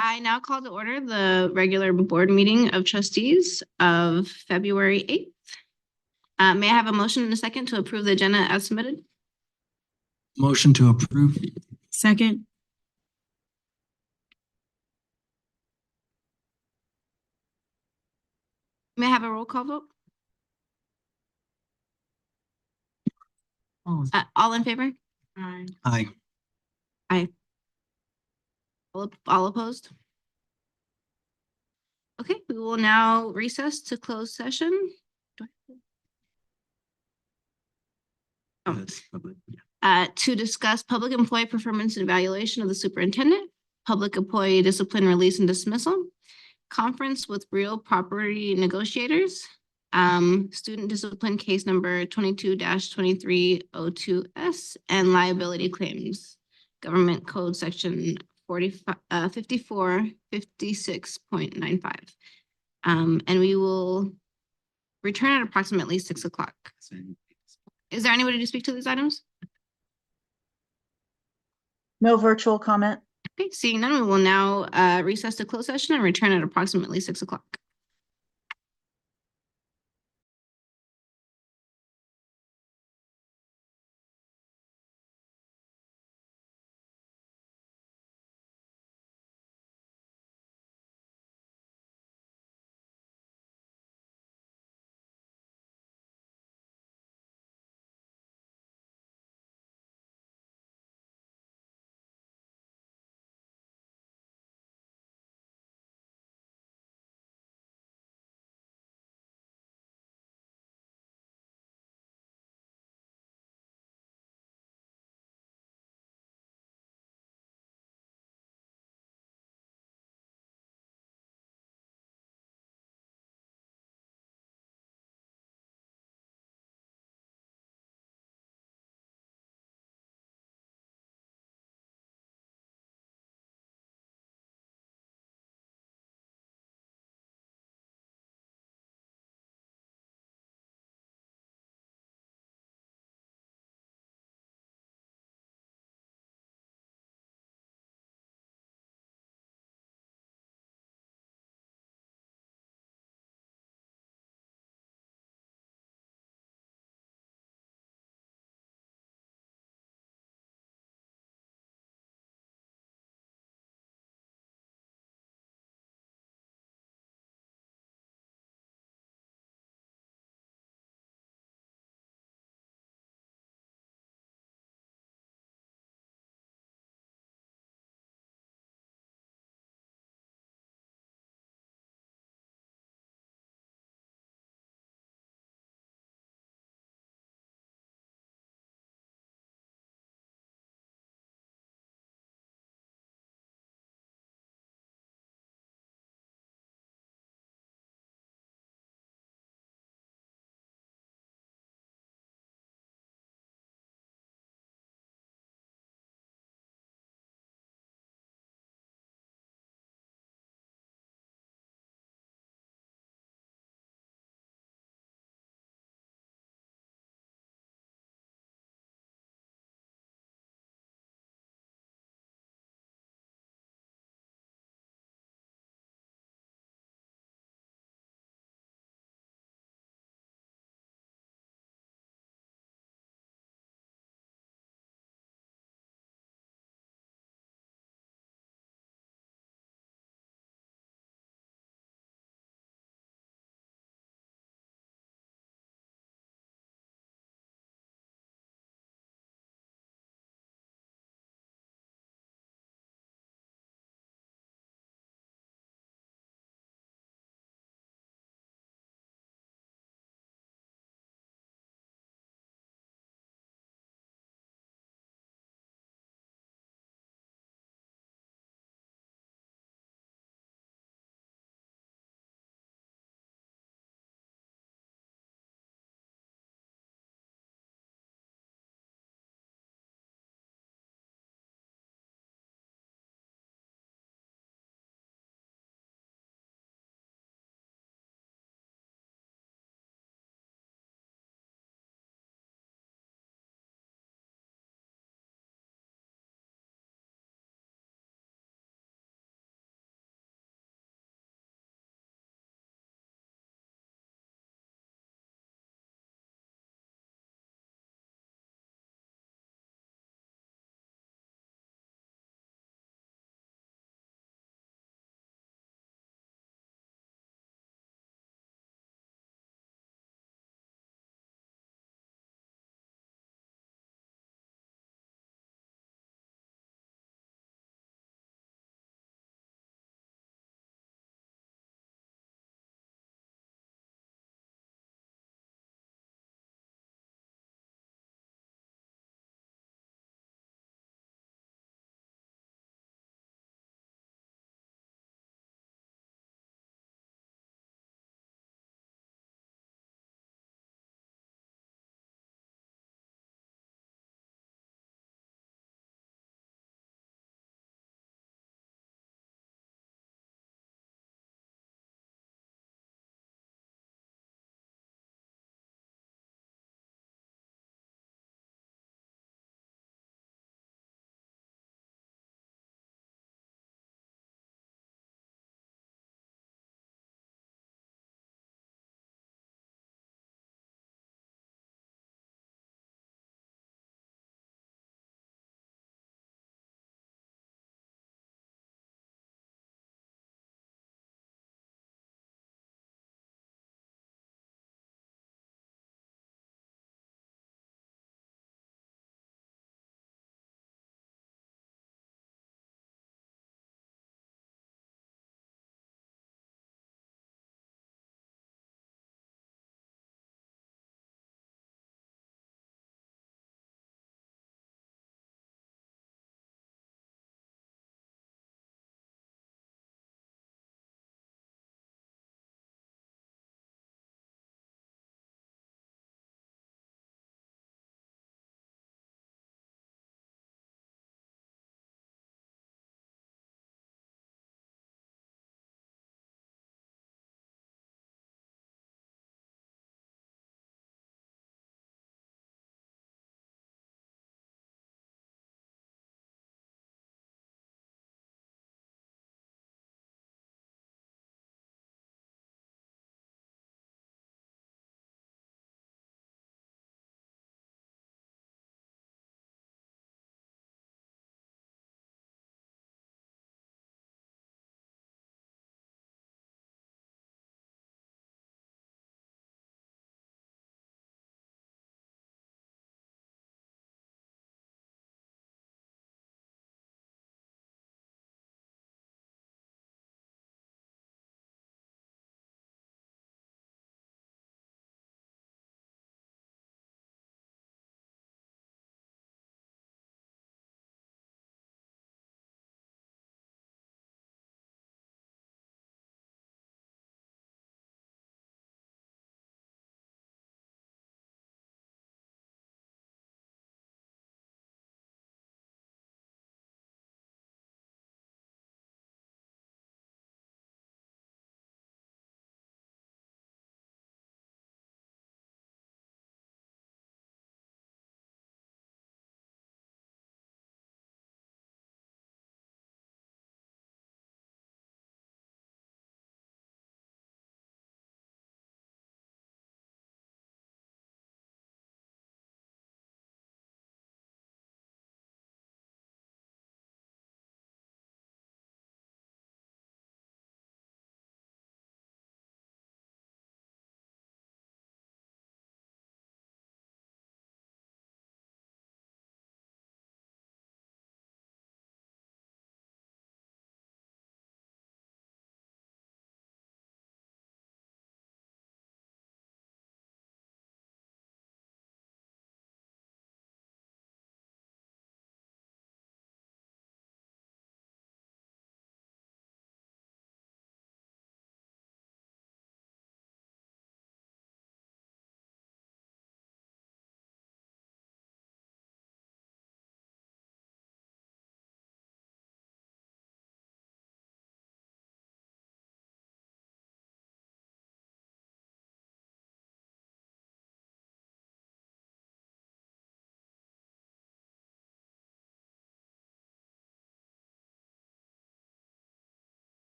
I now call to order the regular board meeting of trustees of February 8th. May I have a motion and a second to approve the agenda as submitted? Motion to approve. Second. May I have a roll call vote? All in favor? Aye. All opposed? Okay, we will now recess to close session. To discuss public employee performance and evaluation of the superintendent, public employee discipline, release and dismissal, conference with real property negotiators, student discipline case number 22-2302S, and liability claims, government code section 5456.95. And we will return at approximately 6 o'clock. Is there anybody to speak to these items? No virtual comment. Okay, seeing none, we will now recess to closed session and return at approximately 6 o'clock.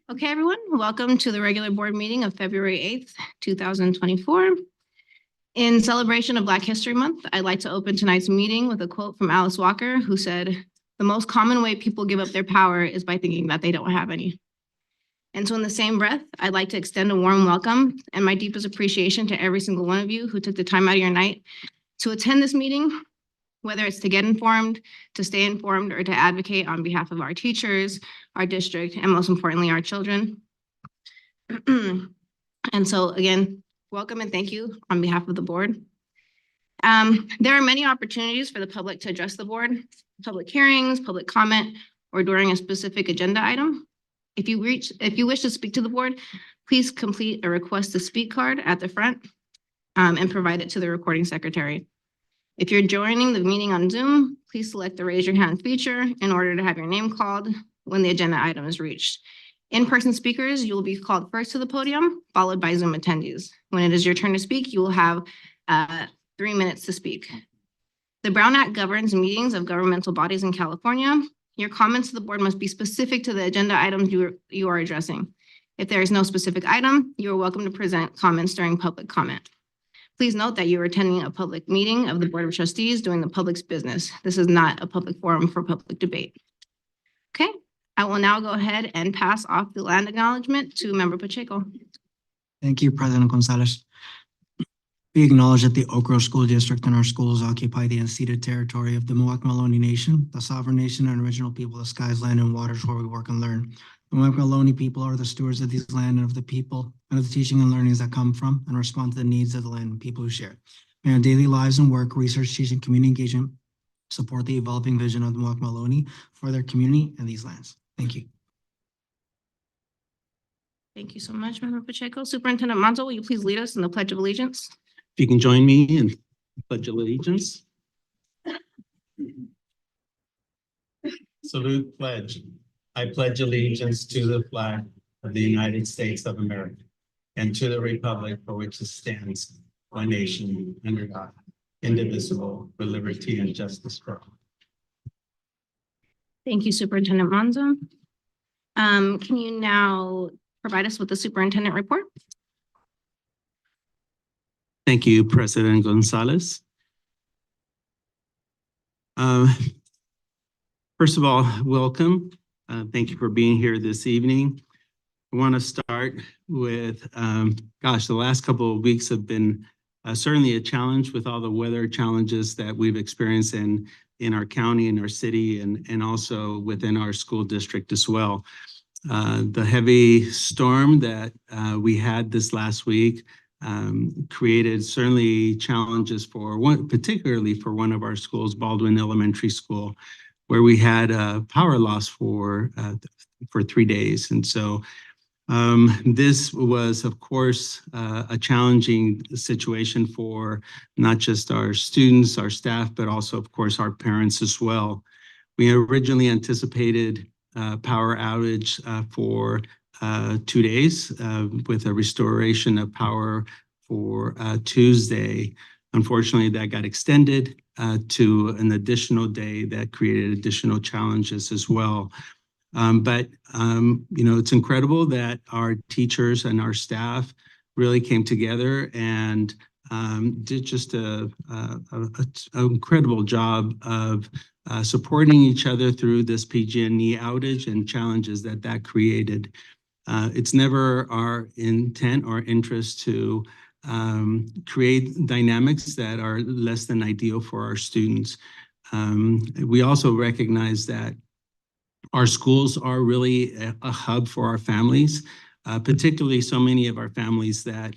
Okay, everyone, welcome to the regular board meeting of February 8th, 2024. In celebration of Black History Month, I'd like to open tonight's meeting with a quote from Alice Walker, who said, "The most common way people give up their power is by thinking that they don't have any." And so in the same breath, I'd like to extend a warm welcome and my deepest appreciation to every single one of you who took the time out of your night to attend this meeting, whether it's to get informed, to stay informed, or to advocate on behalf of our teachers, our district, and most importantly, our children. And so again, welcome and thank you on behalf of the board. There are many opportunities for the public to address the board, public hearings, public comment, or during a specific agenda item. If you wish to speak to the board, please complete a request to speak card at the front and provide it to the recording secretary. If you're joining the meeting on Zoom, please select the raise your hand feature in order to have your name called when the agenda item is reached. In-person speakers, you will be called first to the podium, followed by Zoom attendees. When it is your turn to speak, you will have 3 minutes to speak. The Brown Act governs meetings of governmental bodies in California. Your comments to the board must be specific to the agenda items you are addressing. If there is no specific item, you are welcome to present comments during public comment. Please note that you are attending a public meeting of the Board of Trustees doing the public's business. This is not a public forum for public debate. Okay, I will now go ahead and pass off the land acknowledgement to Member Pacheco. Thank you, President Gonzalez. We acknowledge that the Oak Grove School District and our schools occupy the unceded territory of the Muwekma Nation, the sovereign nation and original people of skies, land, and waters where we work and learn. The Muwekma people are the stewards of these land and of the people and of the teaching and learnings that come from and respond to the needs of the land and people who share. May our daily lives and work, research, teaching, community engagement support the evolving vision of the Muwekma for their community and these lands. Thank you. Thank you so much, Member Pacheco. Superintendent Monzo, will you please lead us in the Pledge of Allegiance? If you can join me in Pledge of Allegiance. Salute pledge. I pledge allegiance to the flag of the United States of America and to the republic for which it stands, one nation, under God, indivisible, with liberty and justice for all. Thank you, Superintendent Monzo. Can you now provide us with the superintendent report? Thank you, President Gonzalez. First of all, welcome. Thank you for being here this evening. I want to start with, the last couple of weeks have been certainly a challenge with all the weather challenges that we've experienced in our county, in our city, and also within our school district as well. The heavy storm that we had this last week created certainly challenges particularly for one of our schools, Baldwin Elementary School, where we had a power loss for 3 days. And so this was, of course, a challenging situation for not just our students, our staff, but also, of course, our parents as well. We originally anticipated power outage for 2 days with a restoration of power for Tuesday. Unfortunately, that got extended to an additional day that created additional challenges as well. It's incredible that our teachers and our staff really came together and did just an incredible job of supporting each other through this PG&E outage and challenges that created. It's never our intent or interest to create dynamics that are less than ideal for our students. We also recognize that our schools are really a hub for our families, particularly so many of our families that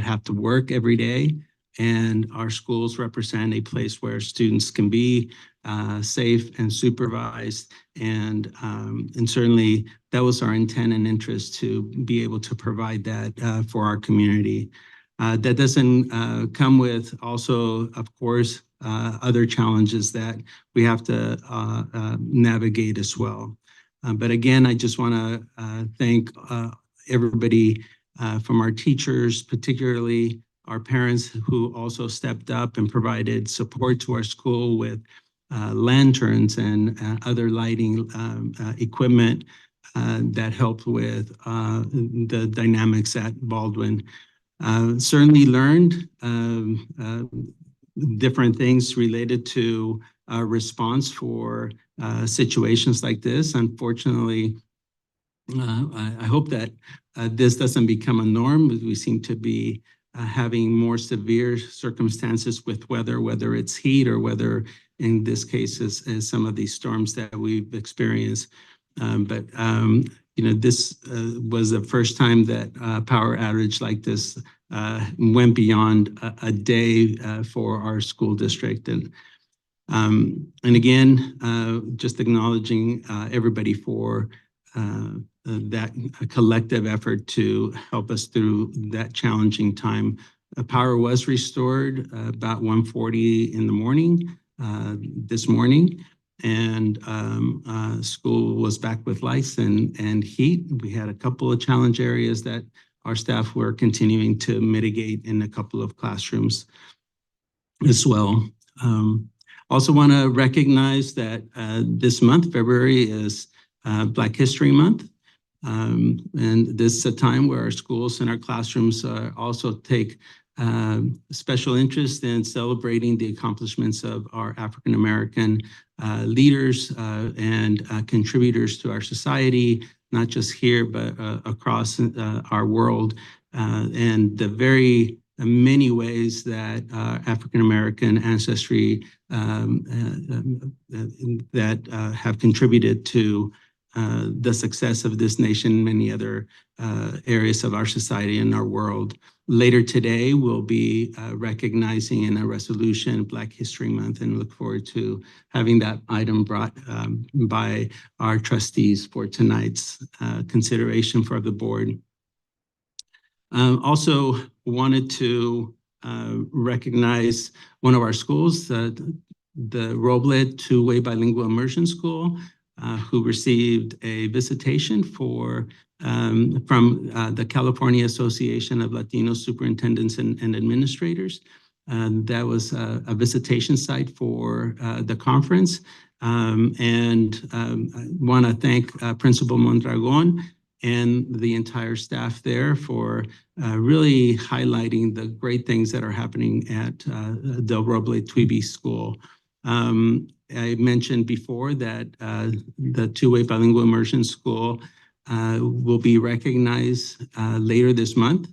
have to work every day. And our schools represent a place where students can be safe and supervised. And certainly that was our intent and interest, to be able to provide that for our community. That doesn't come with also, of course, other challenges that we have to navigate as well. But again, I just want to thank everybody from our teachers, particularly our parents, who also stepped up and provided support to our school with lanterns and other lighting equipment that helped with the dynamics at Baldwin. Certainly learned different things related to response for situations like this. Unfortunately, I hope that this doesn't become a norm. We seem to be having more severe circumstances with weather, whether it's heat or whether in this case is some of these storms that we've experienced. But this was the first time that power outage like this went beyond a day for our school district. And again, just acknowledging everybody for that collective effort to help us through that challenging time. Power was restored about 1:40 in the morning this morning, and school was back with lights and heat. We had a couple of challenge areas that our staff were continuing to mitigate in a couple of classrooms as well. Also want to recognize that this month, February, is Black History Month. And this is a time where our schools and our classrooms also take special interest in celebrating the accomplishments of our African American leaders and contributors to our society, not just here, but across our world, and the very many ways that African American ancestry that have contributed to the success of this nation, many other areas of our society and our world. Later today, we'll be recognizing in a resolution Black History Month, and look forward to having that item brought by our trustees for tonight's consideration for the board. Also wanted to recognize one of our schools, the Roblet Two-Way Bilingual Immersion School, who received a visitation from the California Association of Latino Superintendents and Administrators. That was a visitation site for the conference. And I want to thank Principal Mondragon and the entire staff there for really highlighting the great things that are happening at the Roblet Twee School. I mentioned before that the Two-Way Bilingual Immersion School will be recognized later this month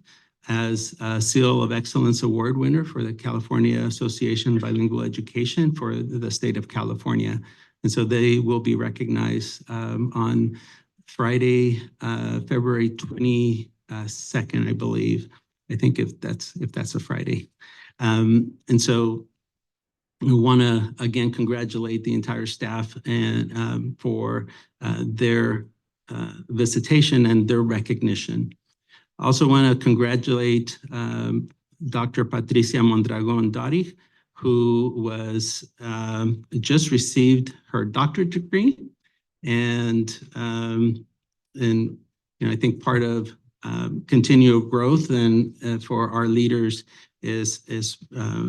as a Seal of Excellence Award winner for the California Association of Bilingual Education for the state of California. And so they will be recognized on Friday, February 22nd, I believe. I think if that's a Friday. And so we want to again congratulate the entire staff and for their visitation and their recognition. I also want to congratulate Dr. Patricia Mondragon Dari, who was just received her doctorate degree, and I think part of continual growth and for our leaders is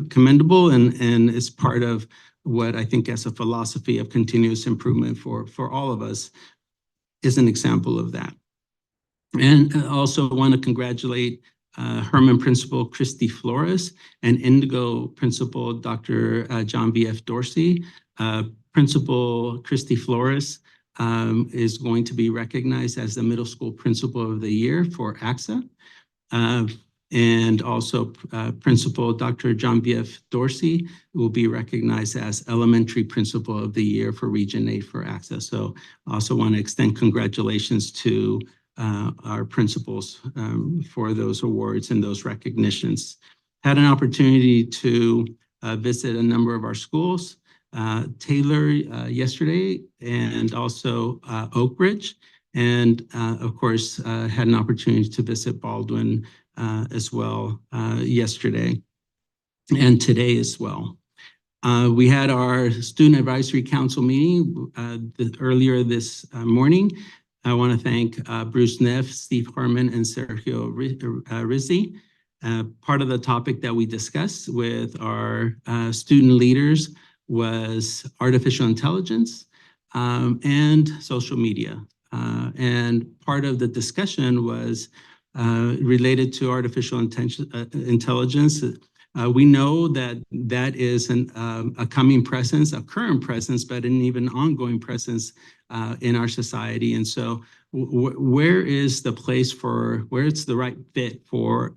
commendable and is part of what I think as a philosophy of continuous improvement for all of us is an example of that. And I also want to congratulate Herman Principal Christy Flores and Indigo Principal Dr. John V.F. Dorsey. Principal Christy Flores is going to be recognized as the Middle School Principal of the Year for AXA. And also Principal Dr. John V.F. Dorsey will be recognized as Elementary Principal of the Year for Region 8 for AXA. So I also want to extend congratulations to our principals for those awards and those recognitions. Had an opportunity to visit a number of our schools, Taylor yesterday, and also Oak Ridge. And of course, had an opportunity to visit Baldwin as well yesterday and today as well. We had our Student Advisory Council meeting earlier this morning. I want to thank Bruce Neff, Steve Harmon, and Sergio Rizzi. Part of the topic that we discussed with our student leaders was artificial intelligence and social media. And part of the discussion was related to artificial intelligence. We know that that is a coming presence, a current presence, but an even ongoing presence in our society. And so where is the place where it's the right fit for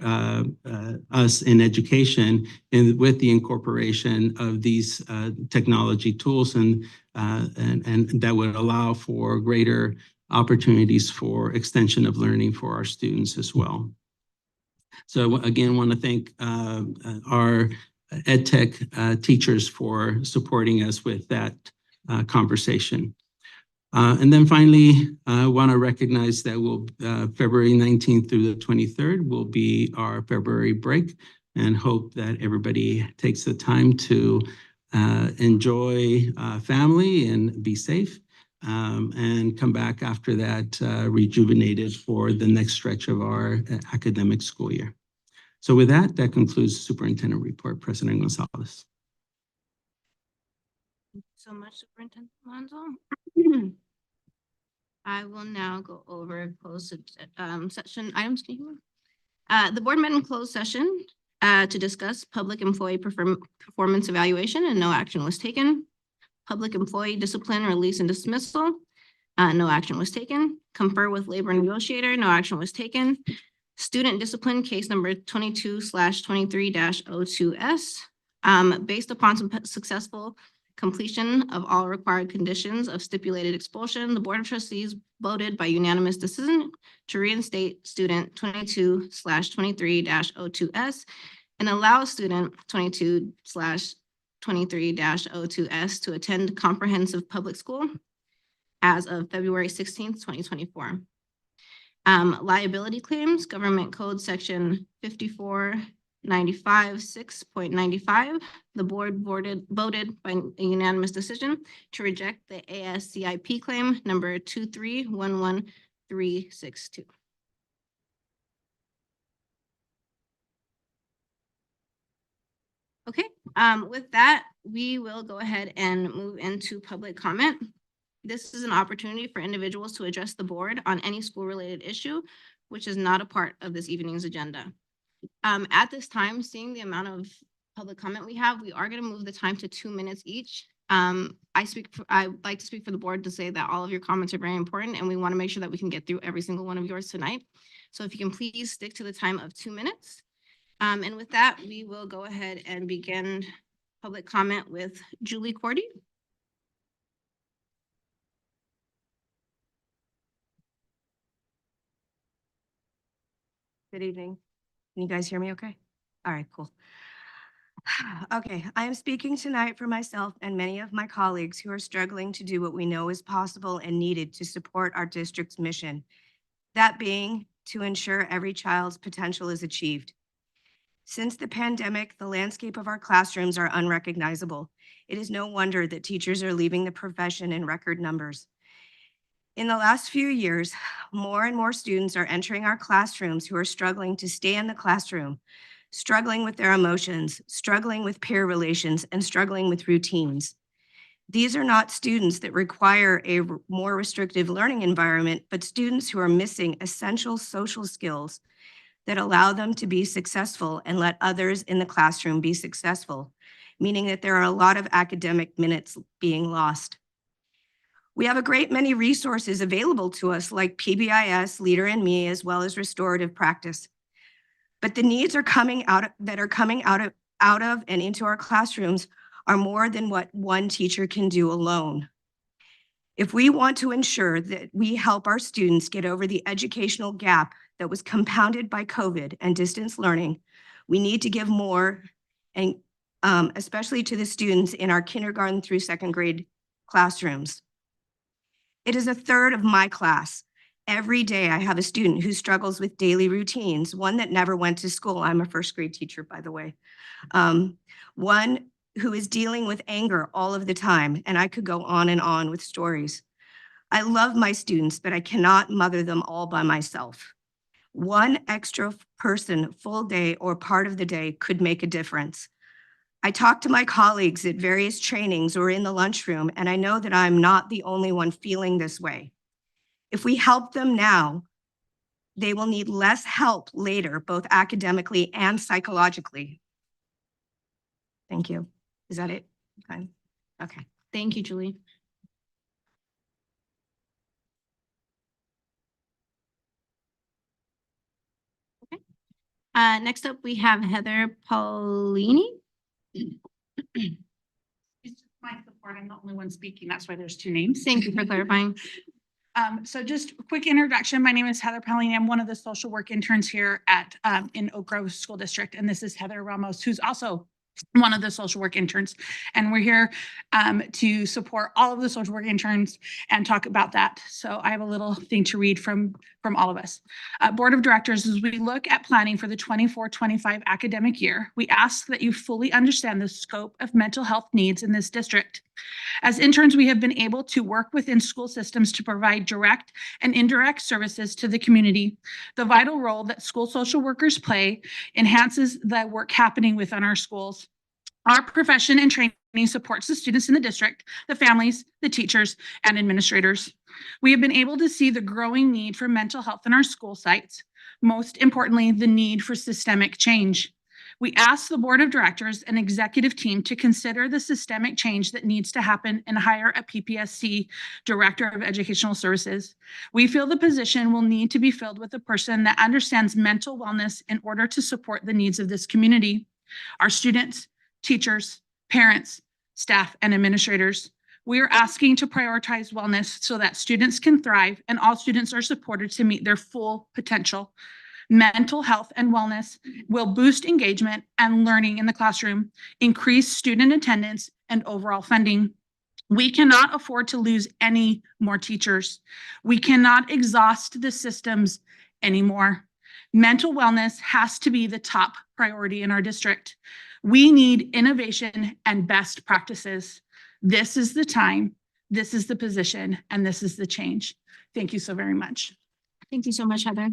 us in education and with the incorporation of these technology tools and that would allow for greater opportunities for extension of learning for our students as well. So again, want to thank our EdTech teachers for supporting us with that conversation. And then finally, I want to recognize that February 19th through the 23rd will be our February break, and hope that everybody takes the time to enjoy family and be safe. And come back after that rejuvenated for the next stretch of our academic school year. So with that, that concludes the superintendent report. President Gonzalez. Thank you so much, Superintendent Alonso. I will now go over closed session items. Can you the board met in closed session to discuss public employee performance evaluation, and no action was taken. Public employee discipline, release, and dismissal. No action was taken. Confer with labor negotiator. No action was taken. Student discipline, case number 22/23-02S. Based upon some successful completion of all required conditions of stipulated expulsion, the Board of Trustees voted by unanimous decision to reinstate student 22/23-02S and allow student 22/23-02S to attend comprehensive public school as of February 16th, 2024. Liability claims, Government Code Section 5495, 6.95. The board voted by a unanimous decision to reject the ASCIP claim number 2311362. Okay, with that, we will go ahead and move into public comment. This is an opportunity for individuals to address the board on any school-related issue, which is not a part of this evening's agenda. At this time, seeing the amount of public comment we have, we are going to move the time to 2 minutes each. I like to speak for the board to say that all of your comments are very important, and we want to make sure that we can get through every single one of yours tonight. So if you can please stick to the time of 2 minutes. And with that, we will go ahead and begin public comment with Julie Cordy. Good evening. Can you guys hear me okay? All right, cool. Okay, I am speaking tonight for myself and many of my colleagues who are struggling to do what we know is possible and needed to support our district's mission. That being to ensure every child's potential is achieved. Since the pandemic, the landscape of our classrooms are unrecognizable. It is no wonder that teachers are leaving the profession in record numbers. In the last few years, more and more students are entering our classrooms who are struggling to stay in the classroom, struggling with their emotions, struggling with peer relations, and struggling with routines. These are not students that require a more restrictive learning environment, but students who are missing essential social skills that allow them to be successful and let others in the classroom be successful, meaning that there are a lot of academic minutes being lost. We have a great many resources available to us like PBIS, Leader in Me, as well as restorative practice. But the needs are coming out of and into our classrooms are more than what one teacher can do alone. If we want to ensure that we help our students get over the educational gap that was compounded by COVID and distance learning, we need to give more, and especially to the students in our kindergarten through second grade classrooms. It is a third of my class. Every day I have a student who struggles with daily routines, one that never went to school. I'm a first grade teacher, by the way. One who is dealing with anger all of the time, and I could go on and on with stories. I love my students, but I cannot mother them all by myself. One extra person full day or part of the day could make a difference. I talk to my colleagues at various trainings or in the lunchroom, and I know that I'm not the only one feeling this way. If we help them now, they will need less help later, both academically and psychologically. Thank you. Is that it? Okay. Thank you, Julie. Okay. Next up, we have Heather Paulini. It's just my support. I'm the only one speaking. That's why there's two names. Thank you for clarifying. So just a quick introduction. My name is Heather Paulini. I'm one of the social work interns here at in Oak Grove School District. And this is Heather Ramos, who's also one of the social work interns. And we're here to support all of the social work interns and talk about that. So I have a little thing to read from all of us. Board of Directors, as we look at planning for the 24-25 academic year, we ask that you fully understand the scope of mental health needs in this district. As interns, we have been able to work within school systems to provide direct and indirect services to the community. The vital role that school social workers play enhances the work happening within our schools. Our profession and training supports the students in the district, the families, the teachers, and administrators. We have been able to see the growing need for mental health in our school sites. Most importantly, the need for systemic change. We ask the Board of Directors and executive team to consider the systemic change that needs to happen and hire a PPSC, Director of Educational Services. We feel the position will need to be filled with a person that understands mental wellness in order to support the needs of this community. Our students, teachers, parents, staff, and administrators. We are asking to prioritize wellness so that students can thrive and all students are supported to meet their full potential. Mental health and wellness will boost engagement and learning in the classroom, increase student attendance, and overall funding. We cannot afford to lose any more teachers. We cannot exhaust the systems anymore. Mental wellness has to be the top priority in our district. We need innovation and best practices. This is the time, this is the position, and this is the change. Thank you so very much. Thank you so much, Heather.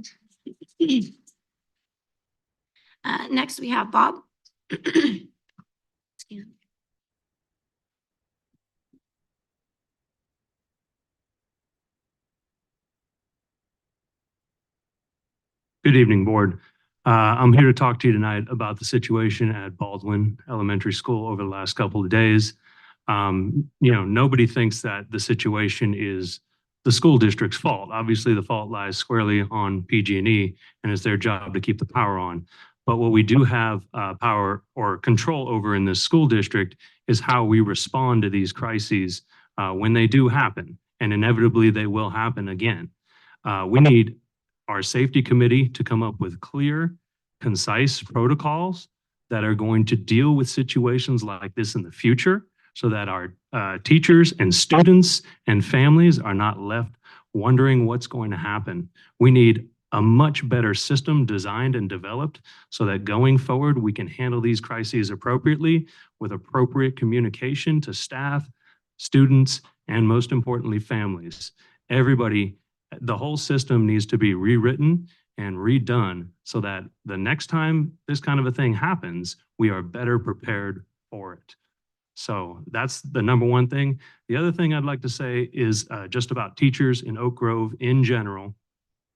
Next, we have Bob. Excuse me. Good evening, Board. I'm here to talk to you tonight about the situation at Baldwin Elementary School over the last couple of days. Nobody thinks that the situation is the school district's fault. Obviously, the fault lies squarely on PG&E, and it's their job to keep the power on. But what we do have power or control over in this school district is how we respond to these crises when they do happen, and inevitably they will happen again. We need our safety committee to come up with clear, concise protocols that are going to deal with situations like this in the future so that our teachers and students and families are not left wondering what's going to happen. We need a much better system designed and developed so that going forward, we can handle these crises appropriately with appropriate communication to staff, students, and most importantly, families. Everybody, the whole system needs to be rewritten and redone so that the next time this kind of a thing happens, we are better prepared for it. So that's the number one thing. The other thing I'd like to say is just about teachers in Oak Grove in general.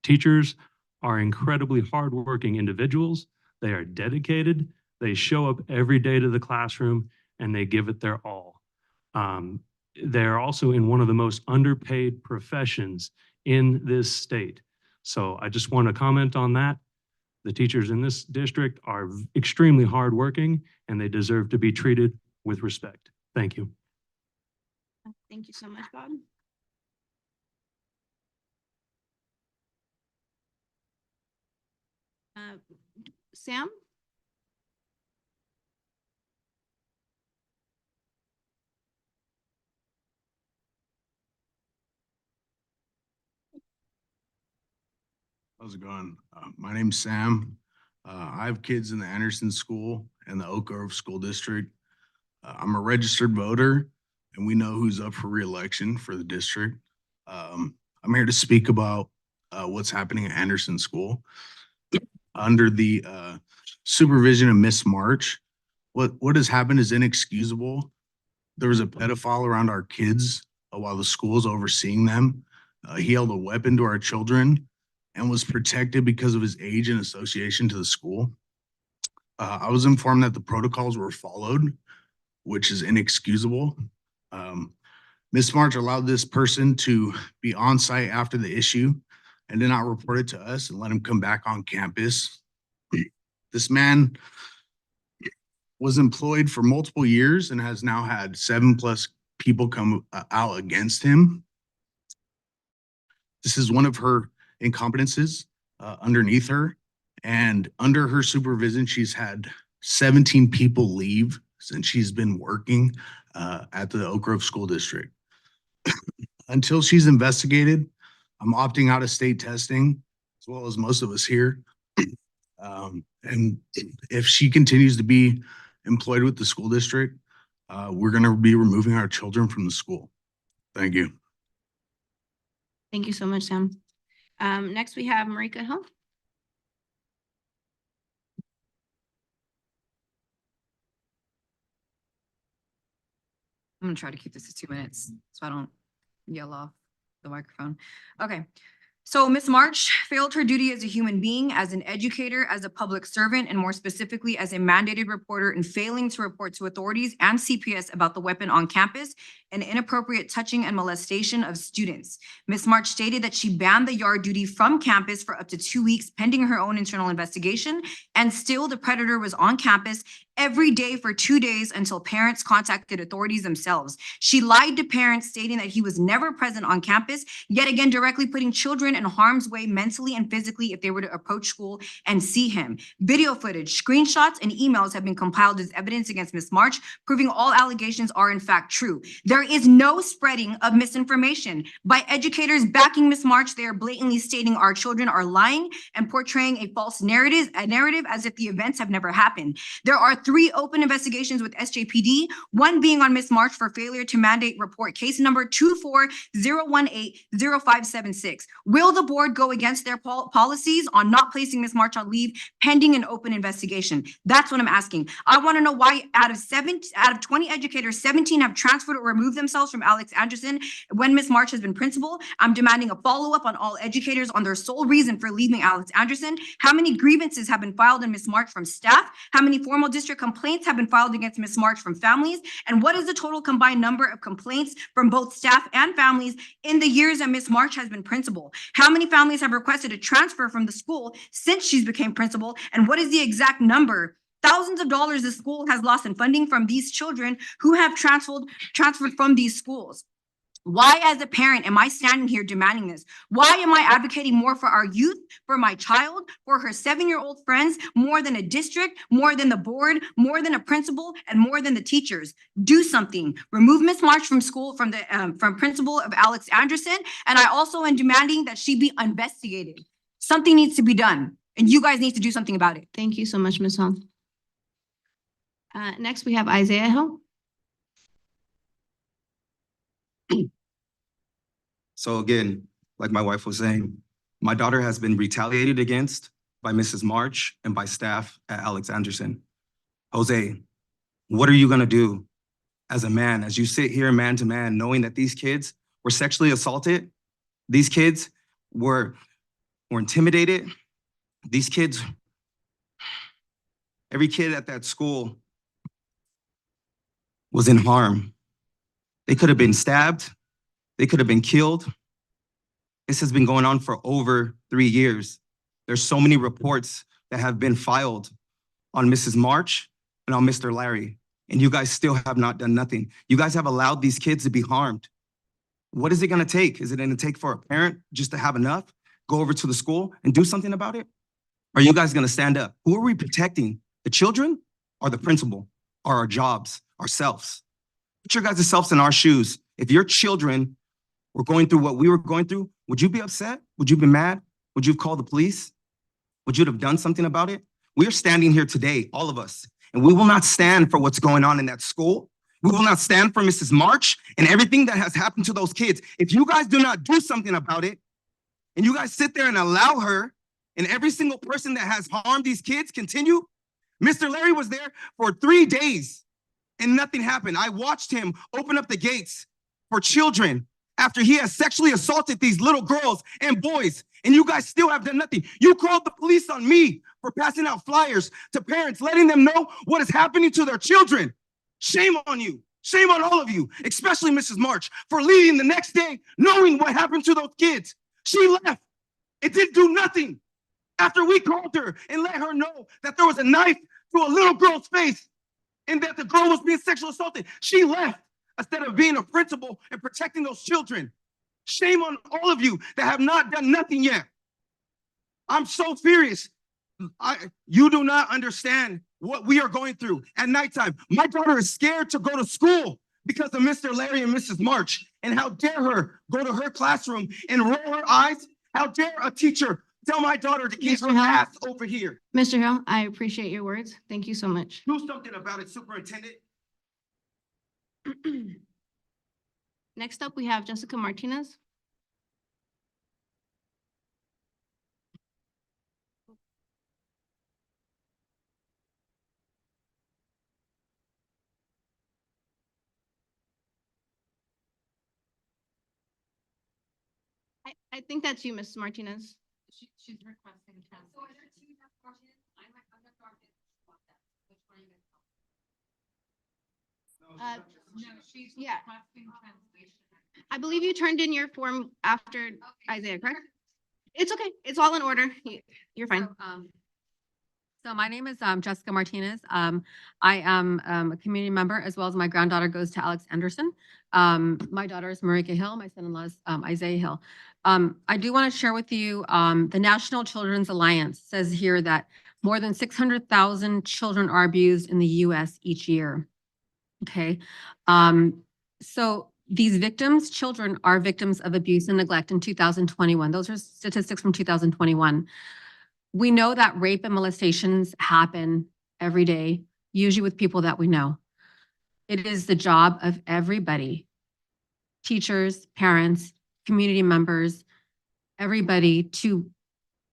Teachers are incredibly hardworking individuals. They are dedicated. They show up every day to the classroom and they give it their all. They're also in one of the most underpaid professions in this state. So I just want to comment on that. The teachers in this district are extremely hardworking and they deserve to be treated with respect. Thank you. Thank you so much, Bob. Sam? How's it going? My name's Sam. I have kids in the Anderson School and the Oak Grove School District. I'm a registered voter and we know who's up for re-election for the district. I'm here to speak about what's happening at Anderson School. Under the supervision of Miss March, What has happened is inexcusable. There was a pedophile around our kids while the school is overseeing them. He held a weapon to our children and was protected because of his age and association to the school. I was informed that the protocols were followed, which is inexcusable. Ms. March allowed this person to be on site after the issue and did not report it to us and let him come back on campus. This man was employed for multiple years and has now had 7+ people come out against him. This is one of her incompetences underneath her. And under her supervision, she's had 17 people leave since she's been working at the Oak Grove School District. Until she's investigated, I'm opting out of state testing, as well as most of us here. And if she continues to be employed with the school district, we're going to be removing our children from the school. Thank you. Thank you so much, Sam. Next, we have Marika Hill. I'm gonna try to keep this to 2 minutes so I don't yell off the microphone. Okay. So Ms. March failed her duty as a human being, as an educator, as a public servant, and more specifically as a mandated reporter in failing to report to authorities and CPS about the weapon on campus and inappropriate touching and molestation of students. Ms. March stated that she banned the yard duty from campus for up to 2 weeks pending her own internal investigation, and still the predator was on campus every day for 2 days until parents contacted authorities themselves. She lied to parents stating that he was never present on campus, yet again directly putting children in harm's way mentally and physically if they were to approach school and see him. Video footage, screenshots, and emails have been compiled as evidence against Ms. March, proving all allegations are in fact true. There is no spreading of misinformation. By educators backing Ms. March, they are blatantly stating our children are lying and portraying a false narrative as if the events have never happened. There are 3 open investigations with SJPD, one being on Ms. March for failure to mandate report, case number 240180576. Will the board go against their policies on not placing Ms. March on leave pending an open investigation? That's what I'm asking. I want to know why out of 20 educators, 17 have transferred or removed themselves from Alex Anderson when Ms. March has been principal. I'm demanding a follow-up on all educators on their sole reason for leaving Alex Anderson. How many grievances have been filed in Ms. March from staff? How many formal district complaints have been filed against Ms. March from families? And what is the total combined number of complaints from both staff and families in the years that Ms. March has been principal? How many families have requested a transfer from the school since she's became principal? And what is the exact number? Thousands of dollars the school has lost in funding from these children who have transferred from these schools. Why, as a parent, am I standing here demanding this? Why am I advocating more for our youth, for my child, for her 7-year-old friends, more than a district, more than the board, more than a principal, and more than the teachers? Do something. Remove Ms. March from school, from principal of Alex Anderson. And I also am demanding that she be investigated. Something needs to be done, and you guys need to do something about it. Thank you so much, Ms. Hill. Next, we have Isaiah Hill. So again, like my wife was saying, my daughter has been retaliated against by Mrs. March and by staff at Alex Anderson. Jose, what are you gonna do as a man, as you sit here man to man, knowing that these kids were sexually assaulted? These kids were intimidated. These kids, every kid at that school was in harm. They could have been stabbed. They could have been killed. This has been going on for over 3 years. There's so many reports that have been filed on Mrs. March and on Mr. Larry, and you guys still have not done nothing. You guys have allowed these kids to be harmed. What is it gonna take? Is it gonna take for a parent just to have enough, go over to the school and do something about it? Are you guys gonna stand up? Who are we protecting? The children or the principal or our jobs, ourselves? Put your guys' selves in our shoes. If your children were going through what we were going through, would you be upset? Would you be mad? Would you have called the police? Would you have done something about it? We are standing here today, all of us, and we will not stand for what's going on in that school. We will not stand for Mrs. March and everything that has happened to those kids. If you guys do not do something about it, and you guys sit there and allow her and every single person that has harmed these kids continue, Mr. Larry was there for 3 days and nothing happened. I watched him open up the gates for children after he has sexually assaulted these little girls and boys, and you guys still have done nothing. You called the police on me for passing out flyers to parents, letting them know what is happening to their children. Shame on you. Shame on all of you, especially Mrs. March, for leaving the next day knowing what happened to those kids. She left. It didn't do nothing. After we called her and let her know that there was a knife to a little girl's face and that the girl was being sexually assaulted, she left instead of being a principal and protecting those children. Shame on all of you that have not done nothing yet. I'm so furious. You do not understand what we are going through at nighttime. My daughter is scared to go to school because of Mr. Larry and Mrs. March. And how dare her go to her classroom and roll her eyes? How dare a teacher tell my daughter to keep Mr. her Hill? ass over here? Mr. Hill, I appreciate your words. Thank you so much. Do something about it, Superintendent. Next up, we have Jessica Martinez. I think that's you, Mrs. Martinez. She's requesting cancellation. No, she's Yeah. requesting cancellation. I believe you turned in your form after Isaiah, correct? It's okay. It's all in order. You're fine. So my name is Jessica Martinez. I am a community member as well as my granddaughter goes to Alex Anderson. My daughter is Marika Hill. My son-in-law is Isaiah Hill. I do want to share with you, the National Children's Alliance says here that more than 600,000 children are abused in the US each year. Okay. So these victims, children are victims of abuse and neglect in 2021. Those are statistics from 2021. We know that rape and molestations happen every day, usually with people that we know. It is the job of everybody, teachers, parents, community members, everybody to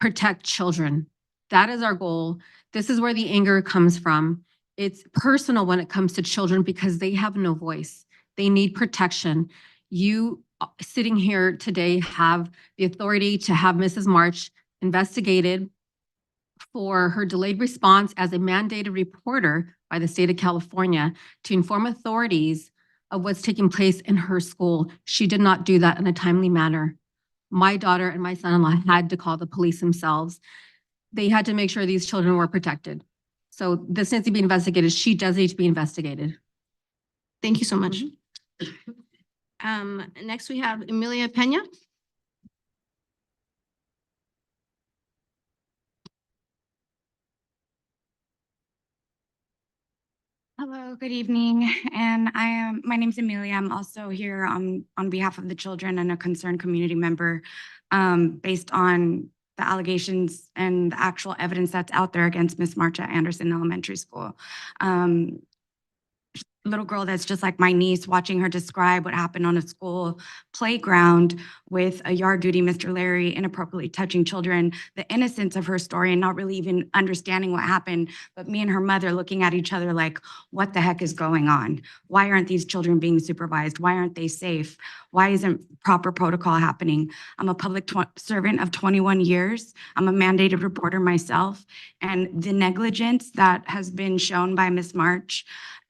protect children. That is our goal. This is where the anger comes from. It's personal when it comes to children because they have no voice. They need protection. You sitting here today have the authority to have Mrs. March investigated for her delayed response as a mandated reporter by the state of California to inform authorities of what's taking place in her school. She did not do that in a timely manner. My daughter and my son-in-law had to call the police themselves. They had to make sure these children were protected. So this needs to be investigated. She does need to be investigated. Thank you so much. Next we have Emilia Pena. Hello, good evening. And my name's Amelia. I'm also here on behalf of the children and a concerned community member, based on the allegations and the actual evidence that's out there against Miss March at Anderson Elementary School. Little girl that's just like my niece, watching her describe what happened on a school playground with a yard duty, Mr. Larry, inappropriately touching children, the innocence of her story and not really even understanding what happened, but me and her mother looking at each other like, what the heck is going on? Why aren't these children being supervised? Why aren't they safe? Why isn't proper protocol happening? I'm a public servant of 21 years. I'm a mandated reporter myself, and the negligence that has been shown by Ms. March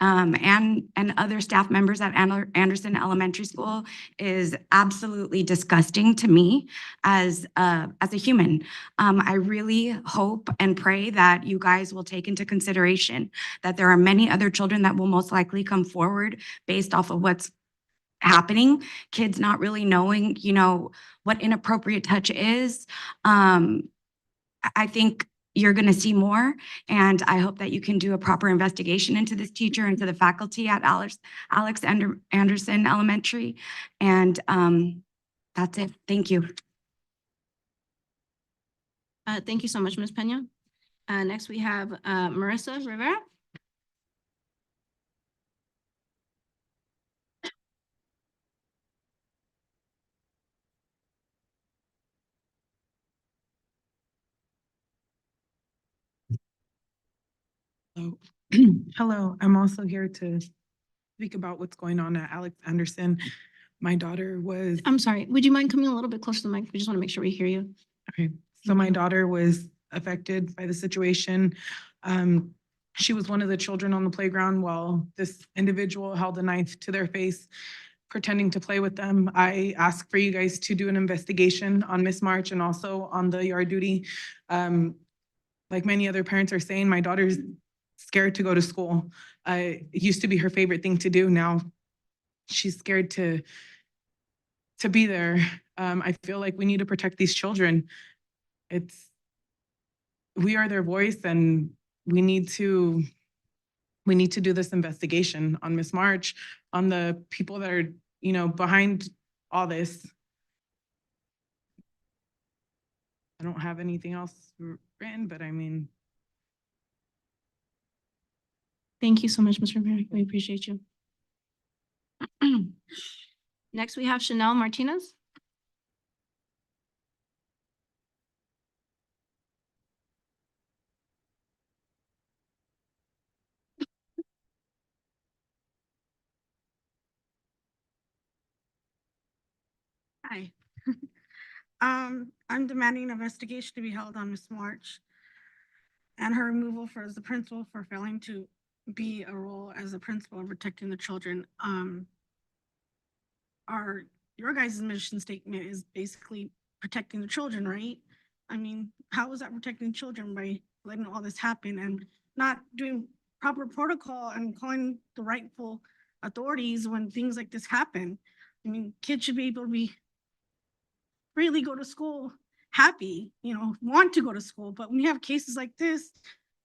and other staff members at Anderson Elementary School is absolutely disgusting to me as a human. I really hope and pray that you guys will take into consideration that there are many other children that will most likely come forward based off of what's happening, kids not really knowing, what inappropriate touch is. I think you're going to see more, and I hope that you can do a proper investigation into this teacher and to the faculty at Alex Anderson Elementary. And that's it. Thank you. Thank you so much, Ms. Pena. Next we have Marissa Rivera. Hello. Hello, I'm also here to speak about what's going on at Alex Anderson. My daughter was, I'm sorry, would you mind coming a little bit closer to the mic? We just want to make sure we hear you. okay, so my daughter was affected by the situation. She was one of the children on the playground while this individual held a knife to their face, pretending to play with them. I asked for you guys to do an investigation on Miss March and also on the yard duty. Like many other parents are saying, my daughter's scared to go to school. It used to be her favorite thing to do. Now she's scared to be there. I feel like we need to protect these children. We are their voice, and we need to do this investigation on Miss March, on the people that are, behind all this. I don't have anything else written, but I mean, Thank you so much, Mr. Mayor. We appreciate you. Next, we have Chanel Martinez. Hi. I'm demanding an investigation to be held on Ms. March and her removal as the principal for failing to be a role as a principal of protecting the children. Your guys' mission statement is basically protecting the children, right? I mean, how is that protecting children by letting all this happen and not doing proper protocol and calling the rightful authorities when things like this happen? I mean, kids should be able to freely go to school happy, want to go to school. But when you have cases like this,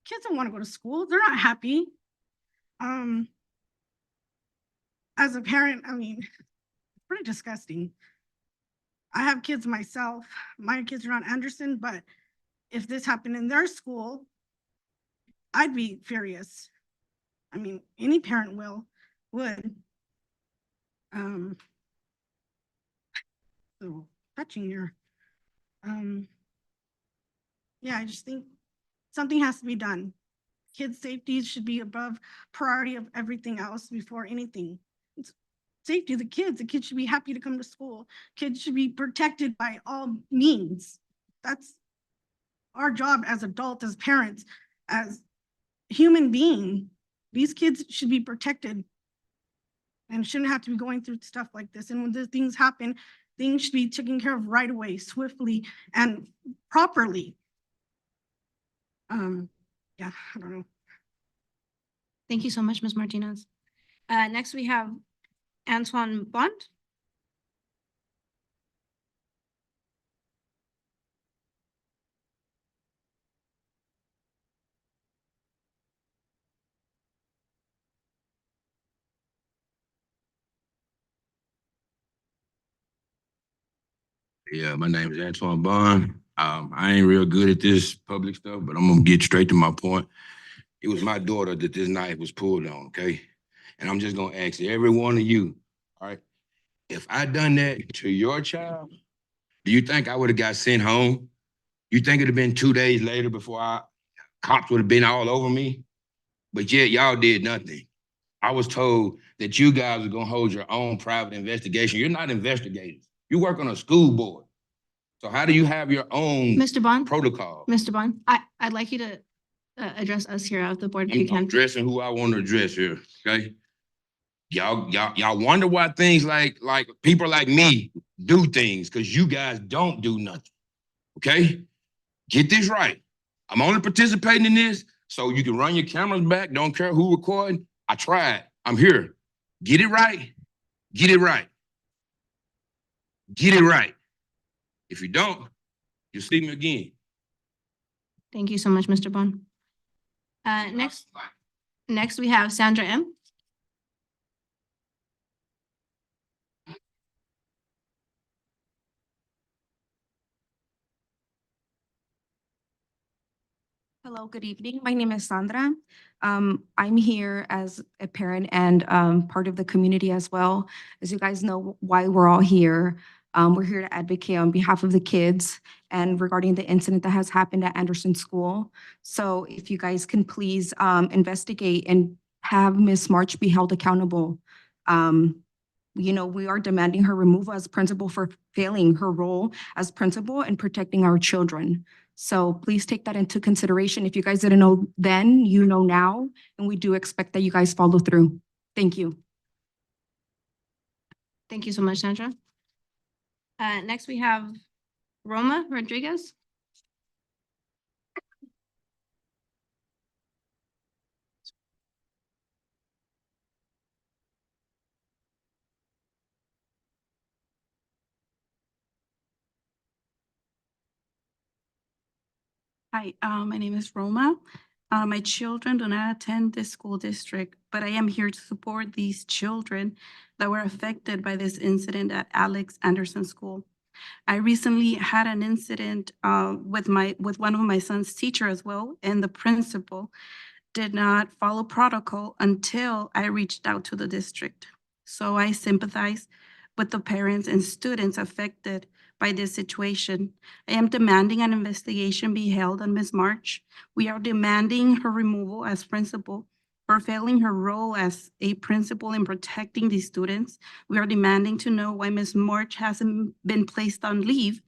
kids don't want to go to school. They're not happy. As a parent, I mean, it's pretty disgusting. I have kids myself. My kids are on Anderson, but if this happened in their school, I'd be furious. I mean, any parent would. So touching your, yeah, I just think something has to be done. Kids' safety should be above priority of everything else before anything. It's safety of the kids should be happy to come to school. Kids should be protected by all means. That's our job as adults, as parents, as human being. These kids should be protected and shouldn't have to be going through stuff like this. And when these things happen, things should be taken care of right away, swiftly and properly. Yeah, I don't know. Thank you so much, Ms. Martinez. Next, we have Antoine Bond. Yeah, my name is Antoine Bond. I ain't real good at this public stuff, but I'm gonna get straight to my point. It was my daughter that this knife was pulled on, okay? And I'm just gonna ask every one of you, all right? If I done that to your child, do you think I would have got sent home? You think it'd have been 2 days later before cops would have been all over me? But yet y'all did nothing. I was told that you guys are gonna hold your own private investigation. You're not investigators. You work on a school board. So how do you have your own Mr. Bond, protocol? Mr. Bond, I'd like you to address us here at the board if you I'm can. addressing who I want to address here, okay? Y'all wonder why things like people like me do things, because you guys don't do nothing, okay? Get this right. I'm only participating in this so you can run your cameras back, don't care who recording. I tried. I'm here. Get it right. Get it right. Get it right. If you don't, you'll see me again. Thank you so much, Mr. Bond. Next we have Sandra M. Hello, good evening. My name is Sandra. I'm here as a parent and part of the community as well. As you guys know, why we're all here. We're here to advocate on behalf of the kids and regarding the incident that has happened at Anderson School. So if you guys can please investigate and have Ms. March be held accountable. We are demanding her removal as principal for failing her role as principal and protecting our children. So please take that into consideration. If you guys didn't know then, you know now, and we do expect that you guys follow through. Thank you. Thank you so much, Sandra. Next we have Roma Rodriguez. Hi, my name is Roma. My children do not attend this school district, but I am here to support these children that were affected by this incident at Alex Anderson School. I recently had an incident with one of my son's teacher as well, and the principal did not follow protocol until I reached out to the district. So I sympathize with the parents and students affected by this situation. I am demanding an investigation be held on Ms. March. We are demanding her removal as principal for failing her role as a principal in protecting these students. We are demanding to know why Ms. March hasn't been placed on leave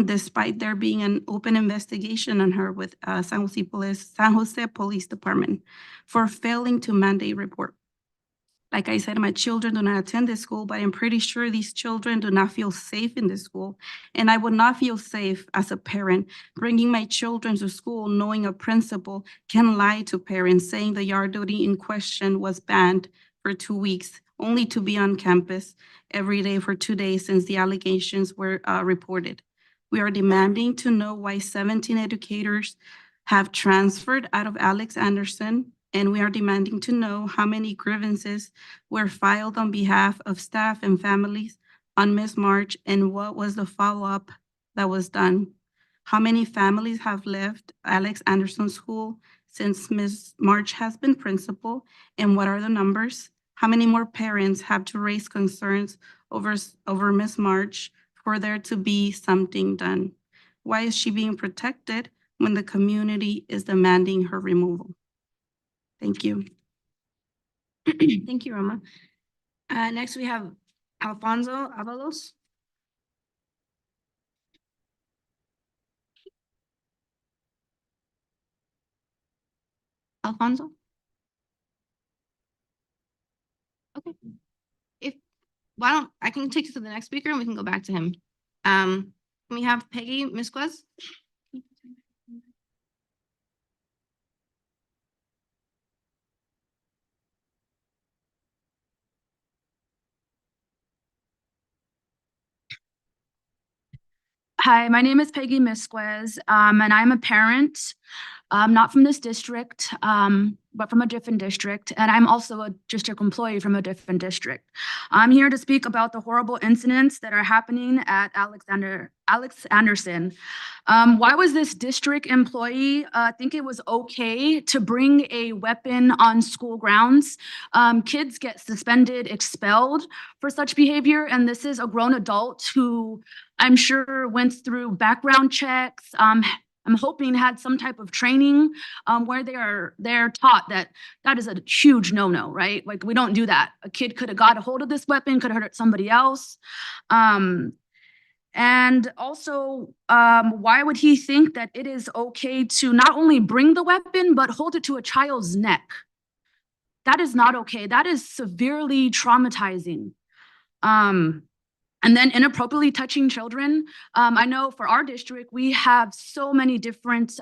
despite there being an open investigation on her with San Jose Police Department for failing to mandate report. Like I said, my children do not attend this school, but I'm pretty sure these children do not feel safe in this school. And I would not feel safe as a parent bringing my children to school knowing a principal can lie to parents saying the yard duty in question was banned for 2 weeks, only to be on campus every day for 2 days since the allegations were reported. We are demanding to know why 17 educators have transferred out of Alex Anderson, and we are demanding to know how many grievances were filed on behalf of staff and families on Ms. March and what was the follow-up that was done. How many families have left Alex Anderson School since Ms. March has been principal, and what are the numbers? How many more parents have to raise concerns over Ms. March for there to be something done? Why is she being protected when the community is demanding her removal? Thank you. Thank you, Roma. Next we have Alfonso Avalos. Alfonso? Okay. I can take you to the next speaker and we can go back to him. We have Peggy Misquez. Hi, my name is Peggy Misquez, and I'm a parent, not from this district, but from a different district, and I'm also a district employee from a different district. I'm here to speak about the horrible incidents that are happening at Alex Anderson. Why was this district employee think it was okay to bring a weapon on school grounds? Kids get suspended, expelled for such behavior, and this is a grown adult who I'm sure went through background checks. I'm hoping had some type of training where they're taught that that is a huge no-no, right? Like we don't do that. A kid could have got a hold of this weapon, could have hurt somebody else. And also, why would he think that it is okay to not only bring the weapon, but hold it to a child's neck? That is not okay. That is severely traumatizing. And then inappropriately touching children. I know for our district, we have so many different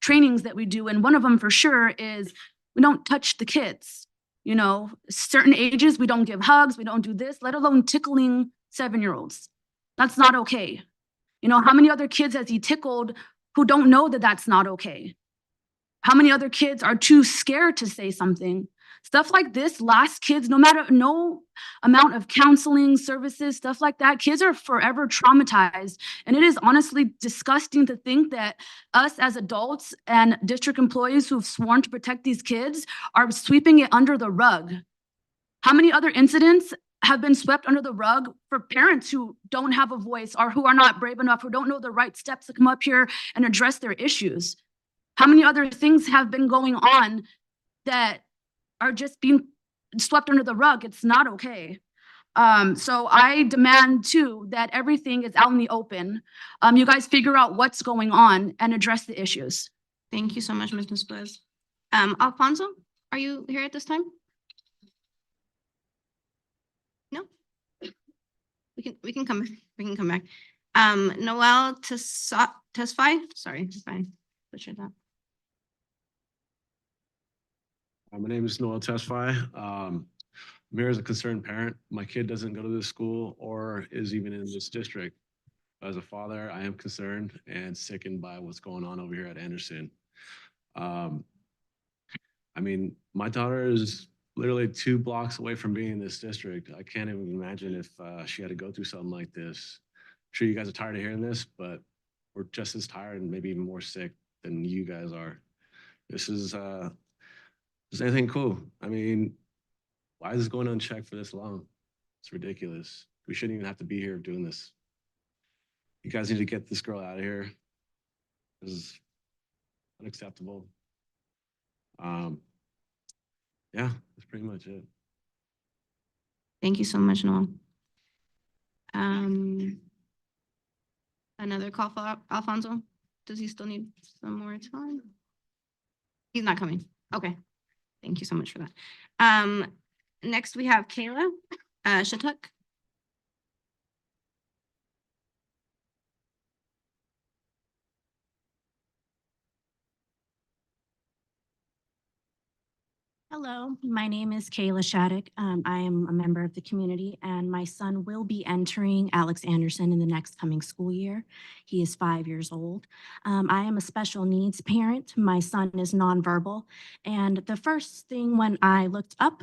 trainings that we do. And one of them for sure is we don't touch the kids. You know, certain ages, we don't give hugs, we don't do this, let alone tickling 7-year-olds. That's not okay. You know, how many other kids has he tickled who don't know that that's not okay? How many other kids are too scared to say something? Stuff like this lasts kids, no amount of counseling services, stuff like that. Kids are forever traumatized. And it is honestly disgusting to think that us as adults and district employees who've sworn to protect these kids are sweeping it under the rug. How many other incidents have been swept under the rug for parents who don't have a voice or who are not brave enough, who don't know the right steps to come up here and address their issues? How many other things have been going on that are just being swept under the rug? It's not okay. So I demand too that everything is out in the open. You guys figure out what's going on and address the issues. Thank you so much, Ms. Nesquez. Alfonso, are you here at this time? No? We can come, we can come back. Noel Tesfaye, sorry, if I butchered that. My name is Noel Tesfaye. I'm here as a concerned parent. My kid doesn't go to this school or is even in this district. As a father, I am concerned and sickened by what's going on over here at Anderson. I mean, my daughter is literally 2 blocks away from being in this district. I can't even imagine if she had to go through something like this. I'm sure you guys are tired of hearing this, but we're just as tired and maybe even more sick than you guys are. This is anything cool. I mean, why is this going unchecked for this long? It's ridiculous. We shouldn't even have to be here doing this. You guys need to get this girl out of here. This is unacceptable. Yeah, that's pretty much it. Thank you so much, Noel. Another call for Alfonso? Does he still need some more time? He's not coming. Okay. Thank you so much for that. Next we have Kayla Shatuk. Hello, my name is Kayla Shattuck. I am a member of the community and my son will be entering Alex Anderson in the next coming school year. He is 5 years old. I am a special needs parent. My son is nonverbal. And the first thing when I looked up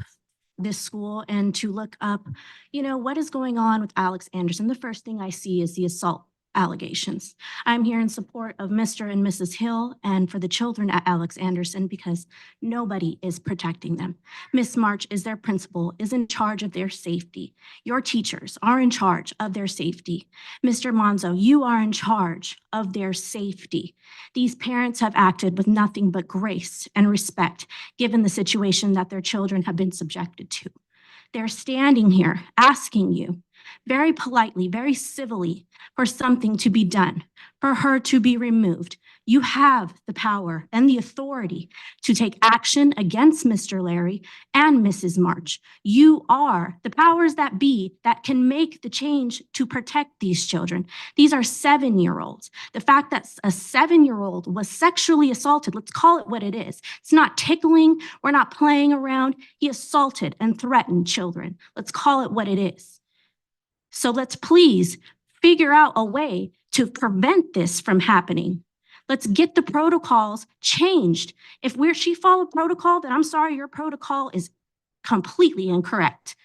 this school and to look up, what is going on with Alex Anderson, the first thing I see is the assault allegations. I'm here in support of Mr. and Mrs. Hill and for the children at Alex Anderson because nobody is protecting them. Miss March is their principal, is in charge of their safety. Your teachers are in charge of their safety. Mr. Monzo, you are in charge of their safety. These parents have acted with nothing but grace and respect given the situation that their children have been subjected to. They're standing here asking you very politely, very civilly for something to be done, for her to be removed. You have the power and the authority to take action against Mr. Larry and Mrs. March. You are the powers that be that can make the change to protect these children. These are 7-year-olds. The fact that a 7-year-old was sexually assaulted, let's call it what it is. It's not tickling. We're not playing around. He assaulted and threatened children. Let's call it what it is. So let's please figure out a way to prevent this from happening. Let's get the protocols changed. If she followed protocol, then I'm sorry, your protocol is completely incorrect.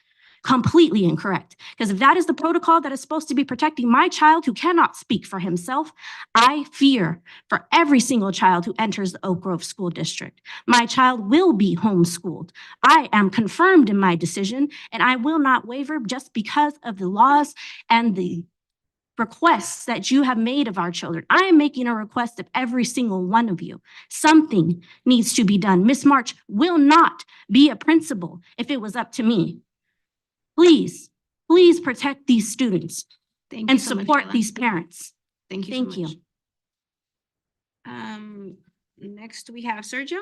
Completely incorrect. Because if that is the protocol that is supposed to be protecting my child who cannot speak for himself, I fear for every single child who enters the Oak Grove School District. My child will be homeschooled. I am confirmed in my decision, and I will not waver just because of the laws and the requests that you have made of our children. I am making a request of every single one of you. Something needs to be done. Miss March will not be a principal if it was up to me. Please, please protect these students and so much, support Kayla. these parents. Thank you. Thank so you. much. Next we have Sergio.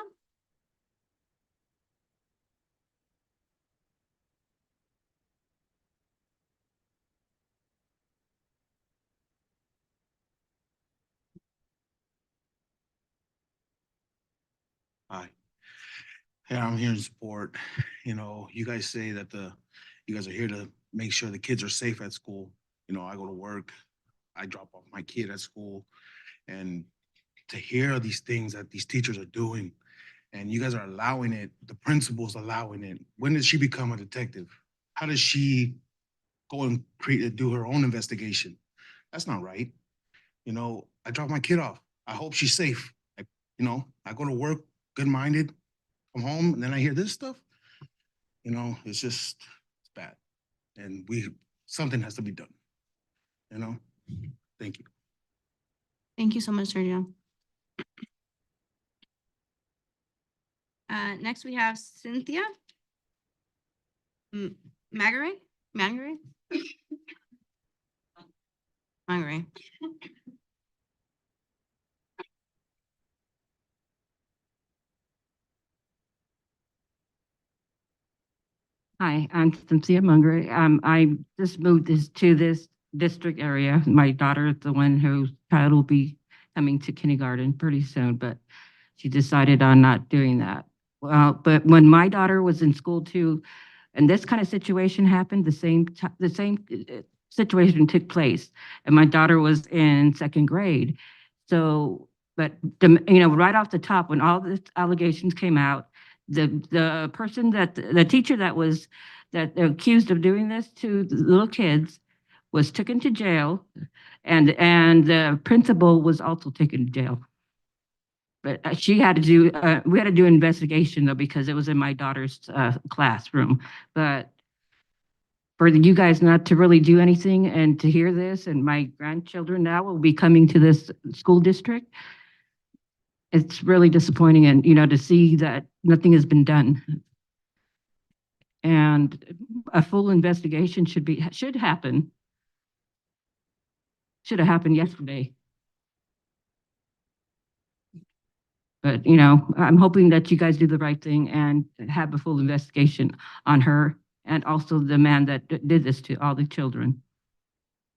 Hi. Yeah, I'm here in support. You guys say that you guys are here to make sure the kids are safe at school. I go to work, I drop off my kid at school, and to hear these things that these teachers are doing, and you guys are allowing it, the principal's allowing it. When did she become a detective? How does she go and do her own investigation? That's not right. I drop my kid off. I hope she's safe. I go to work good-minded, come home, and then I hear this stuff. It's bad. And something has to be done, you know? Thank you. Thank you so much, Sergio. Next we have Cynthia Magare. Magare. Magare. Hi, I'm Cynthia Munger. I just moved to this district area. My daughter is the one whose child will be coming to kindergarten pretty soon, but she decided on not doing that. Well, but when my daughter was in school too, and this kind of situation happened, the same situation took place, and my daughter was in second grade. So, but right off the top, when all the allegations came out, the person the teacher that accused of doing this to the little kids was taken to jail, and the principal was also taken to jail. But we had to do an investigation though, because it was in my daughter's classroom. But for you guys not to really do anything and to hear this, and my grandchildren now will be coming to this school district, it's really disappointing, and to see that nothing has been done. And a full investigation should happen. Should have happened yesterday. But I'm hoping that you guys do the right thing and have a full investigation on her and also the man that did this to all the children.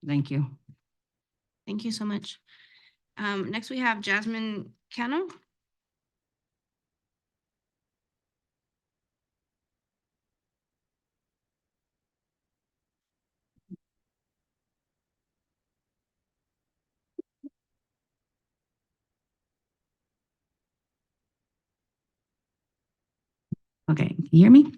Thank you. Thank you so much. Next we have Jasmine Cano. Okay, can you hear me?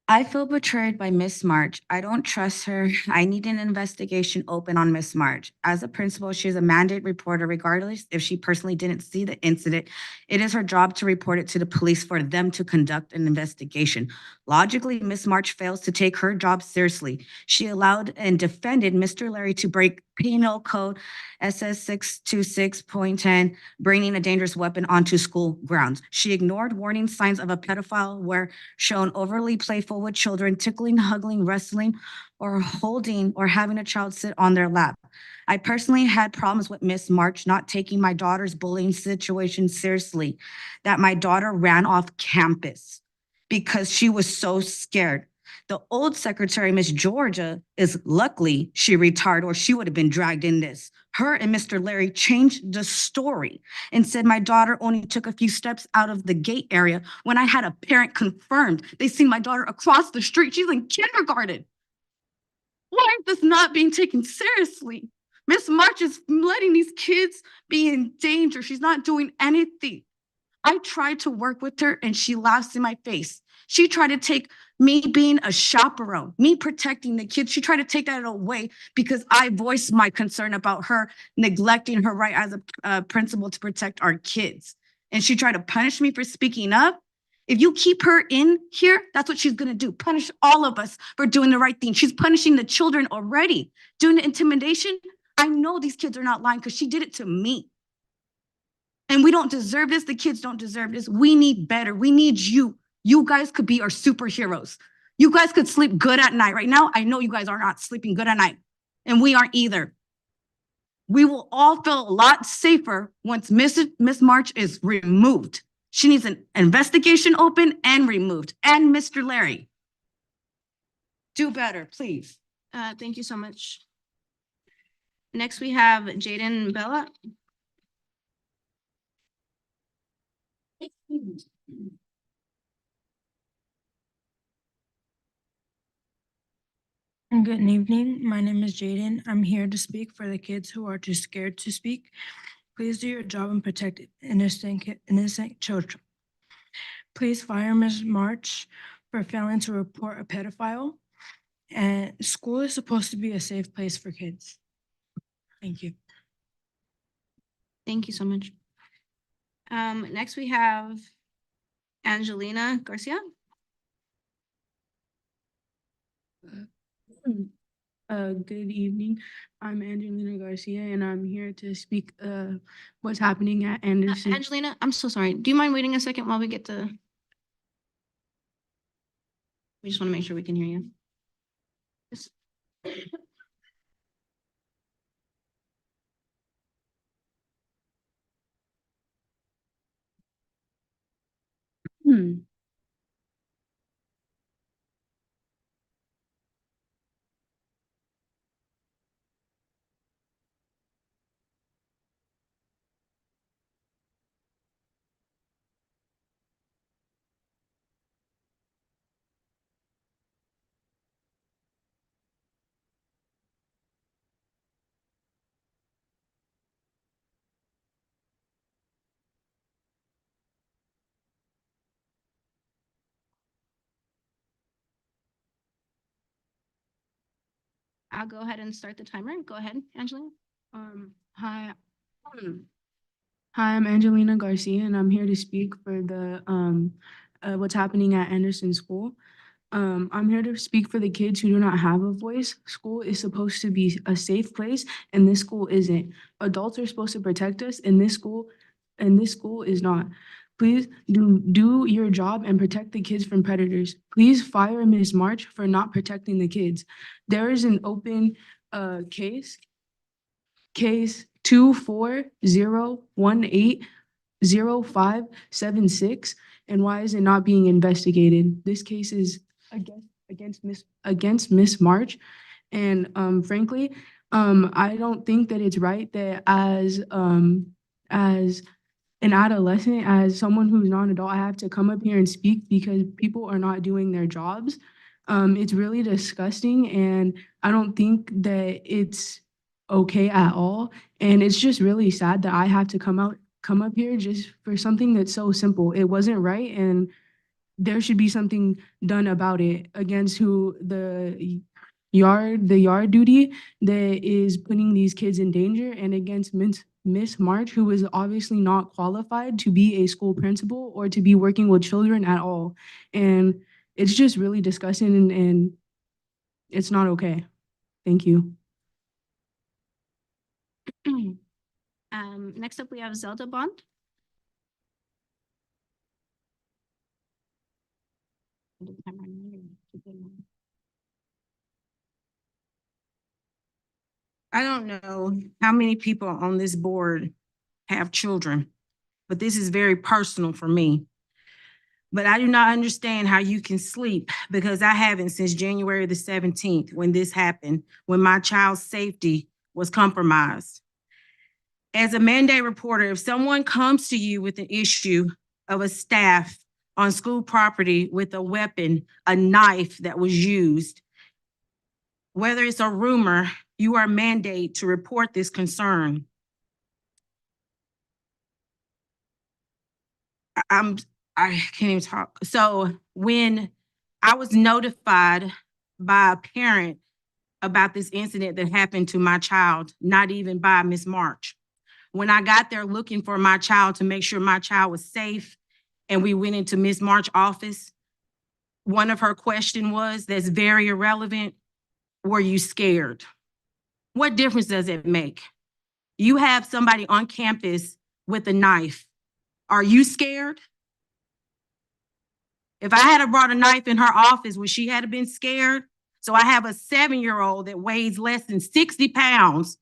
I feel betrayed by Miss March. I don't trust her. I need an investigation open on Miss March. As a principal, she is a mandate reporter, regardless if she personally didn't see the incident. It is her job to report it to the police for them to conduct an investigation. Logically, Miss March fails to take her job seriously. She allowed and defended Mr. Larry to break Penal Code SS 626.10, bringing a dangerous weapon onto school grounds. She ignored warning signs of a pedophile where shown overly playful with children, tickling, hugging, wrestling, or holding or having a child sit on their lap. I personally had problems with Miss March not taking my daughter's bullying situation seriously, that my daughter ran off campus because she was so scared. The old secretary, Miss Georgia, is luckily she retired or she would have been dragged in this. Her and Mr. Larry changed the story and said my daughter only took a few steps out of the gate area when I had a parent confirmed they seen my daughter across the street. She's in kindergarten. Why is this not being taken seriously? Miss March is letting these kids be in danger. She's not doing anything. I tried to work with her and she laughs in my face. She tried to take me being a chaperone, me protecting the kids. She tried to take that away because I voiced my concern about her neglecting her right as a principal to protect our kids. And she tried to punish me for speaking up. If you keep her in here, that's what she's gonna do. Punish all of us for doing the right thing. She's punishing the children already. Doing the intimidation. I know these kids are not lying because she did it to me. And we don't deserve this. The kids don't deserve this. We need better. We need you. You guys could be our superheroes. You guys could sleep good at night. Right now, I know you guys are not sleeping good at night. And we aren't either. We will all feel a lot safer once Miss March is removed. She needs an investigation open and removed. And Mr. Larry, do better, please. Thank you so much. Next we have Jaden Bella. Good evening. My name is Jaden. I'm here to speak for the kids who are too scared to speak. Please do your job and protect innocent children. Please fire Ms. March for failing to report a pedophile. And school is supposed to be a safe place for kids. Thank you. Thank you so much. Next we have Angelina Garcia. Good evening. I'm Angelina Garcia and I'm here to speak what's happening at Anderson. Angelina, I'm so sorry. Do you mind waiting a second while we get to? We just want to make sure we can hear you. Yes. Hmm. I'll go ahead and start the timer. Go ahead, Angelina. Hi. Hi, I'm Angelina Garcia and I'm here to speak for the what's happening at Anderson School. I'm here to speak for the kids who do not have a voice. School is supposed to be a safe place, and this school isn't. Adults are supposed to protect us, and this school is not. Please do your job and protect the kids from predators. Please fire Ms. March for not protecting the kids. There is an open case 240180576, and why is it not being investigated? This case is against Miss March, and frankly, I don't think that it's right that as an adolescent, as someone who's not an adult, I have to come up here and speak because people are not doing their jobs. It's really disgusting, and I don't think that it's okay at all. And it's just really sad that I have to come up here just for something that's so simple. It wasn't right, and there should be something done about it against who the yard duty that is putting these kids in danger, and against Miss March, who is obviously not qualified to be a school principal or to be working with children at all. And it's just really disgusting, and it's not okay. Thank you. Next up, we have Zelda Bond. I don't know how many people on this board have children, but this is very personal for me. But I do not understand how you can sleep, because I haven't since January the 17th when this happened, when my child's safety was compromised. As a mandate reporter, if someone comes to you with an issue of a staff on school property with a weapon, a knife that was used, whether it's a rumor, you are mandated to report this concern. I can't even talk. So when I was notified by a parent about this incident that happened to my child, not even by Ms. March, when I got there looking for my child to make sure my child was safe, and we went into Ms. March's office, one of her questions was, that's very irrelevant, were you scared? What difference does it make? You have somebody on campus with a knife. Are you scared? If I had brought a knife in her office, would she have been scared? So I have a 7-year-old that weighs less than 60 pounds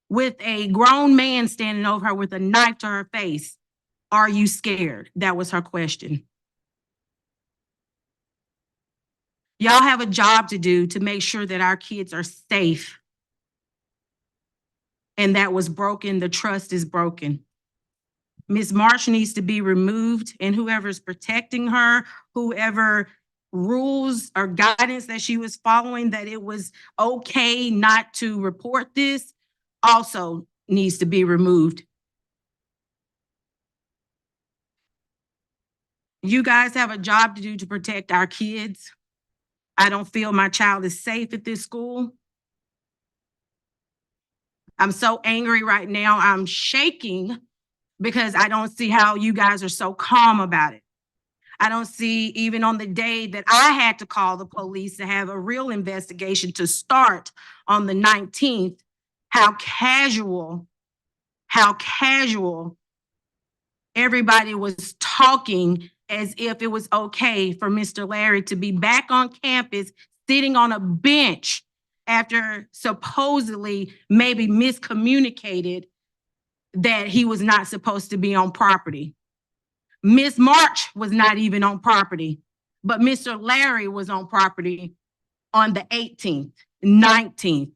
with a grown man standing over her with a knife to her face. Are you scared? That was her question. Y'all have a job to do to make sure that our kids are safe. And that was broken. The trust is broken. Ms. Marsh needs to be removed, and whoever's protecting her, whoever rules or guidance that she was following, that it was okay not to report this, also needs to be removed. You guys have a job to do to protect our kids. I don't feel my child is safe at this school. I'm so angry right now. I'm shaking because I don't see how you guys are so calm about it. I don't see even on the day that I had to call the police to have a real investigation to start on the 19th, how casual everybody was talking as if it was okay for Mr. Larry to be back on campus, sitting on a bench after supposedly maybe miscommunicated that he was not supposed to be on property. Miss March was not even on property, but Mr. Larry was on property on the 18th, 19th,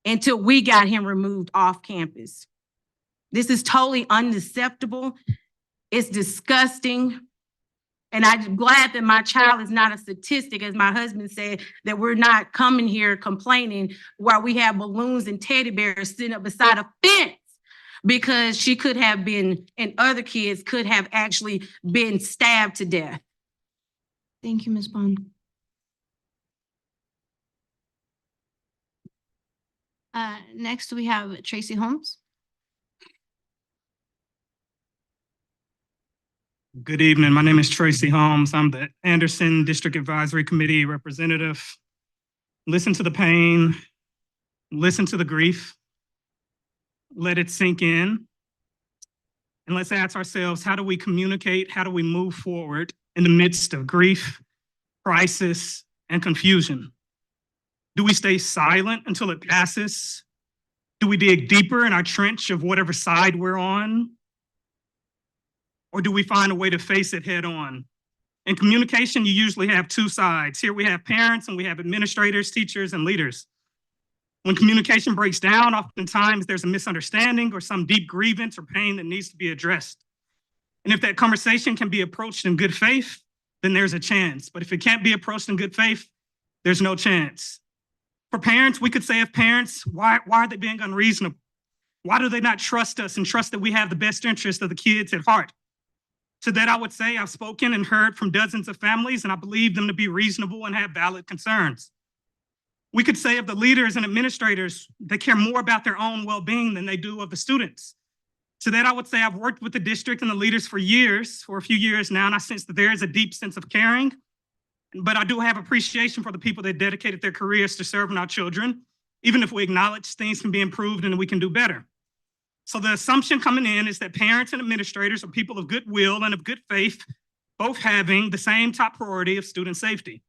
until we got him removed off campus. This is totally unacceptable. It's disgusting. And I'm glad that my child is not a statistic, as my husband said, that we're not coming here complaining while we have balloons and teddy bears sitting up beside a fence, because she could have been, and other kids could have actually been stabbed to death. Thank you, Ms. Bond. Next, we have Tracy Holmes. Good evening. My name is Tracy Holmes. I'm the Anderson District Advisory Committee representative. Listen to the pain, listen to the grief, let it sink in. And let's ask ourselves, how do we communicate? How do we move forward in the midst of grief, crisis, and confusion? Do we stay silent until it passes? Do we dig deeper in our trench of whatever side we're on? Or do we find a way to face it head on? In communication, you usually have two sides. Here we have parents and we have administrators, teachers, and leaders. When communication breaks down, oftentimes there's a misunderstanding or some deep grievance or pain that needs to be addressed. And if that conversation can be approached in good faith, then there's a chance. But if it can't be approached in good faith, there's no chance. For parents, we could say of parents, why are they being unreasonable? Why do they not trust us and trust that we have the best interest of the kids at heart? To that, I would say I've spoken and heard from dozens of families, and I believe them to be reasonable and have valid concerns. We could say of the leaders and administrators, they care more about their own well-being than they do of the students. To that, I would say I've worked with the district and the leaders for a few years now, and I sense that there is a deep sense of caring, but I do have appreciation for the people that dedicated their careers to serving our children, even if we acknowledge things can be improved and we can do better. So the assumption coming in is that parents and administrators are people of goodwill and of good faith, both having the same top priority of student safety.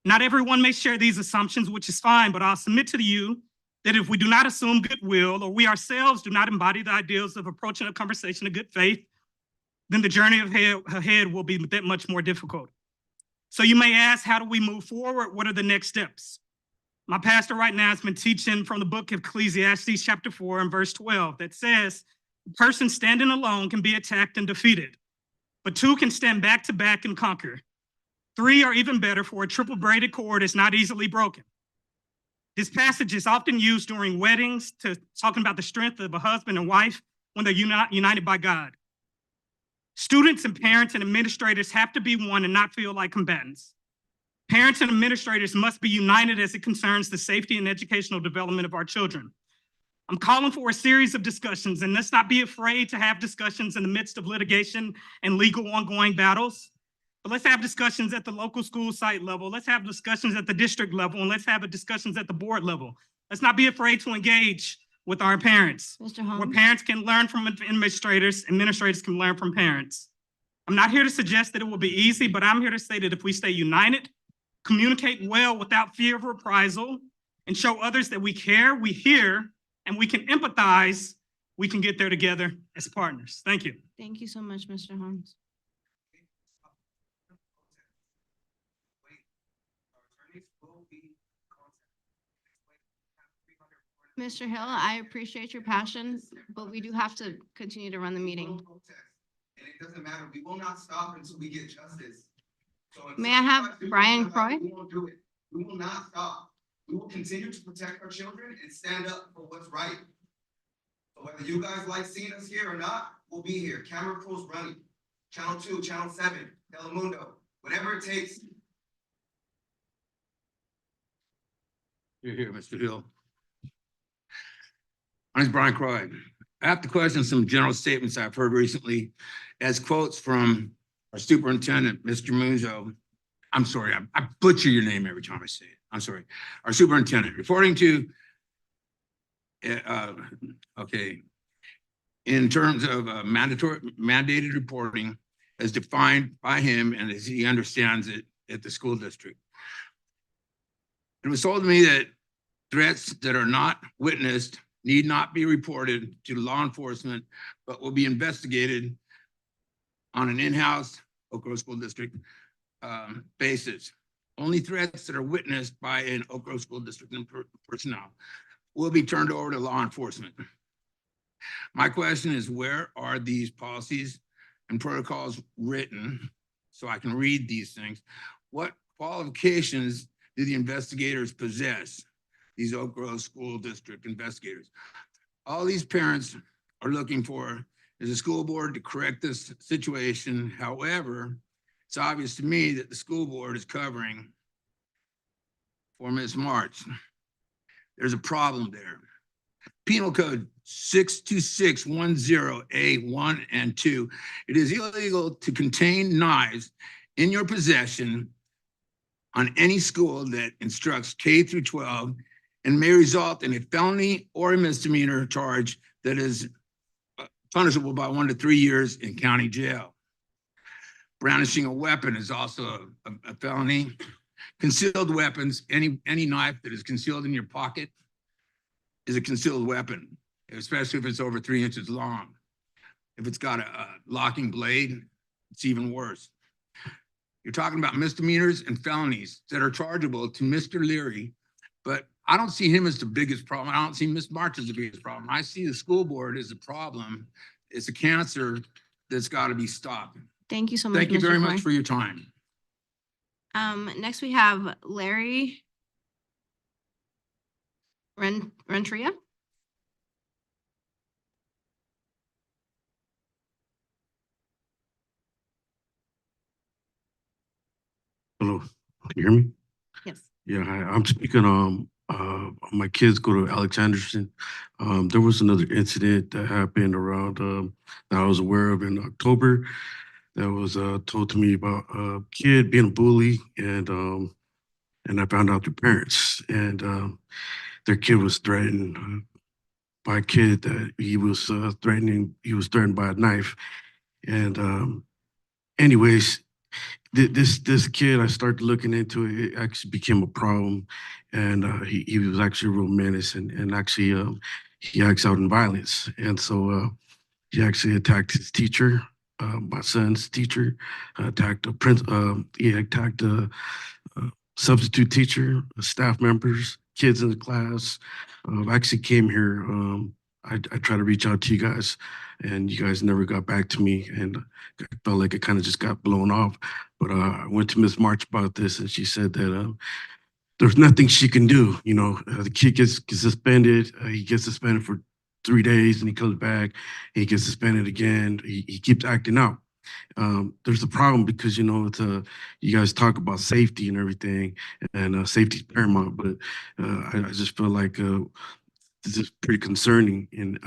Not everyone may share these assumptions, which is fine, but I'll submit to you that if we do not assume goodwill, or we ourselves do not embody the ideals of approaching a conversation of good faith, then the journey ahead will be that much more difficult. So you may ask, how do we move forward? What are the next steps? My pastor right now has been teaching from the book of Ecclesiastes chapter 4 and verse 12 that says, a person standing alone can be attacked and defeated, but two can stand back to back and conquer. Three are even better, for a triple braided cord is not easily broken. This passage is often used during weddings to talking about the strength of a husband and wife when they're united by God. Students and parents and administrators have to be one and not feel like combatants. Parents and administrators must be united as it concerns the safety and educational development of our children. I'm calling for a series of discussions, and let's not be afraid to have discussions in the midst of litigation and legal ongoing battles. But let's have discussions at the local school site level. Let's have discussions at the district level, and let's have discussions at the board level. Let's not be afraid to engage with our parents. Mr. Holmes. Where parents can learn from administrators can learn from parents. I'm not here to suggest that it will be easy, but I'm here to say that if we stay united, communicate well without fear of reprisal, and show others that we care, we hear, and we can empathize, we can get there together as partners. Thank you. Thank you so much, Mr. Holmes. Mr. Hill, I appreciate your passion, but we do have to continue to run the meeting. And it doesn't matter. We will not stop until we get justice. So until May I have justice Brian comes out, Croy? We won't do it. We will not stop. We will continue to protect our children and stand up for what's right. So whether you guys like seeing us here or not, we'll be here. Camera crews running. Channel 2, Channel 7, Telemundo, whatever it takes. You're here, Mr. Hill. My name is Brian Croy. I have to question some general statements I've heard recently as quotes from our superintendent, Mr. Muzo. I'm sorry, I butcher your name every time I say it. I'm sorry. Our superintendent, reporting to, okay, in terms of mandatory mandated reporting as defined by him and as he understands it at the school district. It was told to me that threats that are not witnessed need not be reported to law enforcement, but will be investigated on an in-house Oak Grove School District basis. Only threats that are witnessed by an Oak Grove School District personnel will be turned over to law enforcement. My question is, where are these policies and protocols written so I can read these things? What qualifications do the investigators possess, these Oak Grove School District investigators? All these parents are looking for is a school board to correct this situation. However, it's obvious to me that the school board is covering for Ms. March. There's a problem there. Penal Code 62610A1 and 2. It is illegal to contain knives in your possession on any school that instructs K through 12 and may result in a felony or a misdemeanor charge that is punishable by 1 to 3 years in county jail. Brandishing a weapon is also a felony. Concealed weapons, any knife that is concealed in your pocket is a concealed weapon, especially if it's over 3 inches long. If it's got a locking blade, it's even worse. You're talking about misdemeanors and felonies that are chargeable to Mr. Leary, but I don't see him as the biggest problem. I don't see Ms. March as the biggest problem. I see the school board as a problem. It's a cancer that's got to be stopped. Thank you so much. Thank you Mr. very Foy. much for your time. Next we have Larry Renteria. Hello, can you hear me? Yes. Yeah, hi, I'm speaking, my kids go to Alex Anderson. There was another incident that happened around, that I was aware of in October. That was, told to me about a kid being a bully and I found out their parents and, their kid was threatened by a kid that he was threatened by a knife. And, anyways, this kid, I started looking into it. It actually became a problem, and he was actually a real menace, and actually he acts out in violence, and so he actually attacked his teacher, my son's teacher, attacked he attacked a substitute teacher, staff members, kids in the class. I actually came here. I tried to reach out to you guys, and you guys never got back to me, and I felt like it kind of just got blown off. But I went to Ms. March about this, and she said that there's nothing she can do. You know, the kid gets suspended. He gets suspended for 3 days, and he comes back. He gets suspended again. He keeps acting out. There's a problem because it's you guys talk about safety and everything, and safety is paramount. But I just feel like this is pretty concerning. And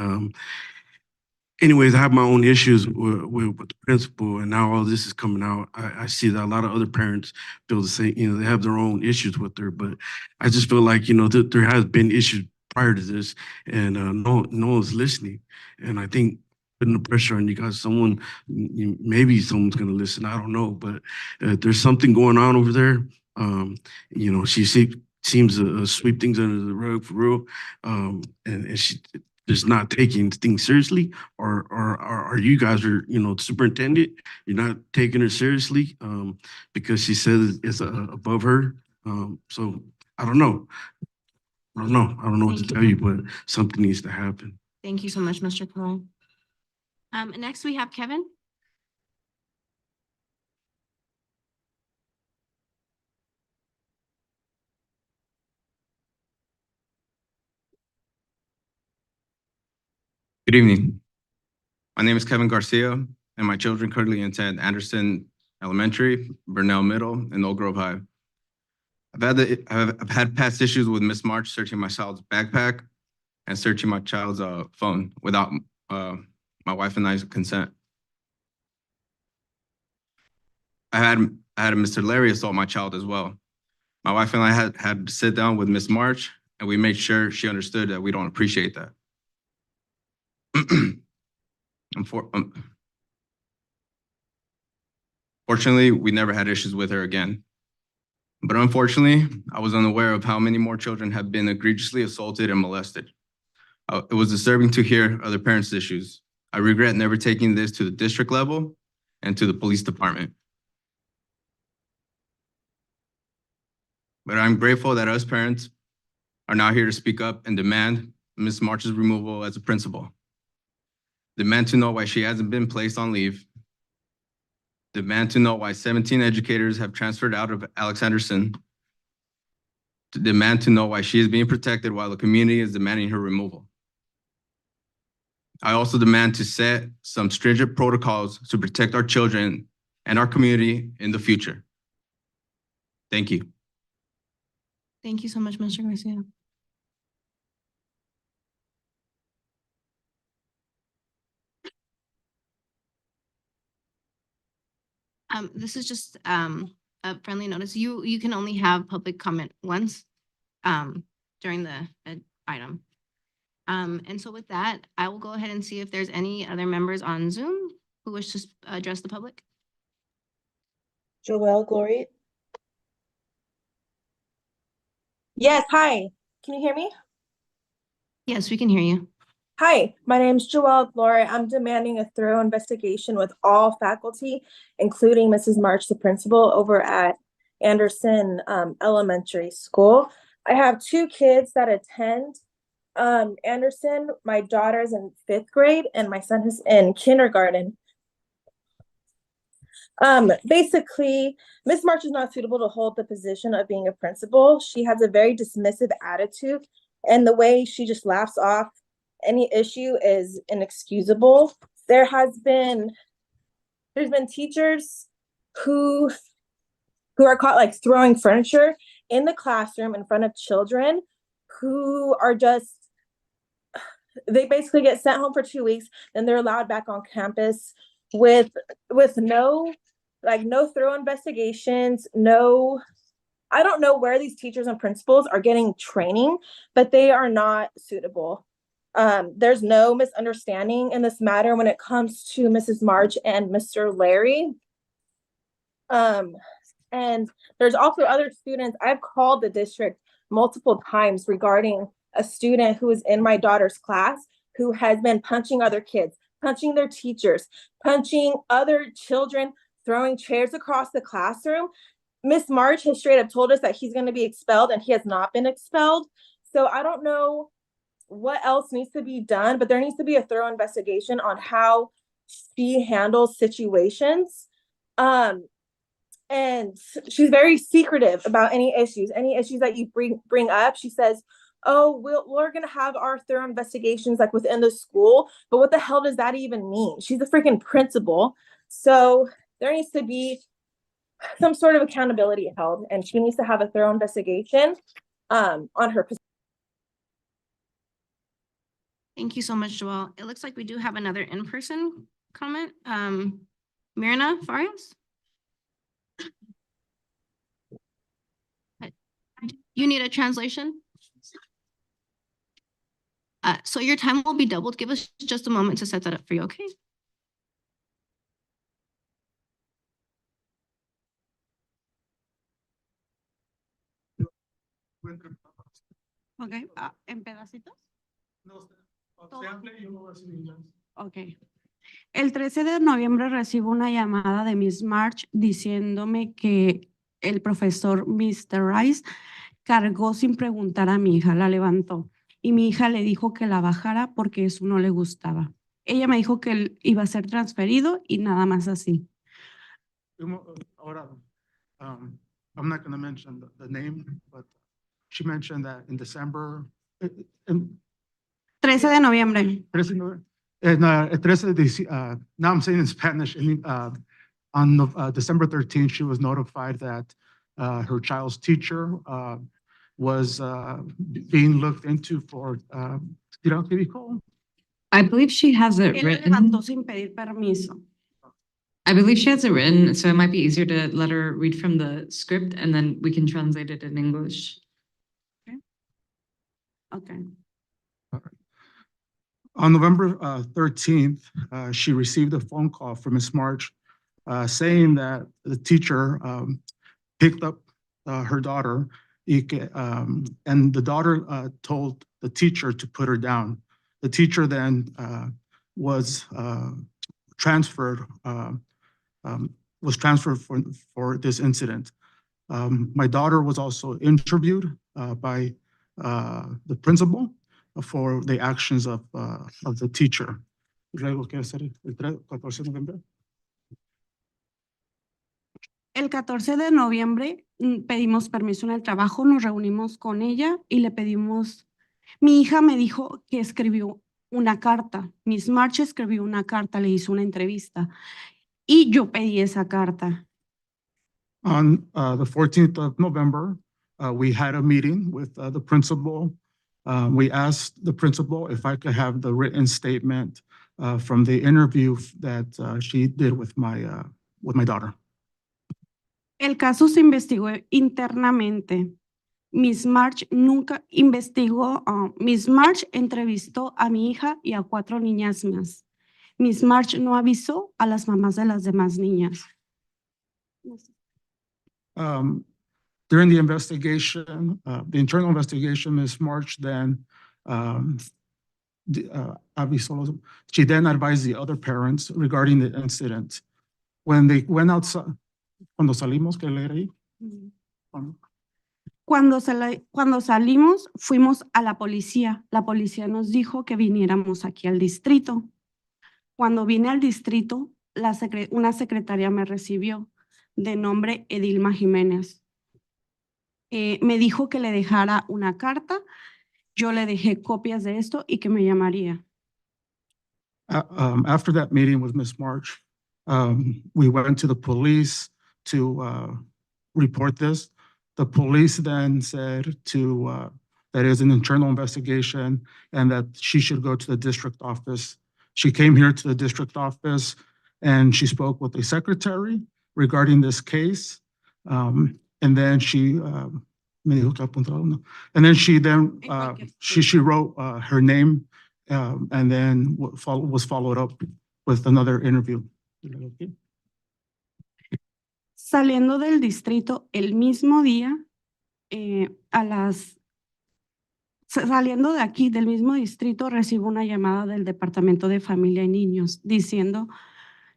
anyways, I have my own issues with the principal, and now all this is coming out. I see that a lot of other parents feel the same. They have their own issues with her, but I just feel like there has been issues prior to this, and no one's listening. And I think putting the pressure on you guys, maybe someone's going to listen. I don't know, but there's something going on over there. She seems to sweep things under the rug for real, and she just not taking things seriously, or are you guys the superintendent, you're not taking her seriously because she says it's above her. So I don't know. I don't know what to tell you, but something needs to happen. Thank you so much, Mr. Cohen. Next we have Kevin. Good evening. My name is Kevin Garcia, and my children currently attend Anderson Elementary, Burnell Middle, and Oak Grove High. I've had past issues with Miss March searching my child's backpack and searching my child's phone without my wife and I's consent. I had Mr. Larry assault my child as well. My wife and I had to sit down with Miss March, and we made sure she understood that we don't appreciate that. Fortunately, we never had issues with her again. But unfortunately, I was unaware of how many more children have been egregiously assaulted and molested. It was disturbing to hear other parents' issues. I regret never taking this to the district level and to the police department. But I'm grateful that us parents are now here to speak up and demand Ms. March's removal as a principal. Demand to know why she hasn't been placed on leave. Demand to know why 17 educators have transferred out of Alex Anderson. To demand to know why she is being protected while the community is demanding her removal. I also demand to set some stringent protocols to protect our children and our community in the future. Thank you. Thank you so much, Mr. Garcia. This is just a friendly notice. You can only have public comment once during the item. And so with that, I will go ahead and see if there's any other members on Zoom who wish to address the public. Joelle Glory. Yes, hi. Can you hear me? Yes, we can hear you. Hi, my name is Joelle Glory. I'm demanding a thorough investigation with all faculty, including Mrs. March, the principal over at Anderson Elementary School. I have 2 kids that attend Anderson. My daughter's in 5th grade and my son is in kindergarten. Basically, Miss March is not suitable to hold the position of being a principal. She has a very dismissive attitude, and the way she just laughs off any issue is inexcusable. There's been teachers who are caught like throwing furniture in the classroom in front of children who are just, they basically get sent home for 2 weeks, then they're allowed back on campus with no thorough investigations, I don't know where these teachers and principals are getting training, but they are not suitable. There's no misunderstanding in this matter when it comes to Mrs. March and Mr. Larry. And there's also other students. I've called the district multiple times regarding a student who is in my daughter's class who has been punching other kids, punching their teachers, punching other children, throwing chairs across the classroom. Miss March has straight up told us that he's going to be expelled, and he has not been expelled. So I don't know what else needs to be done, but there needs to be a thorough investigation on how she handles situations. And she's very secretive about any issues that you bring up. She says, oh, we're going to have our thorough investigations like within the school, but what the hell does that even mean? She's a freaking principal. So there needs to be some sort of accountability held, and she needs to have a thorough investigation on her position. Thank you so much, Joelle. It looks like we do have another in-person comment. Mirna Farias? You need a translation? So your time will be doubled. Give us just a moment to set that up for you, okay? Okay, ¿en pedacitos? Ok. El 13 de noviembre recibo una llamada de Miss March diciéndome que el profesor Mr. Rice cargó sin preguntar a mi hija, la levantó y mi hija le dijo que la bajara porque eso no le gustaba. Ella me dijo que él iba a ser transferido y nada más así. Ahora, I'm not going to mention the name, but she mentioned that in December. 13 de noviembre. 13 now I'm saying in Spanish. On December 13th, she was notified that her child's teacher was being looked into for, I believe she has it written. Él levantó sin pedir permiso. I believe she has it written, so it might be easier to let her read from the script and then we can translate it in English. Okay. On November 13th, she received a phone call from Ms. March saying that the teacher picked up her daughter, and the daughter told the teacher to put her down. The teacher then was transferred for this incident. My daughter was also interviewed by the principal for the actions of the teacher. Luego, ¿qué hacer? El 14 de noviembre. El 14 de noviembre pedimos permiso en el trabajo, nos reunimos con ella y le pedimos, mi hija me dijo que escribió una carta, Miss March escribió una carta, le hizo una entrevista y yo pedí esa carta. On the 14th of November, we had a meeting with the principal. We asked the principal if I could have the written statement from the interview that she did with my daughter. El caso se investigó internamente. Miss March nunca investigó, Miss March entrevistó a mi hija y a 4 niñas más. Miss March no avisó a las mamás de las demás niñas. During the investigation, the internal investigation, Ms. March then she then advised the other parents regarding the incident. When they went outside, cuando salimos, ¿qué leer ahí? Cuando salimos, fuimos a la policía. La policía nos dijo que viniéramos aquí al distrito. Cuando vine al distrito, una secretaria me recibió de nombre Edilma Jiménez. Me dijo que le dejara una carta. Yo le dejé copias de esto y que me llamaría. After that meeting with Ms. March, we went to the police to report this. The police then said that is an internal investigation and that she should go to the district office. She came here to the district office and she spoke with the secretary regarding this case. And then she wrote her name and then was followed up with another interview. Saliendo del distrito el mismo día, saliendo de aquí del mismo distrito, recibo una llamada del Departamento de Familia y Niños diciendo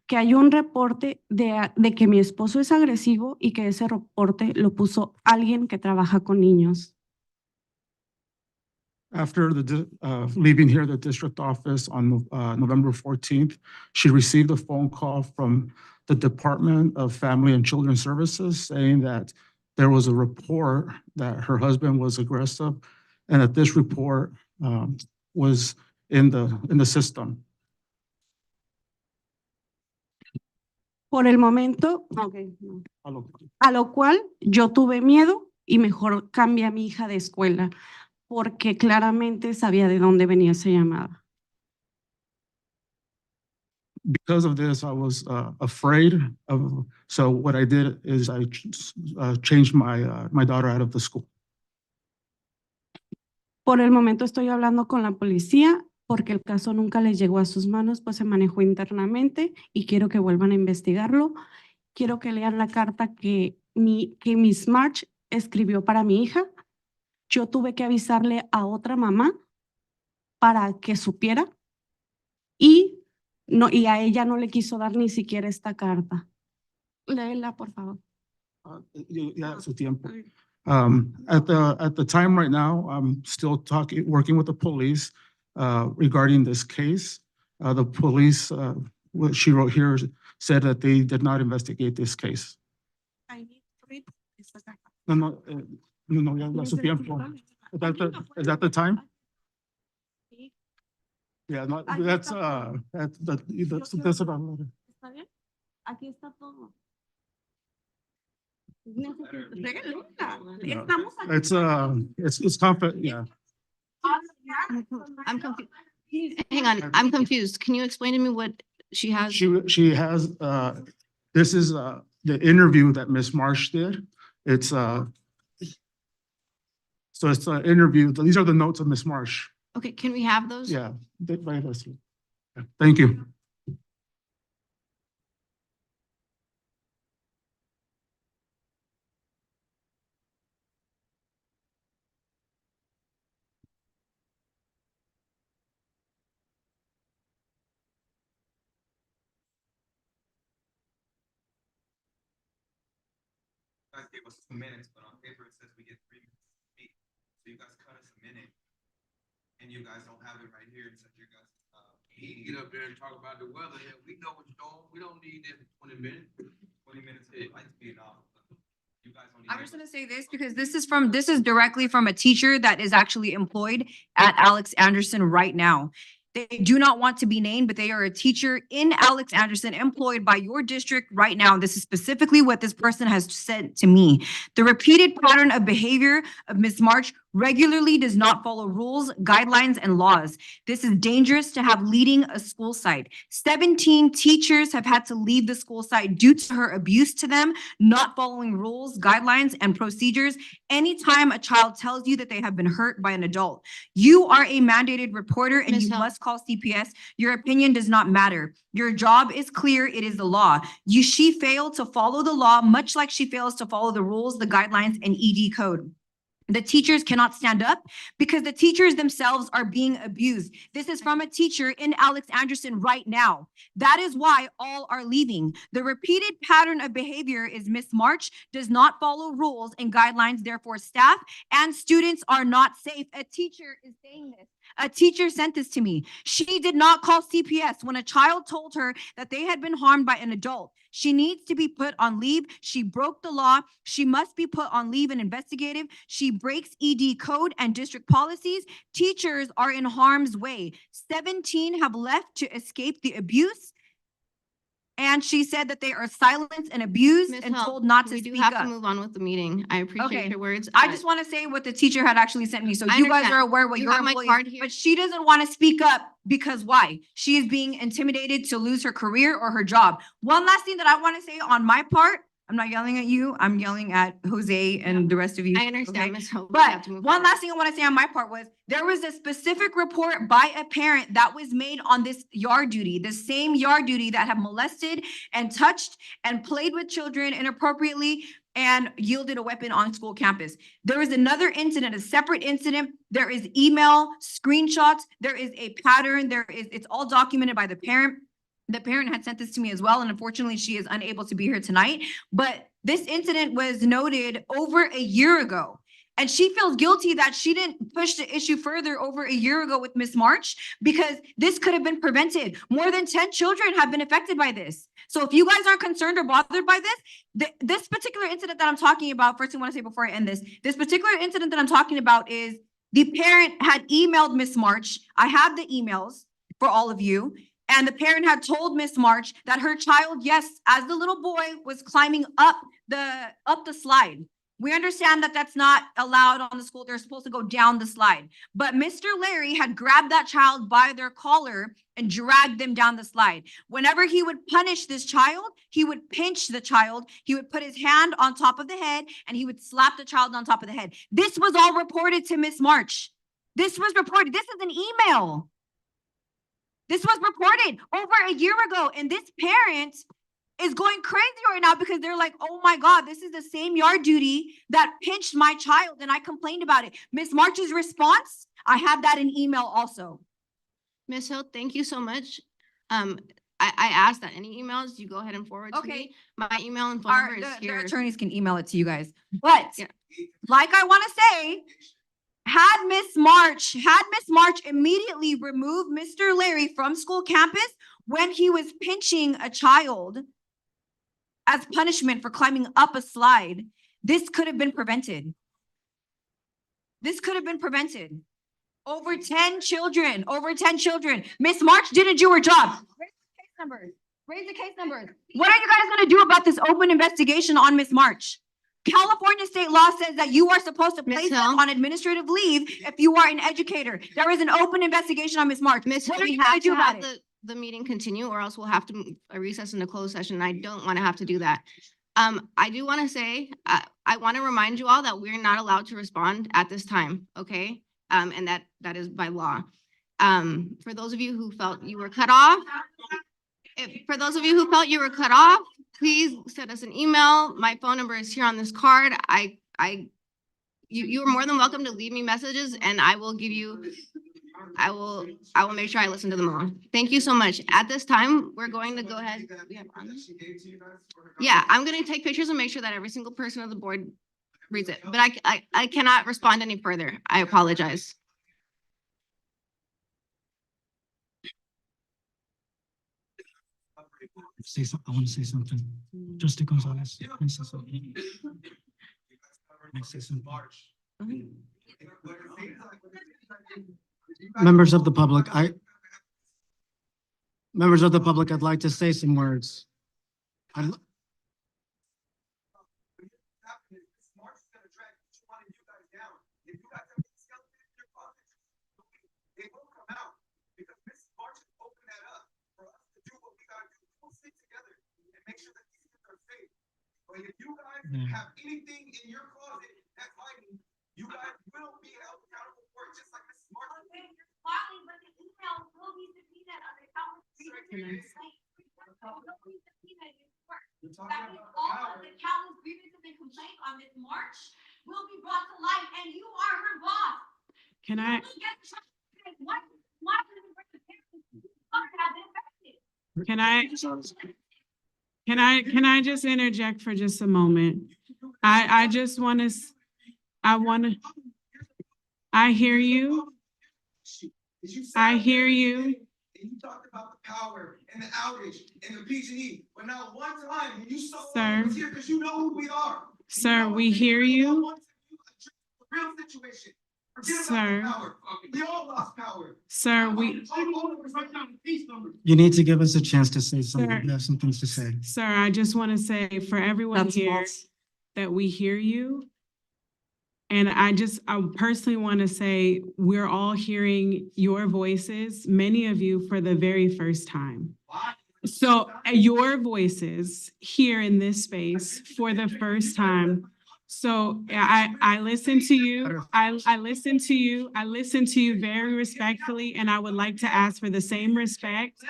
que hay un reporte de que mi esposo es agresivo y que ese reporte lo puso alguien que trabaja con niños. After leaving here, the district office on November 14th, she received a phone call from the Department of Family and Children Services saying that there was a report that her husband was aggressive and that this report was in the system. Por el momento, a lo cual yo tuve miedo y mejor cambié a mi hija de escuela porque claramente sabía de dónde venía esa llamada. Because of this, I was afraid so what I did is I changed my daughter out of the school. Por el momento estoy hablando con la policía porque el caso nunca les llegó a sus manos, pues se manejó internamente y quiero que vuelvan a investigarlo. Quiero que lean la carta que Miss March escribió para mi hija. Yo tuve que avisarle a otra mamá para que supiera y a ella no le quiso dar ni siquiera esta carta. Léela, por favor. Ya su tiempo. At the time right now, I'm still working with the police regarding this case. The police, what she wrote here, said that they did not investigate this case. No, ya su tiempo. Is that the time? Yeah, that's about it. ¿Está bien? Aquí está todo. It's confident, yeah. I'm confused. Hang on, I'm confused. Can you explain to me what she has? She has This is the interview that Miss Marsh did. It's so it's an interview. These are the notes of Miss Marsh. Okay, can we have those? Yeah. By this. Thank you. You guys gave us 2 minutes, but on paper it says we get 3 minutes to speak. So you guys cut us a minute. And you guys don't have it right here. It says you guys, He can get up there and talk about the weather. Hell, we know what's going on. We don't need that for 20 minutes. 20 minutes of lights being off. You guys don't I'm even- just gonna say this because this is directly from a teacher that is actually employed at Alex Anderson right now. They do not want to be named, but they are a teacher in Alex Anderson employed by your district right now. This is specifically what this person has said to me. The repeated pattern of behavior of Ms. March regularly does not follow rules, guidelines, and laws. This is dangerous to have leading a school site. 17 teachers have had to leave the school site due to her abuse to them, not following rules, guidelines, and procedures. Anytime a child tells you that they have been hurt by an adult, you are a mandated reporter and Ms. you Hill. must call CPS. Your opinion does not matter. Your job is clear. It is the law. She failed to follow the law, much like she fails to follow the rules, the guidelines, and ED code. The teachers cannot stand up because the teachers themselves are being abused. This is from a teacher in Alex Anderson right now. That is why all are leaving. The repeated pattern of behavior is Miss March does not follow rules and guidelines. Therefore, staff and students are not safe. A teacher is saying this. A teacher sent this to me. She did not call CPS when a child told her that they had been harmed by an adult. She needs to be put on leave. She broke the law. She must be put on leave and investigative. She breaks ED code and district policies. Teachers are in harm's way. 17 have left to escape the abuse. And she said that they are silenced and abused Ms. and Hill, told not to we do speak have to up. move on with the meeting. I appreciate Okay. your words. I just want to say what the teacher had actually sent me, so I you guys understand. are aware what You your have my employees, card here. but she doesn't want to speak up because why? She is being intimidated to lose her career or her job. One last thing that I want to say on my part, I'm not yelling at you, I'm yelling at Jose and the rest of you. I understand, okay? Ms. Hill. We have But to move one forward. last thing I want to say on my part was there was a specific report by a parent that was made on this yard duty, the same yard duty that have molested and touched and played with children inappropriately and yielded a weapon on school campus. There is another incident, a separate incident. There is email, screenshots, there is a pattern, it's all documented by the parent. The parent had sent this to me as well, and unfortunately, she is unable to be here tonight. But this incident was noted over a year ago. And she feels guilty that she didn't push the issue further over a year ago with Miss March because this could have been prevented. More than 10 children have been affected by this. So if you guys aren't concerned or bothered by this, this particular incident that I'm talking about, first thing I want to say before I end this particular incident that I'm talking about is the parent had emailed Miss March. I have the emails for all of you. And the parent had told Miss March that her child, yes, as the little boy was climbing up the slide. We understand that that's not allowed on the school. They're supposed to go down the slide. But Mr. Larry had grabbed that child by their collar and dragged them down the slide. Whenever he would punish this child, he would pinch the child. He would put his hand on top of the head and he would slap the child on top of the head. This was all reported to Miss March. This was reported. This is an email. This was reported over a year ago, and this parent is going crazy right now because they're like, oh my God, this is the same yard duty that pinched my child, and I complained about it. Miss March's response, I have that in email also. Ms. Hill, thank you so much. I asked that any emails you go ahead and forward to me. My email and phone number is The here. attorneys can email it to you guys. But Yeah. like I want to say, had Miss March immediately removed Mr. Larry from school campus when he was pinching a child as punishment for climbing up a slide, this could have been prevented. This could have been prevented. Over 10 children. Miss March didn't do her job. Raise the case numbers. Raise the case numbers. What are you guys going to do about this open investigation on Miss March? California state law says that you are supposed to place them on administrative leave if you are an educator. There is an open investigation on Miss March. What are you going to do about it? the meeting continue, or else we'll have to recess into closed session. I don't want to have to do that. I do want to say, I want to remind you all that we're not allowed to respond at this time, okay? And that is by law. For those of you who felt you were cut off, please send us an email. My phone number is here on this card. You are more than welcome to leave me messages, and I will give you, I will make sure I listen to them all. Thank you so much. At this time, we're going to go ahead. Yeah, I'm gonna take pictures and make sure that every single person on the board reads it, but I cannot respond any further. I apologize. I want to say something. Trustee Gonzalez. Can I say something? Can I say something? Members of the public, I'd like to say some words. But if you guys have anything in your closet that's hiding, you guys will be held accountable for it, just like Mrs. Martin. Okay, you're smiling, but the email will be subpoenaed on the account. That means all of the countless grievances and complaints on Ms. March will be brought to light, and you are her boss. Can I? Why did you bring the parents? Have been affected. Can I just interject for just a moment? I just want to, I hear you. I hear you. And you talked about the power and the outage and the PG&E, but not one time when you saw us here, because you know who we are. Sir, we hear you. Real situation. Sir. We all lost power. Sir, You need to give us a chance to say something. Sir. You have some things to say. Sir, I just want to say for everyone That's here false. that we hear you. And I personally want to say, we're all hearing your voices, many of you for the very first time. So your voices here in this space for the first time. So I listen to you. I listen to you. I listen to you very respectfully, and I would like to ask for the same respect.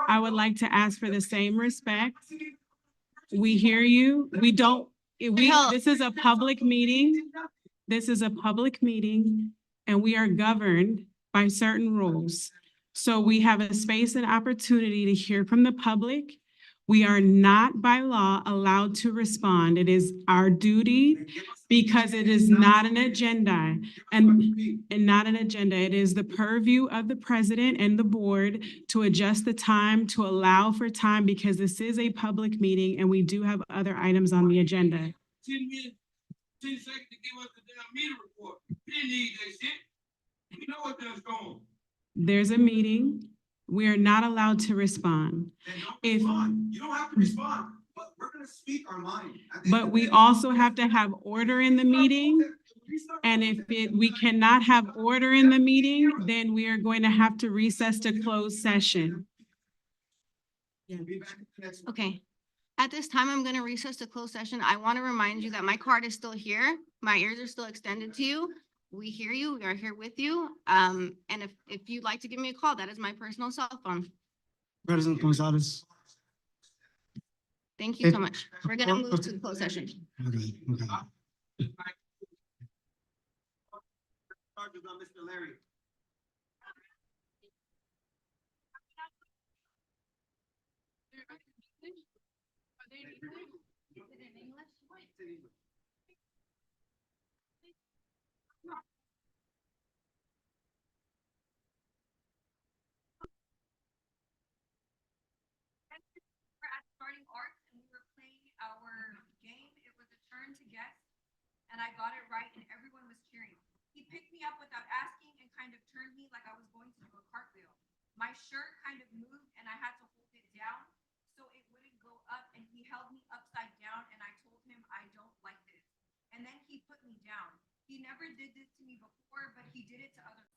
I would like to ask for the same respect. We hear you. This is a public meeting. This is a public meeting, and we are governed by certain rules. So we have a space and opportunity to hear from the public. We are not by law allowed to respond. It is our duty because it is not an agenda and not an agenda. It is the purview of the president and the board to adjust the time, to allow for time, because this is a public meeting and we do have other items on the agenda. 10 minutes, 10 seconds to give us the damn meter report. We didn't need that shit. We know what that's going. There's a meeting. We are not allowed to respond. You don't have to respond, but we're gonna speak our mind. But we also have to have order in the meeting. And if we cannot have order in the meeting, then we are going to have to recess to close session. Okay. At this time, I'm going to recess to closed session. I want to remind you that my card is still here. My ears are still extended to you. We hear you. We are here with you. And if you'd like to give me a call, that is my personal cell phone. President Gonzalez. Thank you so much. We're going to move to closed session. Okay. Charges on Mr. Larry. Starting arts, and we were playing our game. It was a turn to guess, and I got it right, and everyone was cheering. He picked me up without asking and kind of turned me like I was going to do a cartwheel. My shirt kind of moved, and I had to hold it down so it wouldn't go up, and he held me upside down, and I told him I don't like this. And then he put me down. He never did this to me before, but he did it to other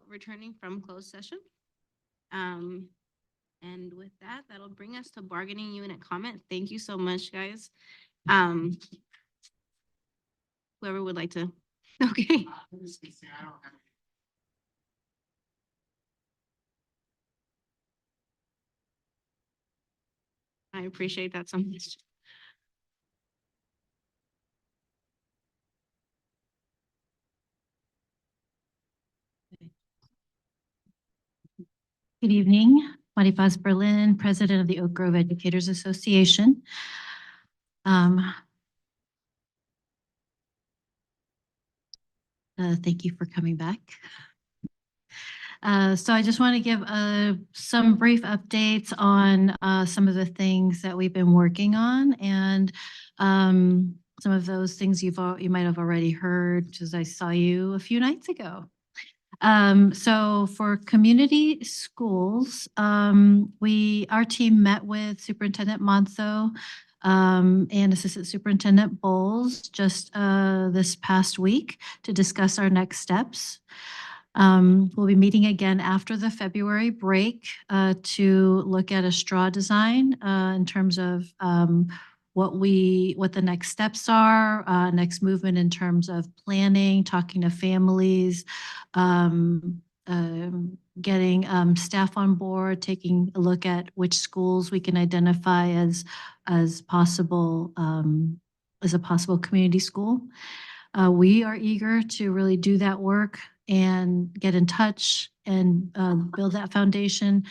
Returning from closed session. And with that, that'll bring us to bargaining unit comment. Thank you so much, guys. Whoever would like to, okay. I appreciate that so much. Good evening, Maripaz Berlin, President of the Oak Grove Educators Association. Thank you for coming back. So I just want to give some brief updates on some of the things that we've been working on, and some of those things you might have already heard, because I saw you a few nights ago. So for community schools, our team met with Superintendent Monzo and Assistant Superintendent Bowles just this past week to discuss our next steps. We'll be meeting again after the February break to look at a straw design in terms of what the next steps are, next movement in terms of planning, talking to families, getting staff on board, taking a look at which schools we can identify as possible as a possible community school. We are eager to really do that work and get in touch and build that foundation.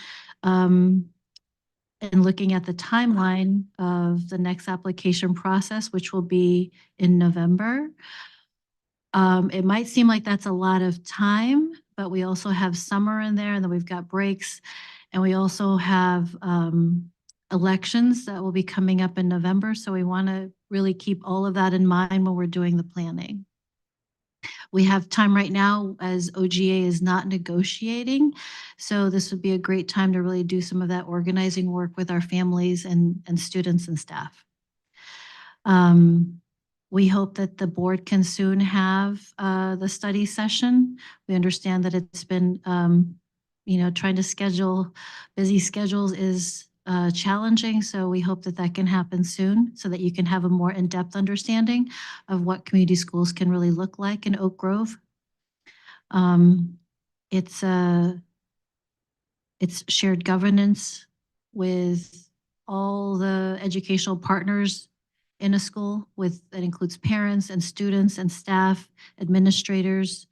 And looking at the timeline of the next application process, which will be in November. It might seem like that's a lot of time, but we also have summer in there, and then we've got breaks, and we also have elections that will be coming up in November. So we want to really keep all of that in mind when we're doing the planning. We have time right now as OGA is not negotiating. So this would be a great time to really do some of that organizing work with our families and students and staff. We hope that the board can soon have the study session. We understand that it's been, trying to schedule busy schedules is challenging. So we hope that that can happen soon so that you can have a more in-depth understanding of what community schools can really look like in Oak Grove. It's shared governance with all the educational partners in a school that includes parents and students and staff, administrators.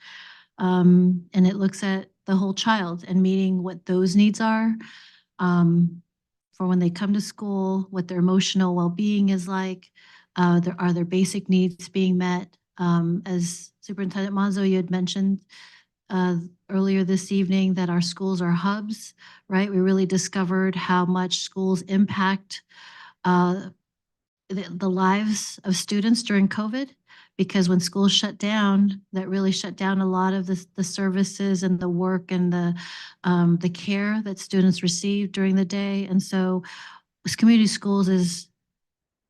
And it looks at the whole child and meeting what those needs are for when they come to school, what their emotional well-being is like. Are their basic needs being met? As Superintendent Monzo, you had mentioned earlier this evening that our schools are hubs, right? We really discovered how much schools impact the lives of students during COVID, because when schools shut down, that really shut down a lot of the services and the work and the care that students receive during the day. And so community schools is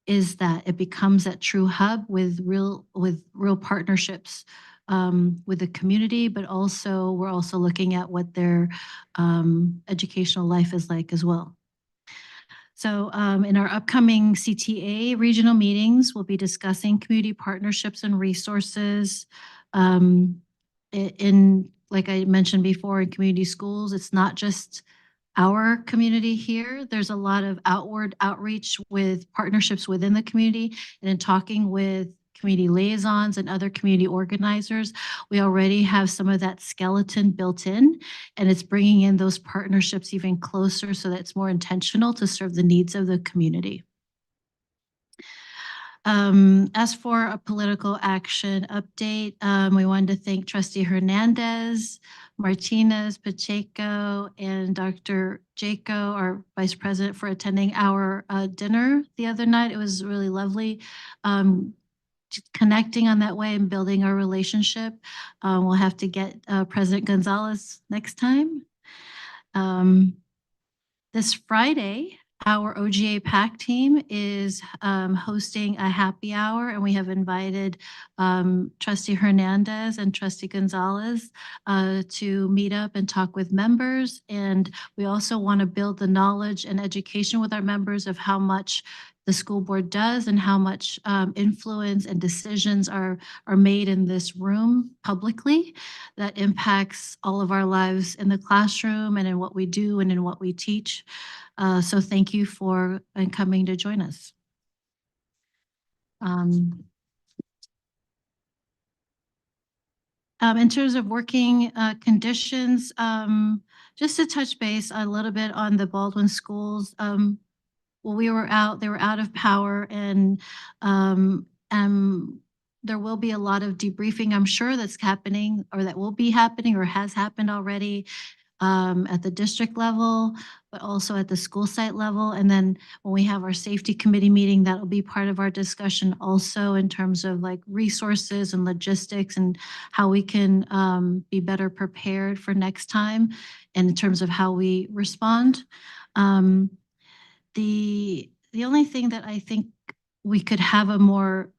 that it becomes that true hub with real partnerships with the community, but also we're also looking at what their educational life is like as well. So in our upcoming CTA regional meetings, we'll be discussing community partnerships and resources. Like I mentioned before, in community schools, it's not just our community here. There's a lot of outward outreach with partnerships within the community, and in talking with community liaisons and other community organizers, we already have some of that skeleton built in, and it's bringing in those partnerships even closer so that it's more intentional to serve the needs of the community. As for a political action update, we wanted to thank Trustee Hernandez, Martinez, Pacheco, and Dr. Jaco, our Vice President, for attending our dinner the other night. It was really lovely. Connecting on that way and building our relationship. We'll have to get President Gonzalez next time. This Friday, Our OGA PAC team is hosting a happy hour, and we have invited Trustee Hernandez and Trustee Gonzalez to meet up and talk with members. And we also want to build the knowledge and education with our members of how much the school board does and how much influence and decisions are made in this room publicly that impacts all of our lives in the classroom and in what we do and in what we teach. So thank you for coming to join us. In terms of working conditions, just to touch base a little bit on the Baldwin schools. Well, they were out of power, and there will be a lot of debriefing, I'm sure, that's happening or that will be happening or has happened already at the district level, but also at the school site level. And then when we have our safety committee meeting, that'll be part of our discussion also in terms of like resources and logistics and how we can be better prepared for next time and in terms of how we respond. The only thing that I think we could have a more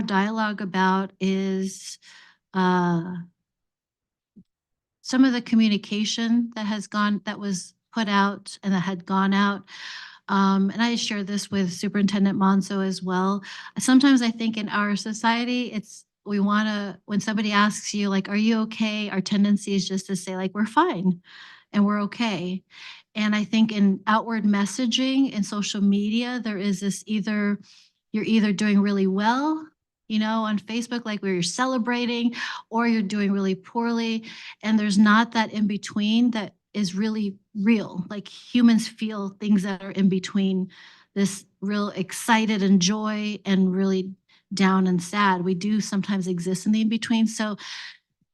dialogue about is some of the communication that was put out and that had gone out. And I share this with Superintendent Monso as well. Sometimes I think in our society, when somebody asks you like, are you okay? Our tendency is just to say like, we're fine and we're okay. And I think in outward messaging in social media, there is this you're either doing really well, on Facebook, like where you're celebrating, or you're doing really poorly. And there's not that in between that is really real. Like humans feel things that are in between this real excited and joy and really down and sad. We do sometimes exist in the in between. So,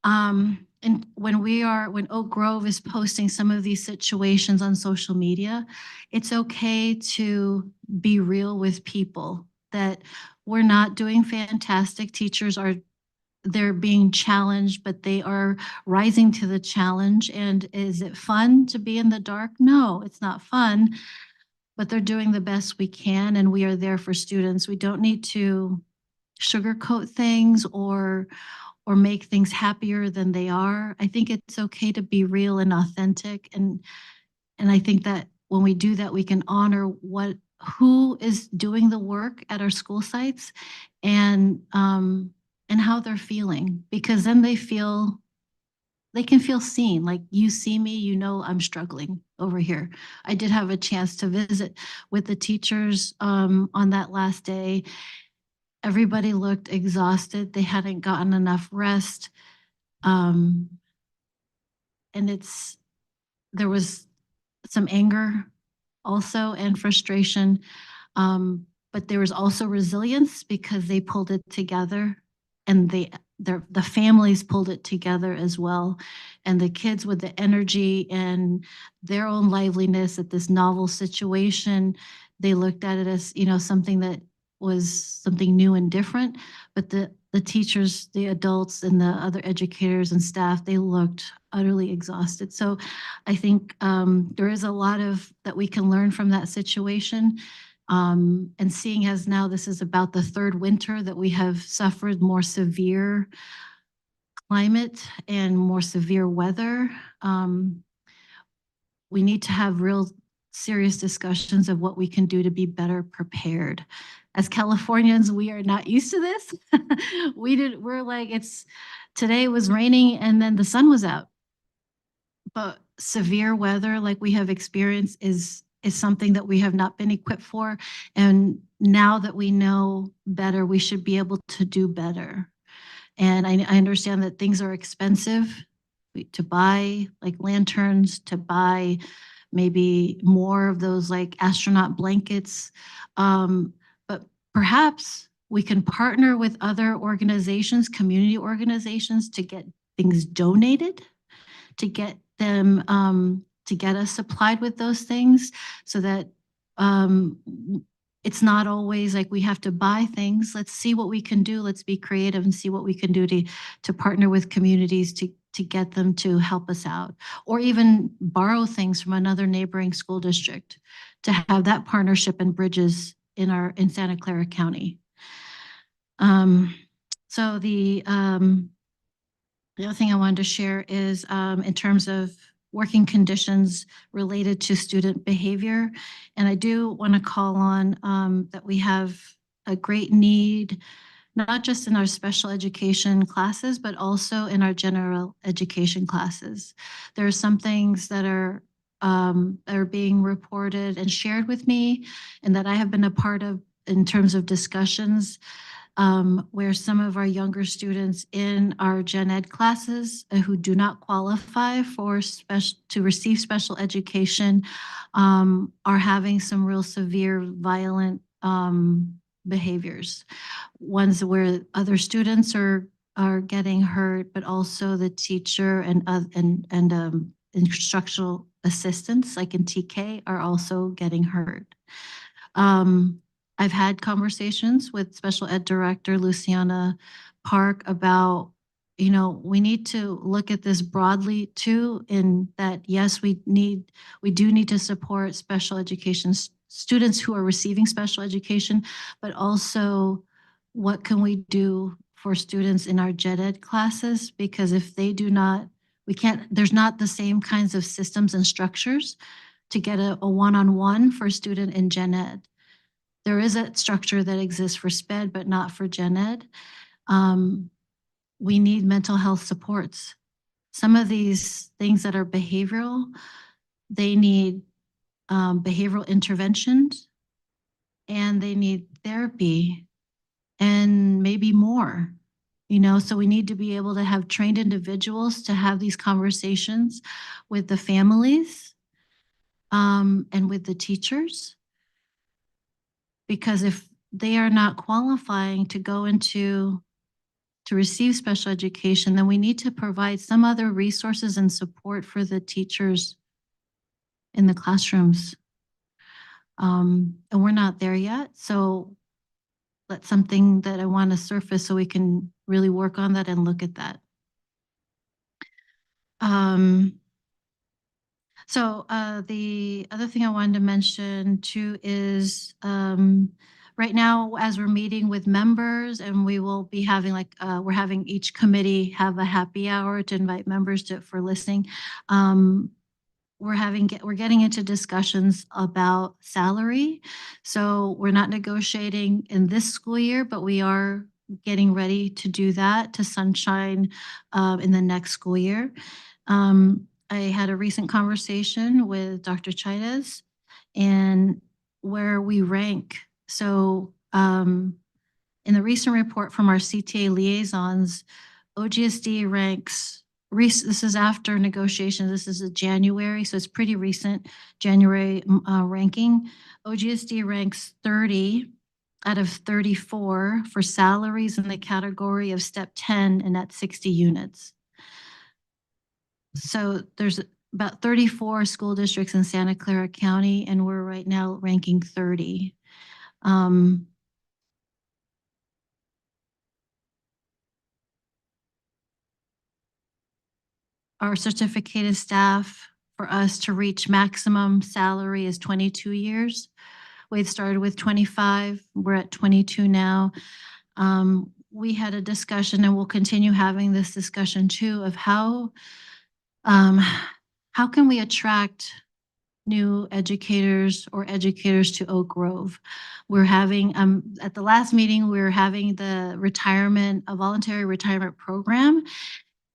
and when Oak Grove is posting some of these situations on social media, it's okay to be real with people that we're not doing fantastic. Teachers they're being challenged, but they are rising to the challenge. And is it fun to be in the dark? No, it's not fun, but they're doing the best we can. And we are there for students. We don't need to sugarcoat things or make things happier than they are. I think it's okay to be real and authentic. And I think that when we do that, we can honor who is doing the work at our school sites and how they're feeling, because then they can feel seen. Like you see me, I'm struggling over here. I did have a chance to visit with the teachers on that last day. Everybody looked exhausted. They hadn't gotten enough rest. And there was some anger also and frustration. But there was also resilience because they pulled it together, and the families pulled it together as well. And the kids with the energy and their own liveliness at this novel situation, they looked at it as, something that was something new and different. But the teachers, the adults, and the other educators and staff, they looked utterly exhausted. So I think there is a lot that we can learn from that situation. And seeing as now this is about the third winter that we have suffered more severe climate and more severe weather, we need to have real serious discussions of what we can do to be better prepared. As Californians, we are not used to this. We're like, today was raining and then the sun was out. But severe weather like we have experienced is something that we have not been equipped for. And now that we know better, we should be able to do better. And I understand that things are expensive to buy, like lanterns, to buy maybe more of those like astronaut blankets. But perhaps we can partner with other organizations, community organizations, to get things donated, to get them, to get us supplied with those things, so that it's not always like we have to buy things. Let's see what we can do. Let's be creative and see what we can do to partner with communities to get them to help us out, or even borrow things from another neighboring school district to have that partnership and bridges in Santa Clara County. So the other thing I wanted to share is in terms of working conditions related to student behavior. And I do want to call on that we have a great need, not just in our special education classes, but also in our general education classes. There are some things that are being reported and shared with me and that I have been a part of in terms of discussions where some of our younger students in our gen ed classes who do not qualify for to receive special education are having some real severe violent behaviors. Ones where other students are getting hurt, but also the teacher and instructional assistants, like in TK, are also getting hurt. I've had conversations with Special Ed Director Luciana Park about, we need to look at this broadly too, in that, yes, we do need to support special education students who are receiving special education, but also what can we do for students in our gen ed classes? Because if they do not, there's not the same kinds of systems and structures to get a one-on-one for a student in gen ed. There is a structure that exists for SPED, but not for gen ed. We need mental health supports. Some of these things that are behavioral, they need behavioral interventions, and they need therapy and maybe more. So we need to be able to have trained individuals to have these conversations with the families and with the teachers. Because if they are not qualifying to go to receive special education, then we need to provide some other resources and support for the teachers in the classrooms. And we're not there yet. So that's something that I want to surface so we can really work on that and look at that. So the other thing I wanted to mention too is right now, as we're meeting with members, and we will be having we're having each committee have a happy hour to invite members for listening. We're getting into discussions about salary. So we're not negotiating in this school year, but we are getting ready to do that to sunshine in the next school year. I had a recent conversation with Dr. Chaidez and where we rank. So in the recent report from our CTA liaisons, OGSD ranks, this is after negotiations, this is a January, so it's pretty recent January ranking. OGSD ranks 30 out of 34 for salaries in the category of step 10 and at 60 units. So there's about 34 school districts in Santa Clara County, and we're right now ranking 30. Our certificated staff, for us to reach maximum salary, is 22 years. We started with 25, we're at 22 now. We had a discussion, and we'll continue having this discussion too, of how can we attract new educators or educators to Oak Grove. We're having, at the last meeting, we were having a voluntary retirement program.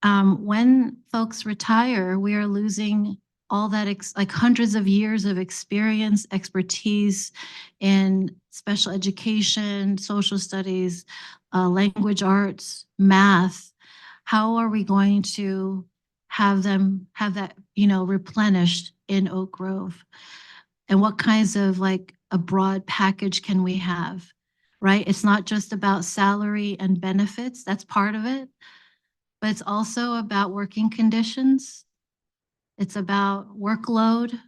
When folks retire, we are losing all that, like hundreds of years of experience, expertise in special education, social studies, language arts, math. How are we going to have that, replenished in Oak Grove? And what kinds of a broad package can we have, right? It's not just about salary and benefits, that's part of it, but it's also about working conditions. It's about workload.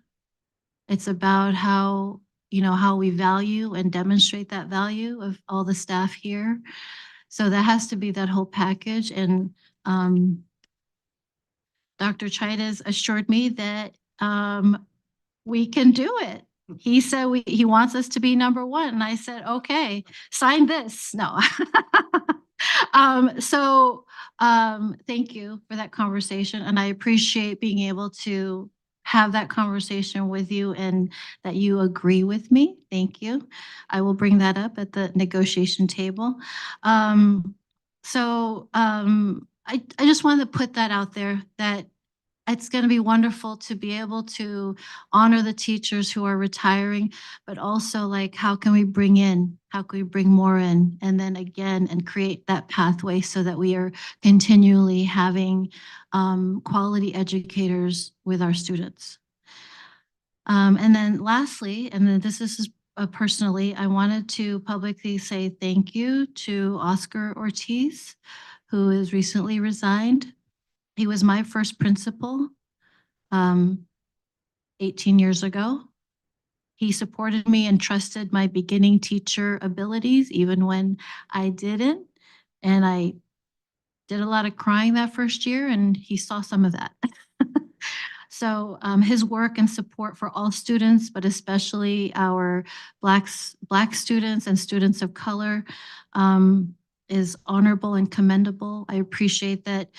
It's about how we value and demonstrate that value of all the staff here. So that has to be that whole package. And Dr. Chidas assured me that we can do it. He said he wants us to be number one. And I said, okay, sign this. No. Thank you for that conversation. And I appreciate being able to have that conversation with you and that you agree with me. Thank you. I will bring that up at the negotiation table. I just wanted to put that out there that it's going to be wonderful to be able to honor the teachers who are retiring, but also like, how can we bring more in? And then again, and create that pathway so that we are continually having quality educators with our students. And then lastly, and then this is personally, I wanted to publicly say thank you to Oscar Ortiz, who has recently resigned. He was my first principal 18 years ago. He supported me and trusted my beginning teacher abilities, even when I didn't. And I did a lot of crying that first year, and he saw some of that. So his work and support for all students, but especially our Black students and students of color, is honorable and commendable. I appreciate that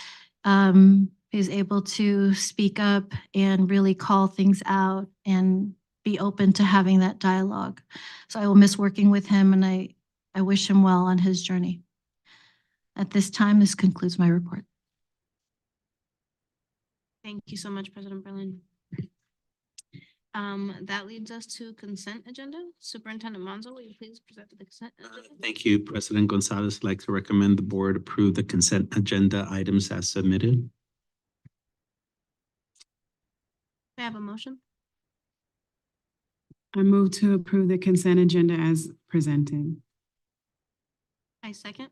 he's able to speak up and really call things out and be open to having that dialogue. So I will miss working with him, and I wish him well on his journey. At this time, this concludes my report. Thank you so much, President Berlin. That leads us to consent agenda. Superintendent Monzo, will you please present the consent agenda? Thank you, President Gonzalez. I'd like to recommend the board approve the consent agenda items as submitted. May I have a motion? I move to approve the consent agenda as presented. I second.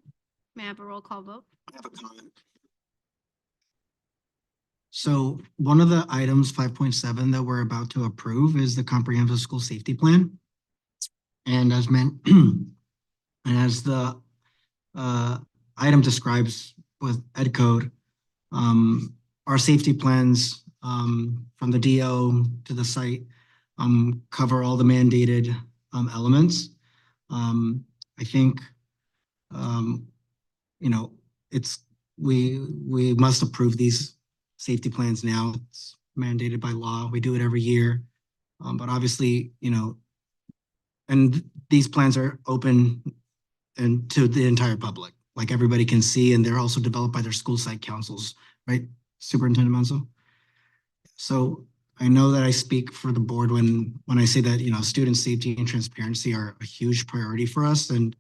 May I have a roll call vote? I have a comment. So one of the items 5.7 that we're about to approve is the comprehensive school safety plan. And as and as the item describes with Ed Code, our safety plans from the DO to the site cover all the mandated elements. I think we must approve these safety plans now. It's mandated by law. We do it every year. But obviously, and these plans are open and to the entire public, like everybody can see, and they're also developed by their school site councils, right, Superintendent Manso? So I know that I speak for the board when I say that, student safety and transparency are a huge priority for us. And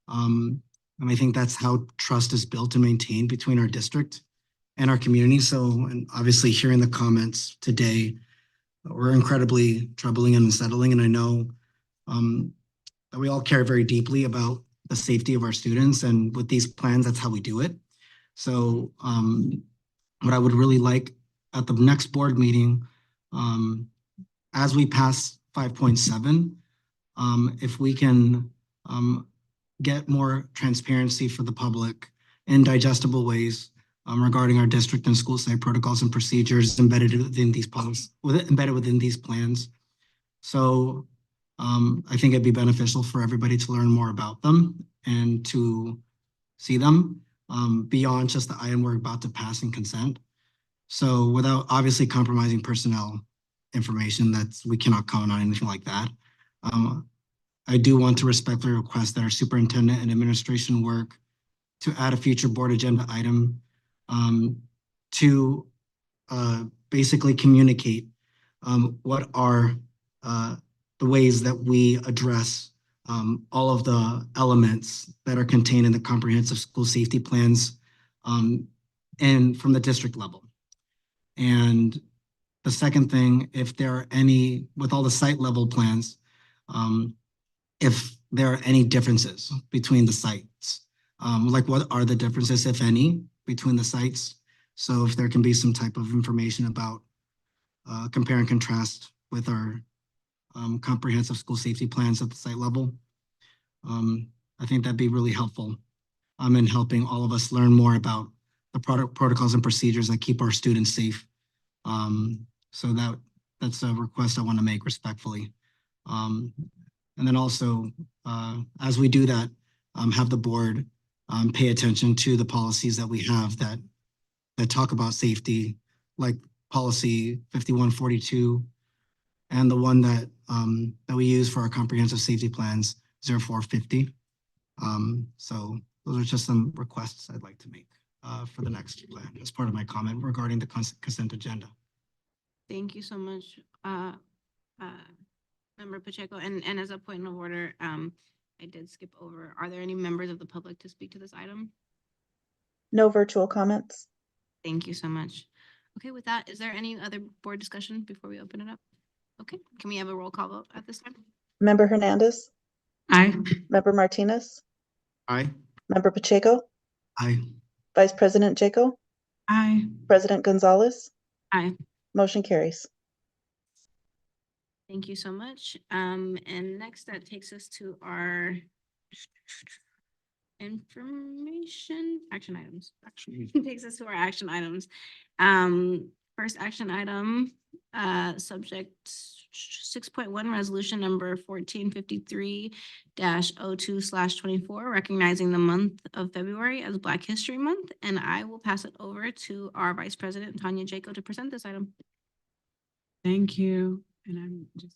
I think that's how trust is built and maintained between our district and our community. So, and obviously hearing the comments today were incredibly troubling and unsettling. And I know that we all care very deeply about the safety of our students. And with these plans, that's how we do it. So what I would really like at the next board meeting, as we pass 5.7, if we can get more transparency for the public in digestible ways regarding our district and school site protocols and procedures embedded within these policies, embedded within these plans. So I think it'd be beneficial for everybody to learn more about them and to see them beyond just the item we're about to pass in consent. So without obviously compromising personnel information, we cannot comment on anything like that. I do want to respectfully request that our superintendent and administration work to add a future board agenda item to basically communicate what are the ways that we address all of the elements that are contained in the comprehensive school safety plans and from the district level. And the second thing, if there are any, with all the site level plans, if there are any differences between the sites, like what are the differences, if any, between the sites? So if there can be some type of information about compare and contrast with our comprehensive school safety plans at the site level, I think that'd be really helpful in helping all of us learn more about the protocols and procedures that keep our students safe. So that's a request I want to make respectfully. And then also, as we do that, have the board pay attention to the policies that we have that talk about safety, like policy 5142, and the one that we use for our comprehensive safety plans, 0450. So those are just some requests I'd like to make for the next plan as part of my comment regarding the consent agenda. Thank you so much, Member Pacheco. And as a point of order, I did skip over. Are there any members of the public to speak to this item? No virtual comments. Thank you so much. Okay, with that, is there any other board discussion before we open it up? Okay, can we have a roll call vote at this time? Member Hernandez, Aye. Member Martinez, Aye. Member Pacheco, Aye. Vice President Jaco, Aye. President Gonzalez. Aye. Motion carries. Thank you so much. And next that takes us to our information, action items. Takes us to our action items. First action item, subject 6.1, resolution number 1453-02/24, recognizing the month of February as Black History Month. And I will pass it over to our Vice President, Tanya Jaco, to present this item. Thank you. And I'm just.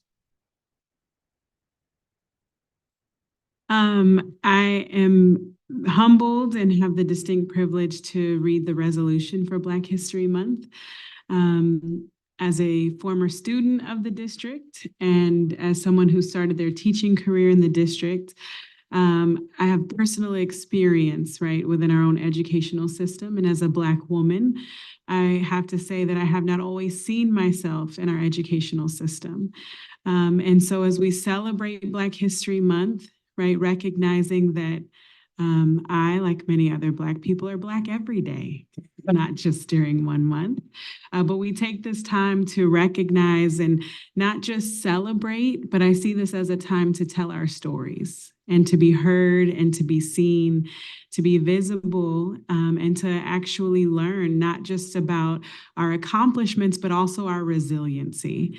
I am humbled and have the distinct privilege to read the resolution for Black History Month. As a former student of the district and as someone who started their teaching career in the district, I have personal experience, right, within our own educational system. And as a Black woman, I have to say that I have not always seen myself in our educational system. And so as we celebrate Black History Month, right, recognizing that I, like many other Black people, are Black every day, not just during one month. But we take this time to recognize and not just celebrate, but I see this as a time to tell our stories and to be heard and to be seen, to be visible, and to actually learn not just about our accomplishments, but also our resiliency.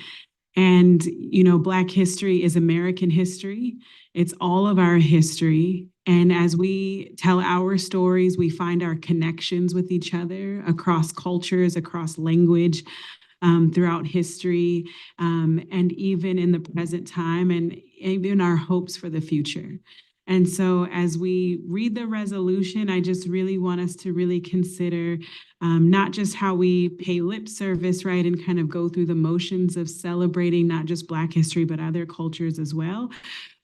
And, you know, Black history is American history. It's all of our history. And as we tell our stories, we find our connections with each other across cultures, across language, throughout history, and even in the present time, and even our hopes for the future. And so as we read the resolution, I just really want us to really consider not just how we pay lip service, right, and kind of go through the motions of celebrating not just Black history, but other cultures as well,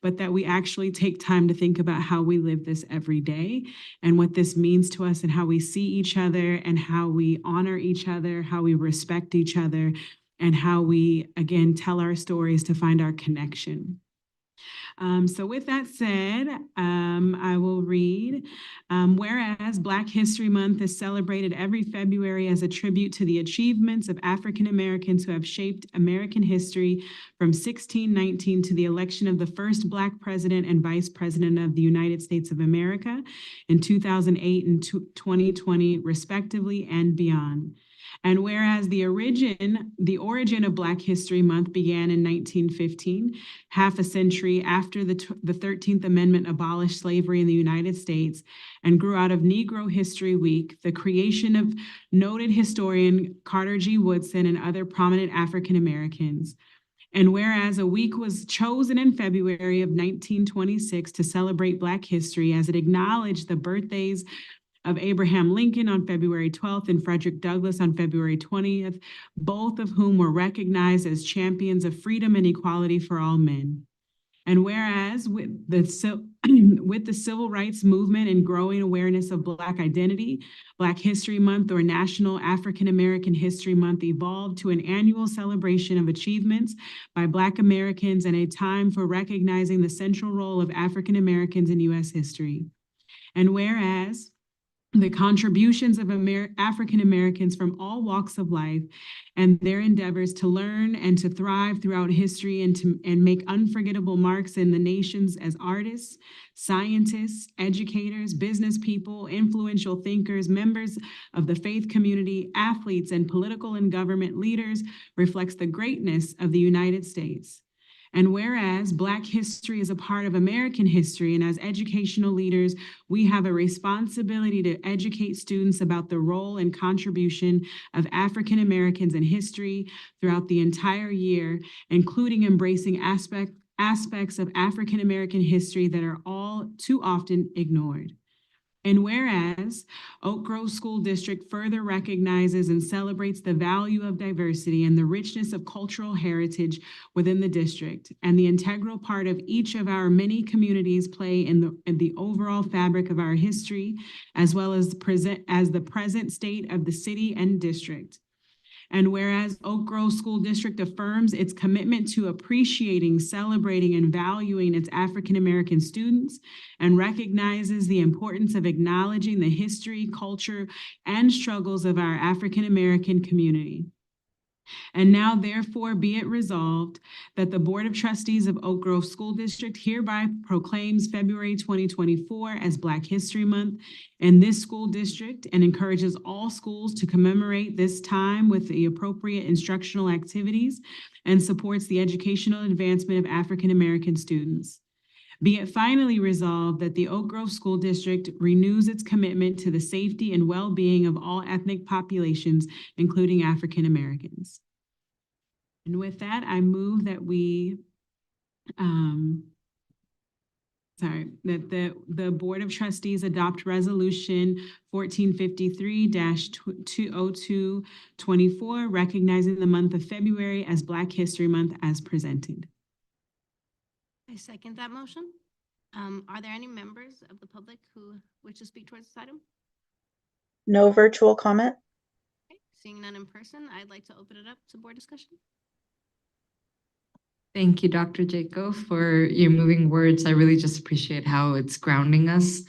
but that we actually take time to think about how we live this every day and what this means to us and how we see each other and how we honor each other, how we respect each other, and how we, again, tell our stories to find our connection. So with that said, I will read, whereas Black History Month is celebrated every February as a tribute to the achievements of African Americans who have shaped American history from 1619 to the election of the first Black president and vice president of the United States of America in 2008 and 2020, respectively, and beyond. And whereas the origin of Black History Month began in 1915, half a century after the 13th Amendment abolished slavery in the United States, and grew out of Negro History Week, the creation of noted historian Carter G. Woodson and other prominent African Americans. And whereas a week was chosen in February of 1926 to celebrate Black history as it acknowledged the birthdays of Abraham Lincoln on February 12th and Frederick Douglass on February 20th, both of whom were recognized as champions of freedom and equality for all men. And whereas with the civil rights movement and growing awareness of Black identity, Black History Month or National African American History Month evolved to an annual celebration of achievements by Black Americans and a time for recognizing the central role of African Americans in U.S. history. And whereas the contributions of African Americans from all walks of life and their endeavors to learn and to thrive throughout history and make unforgettable marks in the nations as artists, scientists, educators, business people, influential thinkers, members of the faith community, athletes, and political and government leaders reflects the greatness of the United States. And whereas Black history is a part of American history, and as educational leaders, we have a responsibility to educate students about the role and contribution of African Americans in history throughout the entire year, including embracing aspects of African American history that are all too often ignored. And whereas Oak Grove School District further recognizes and celebrates the value of diversity and the richness of cultural heritage within the district and the integral part of each of our many communities play in the overall fabric of our history, as well as the present state of the city and district. And whereas Oak Grove School District affirms its commitment to appreciating, celebrating, and valuing its African American students and recognizes the importance of acknowledging the history, culture, and struggles of our African American community. And now therefore be it resolved that the Board of Trustees of Oak Grove School District hereby proclaims February 2024 as Black History Month in this school district and encourages all schools to commemorate this time with the appropriate instructional activities and supports the educational advancement of African American students. Be it finally resolved that the Oak Grove School District renews its commitment to the safety and well-being of all ethnic populations, including African Americans. And with that, I move that that the Board of Trustees adopt Resolution 1453-20224, recognizing the month of February as Black History Month as presented. I second that motion. Are there any members of the public who wish to speak towards this item? No virtual comment. Okay, seeing none in person, I'd like to open it up to board discussion. Thank you, Dr. Jaco, for your moving words. I really just appreciate how it's grounding us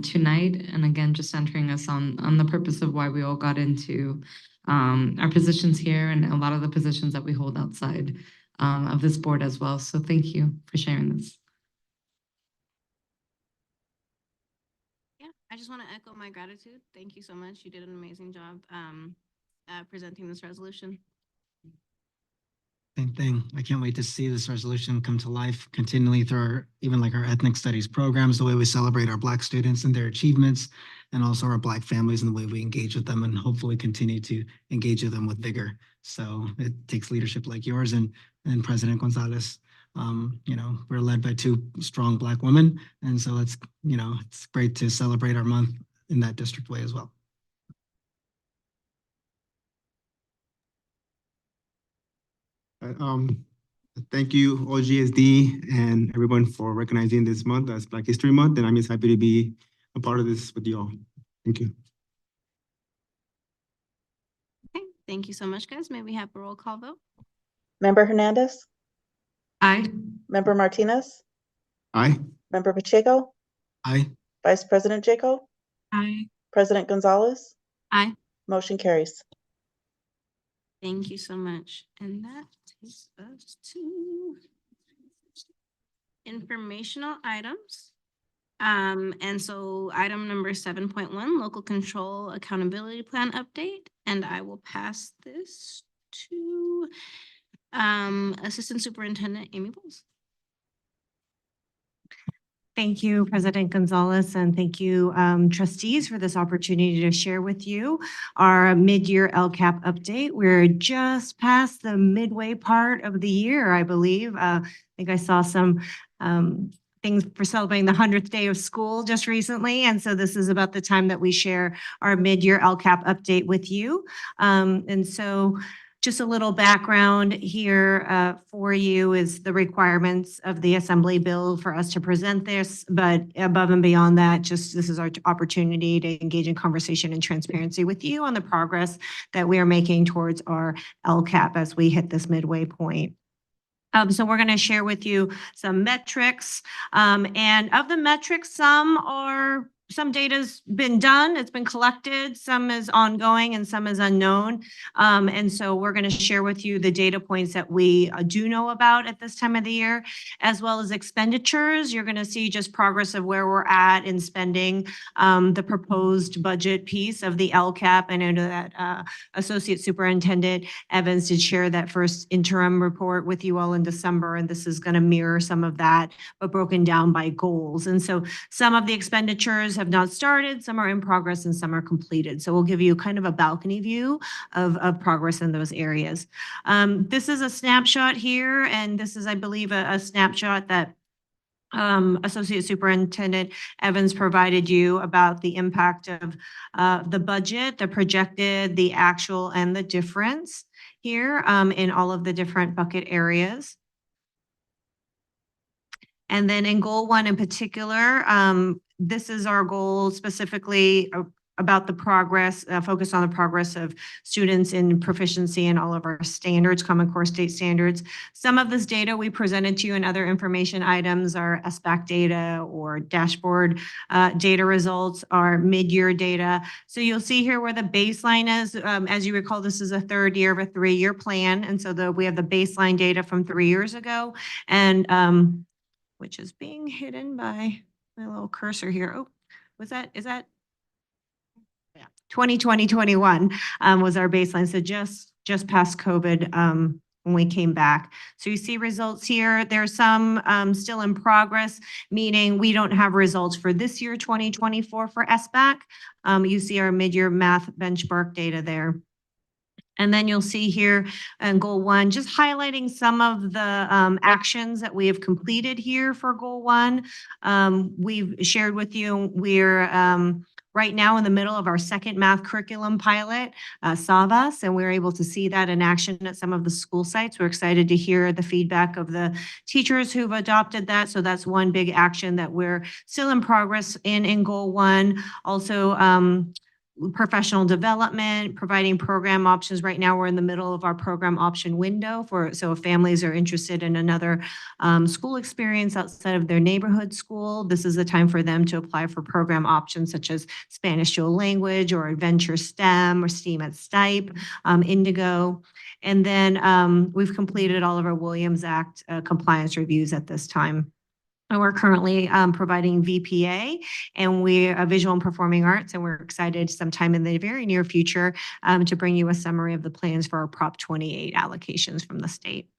tonight. And again, just centering us on the purpose of why we all got into our positions here and a lot of the positions that we hold outside of this board as well. So thank you for sharing this. Yeah, I just want to echo my gratitude. Thank you so much. You did an amazing job presenting this resolution. Same thing. I can't wait to see this resolution come to life continually through even our ethnic studies programs, the way we celebrate our Black students and their achievements, and also our Black families and the way we engage with them and hopefully continue to engage with them with vigor. So it takes leadership like yours and President Gonzalez. We're led by two strong Black women. And so it's great to celebrate our month in that district way as well. Thank you, OGSD and everyone for recognizing this month as Black History Month, and I'm just happy to be a part of this with you all. Thank you. Okay, thank you so much, guys. May we have a roll call vote? Member Hernandez. Aye. Member Martinez. Aye. Member Pacheco. Aye. Vice President Jaco. Aye. President Gonzalez. Aye. Motion carries. Thank you so much. And that takes us to informational items. And so item number 7.1, local control accountability plan update. And I will pass this to Assistant Superintendent Amy Bowles. Thank you, President Gonzalez, and thank you, trustees, for this opportunity to share with you our mid-year LCAP update. We're just past the midway part of the year, I believe. I think I saw some things for celebrating the 100th day of school just recently, and so this is about the time that we share our mid-year LCAP update with you. And so just a little background here for you is the requirements of the Assembly bill for us to present this, but above and beyond that, just this is our opportunity to engage in conversation and transparency with you on the progress that we are making towards our LCAP as we hit this midway point. So we're going to share with you some metrics, and of the metrics, some are some data's been done, it's been collected, some is ongoing and some is unknown. And so we're going to share with you the data points that we do know about at this time of the year, as well as expenditures. You're going to see just progress of where we're at in spending the proposed budget piece of the LCAP. I know that Associate Superintendent Evans did share that first interim report with you all in December, and this is going to mirror some of that, but broken down by goals. And so some of the expenditures have not started, some are in progress, and some are completed. So we'll give you kind of a balcony view of progress in those areas. This is a snapshot here, and this is, I believe, a snapshot that Associate Superintendent Evans provided you about the impact of the budget, the projected, the actual, and the difference here in all of the different bucket areas. And then in goal 1 in particular, this is our goal specifically about the progress, focus on the progress of students in proficiency in all of our standards, Common Core State Standards. Some of this data we presented to you in other information items are SBAC data or dashboard data results, are mid-year data. So you'll see here where the baseline is. As you recall, this is a third year of a 3-year plan. And so we have the baseline data from 3 years ago, and which is being hidden by my little cursor here. Oh, is that? Yeah, 2020, 21 was our baseline. So just past COVID when we came back. So you see results here. There's some still in progress, meaning we don't have results for this year, 2024 for SBAC. You see our mid-year math benchmark data there. And then you'll see here in goal 1, just highlighting some of the actions that we have completed here for goal 1. We've shared with you, we're right now in the middle of our second math curriculum pilot, SAVAS, and we're able to see that in action at some of the school sites. We're excited to hear the feedback of the teachers who've adopted that. So that's one big action that we're still in progress in goal 1. Also, professional development, providing program options. Right now, we're in the middle of our program option window so if families are interested in another school experience outside of their neighborhood school, this is the time for them to apply for program options such as Spanish dual language or Adventure STEM or STEAM at STIPE, Indigo. And then we've completed all of our Williams Act compliance reviews at this time. And we're currently providing VPA and we're visual and performing arts, and we're excited sometime in the very near future to bring you a summary of the plans for our Prop 28 allocations from the state.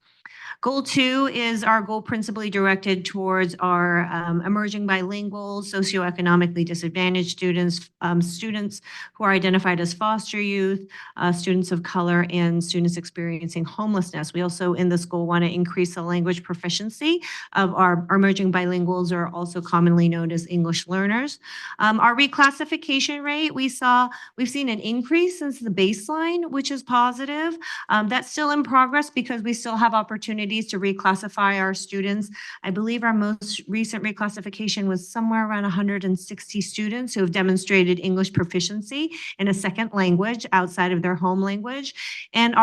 Goal 2 is our goal principally directed towards our emerging bilingual, socioeconomically disadvantaged students, students who are identified as foster youth, students of color, and students experiencing homelessness. We also in this goal want to increase the language proficiency of our emerging bilinguals, or also commonly known as English learners. Our reclassification rate, we've seen an increase since the baseline, which is positive. That's still in progress because we still have opportunities to reclassify our students. I believe our most recent reclassification was somewhere around 160 students who have demonstrated English proficiency in a second language outside of their home language. And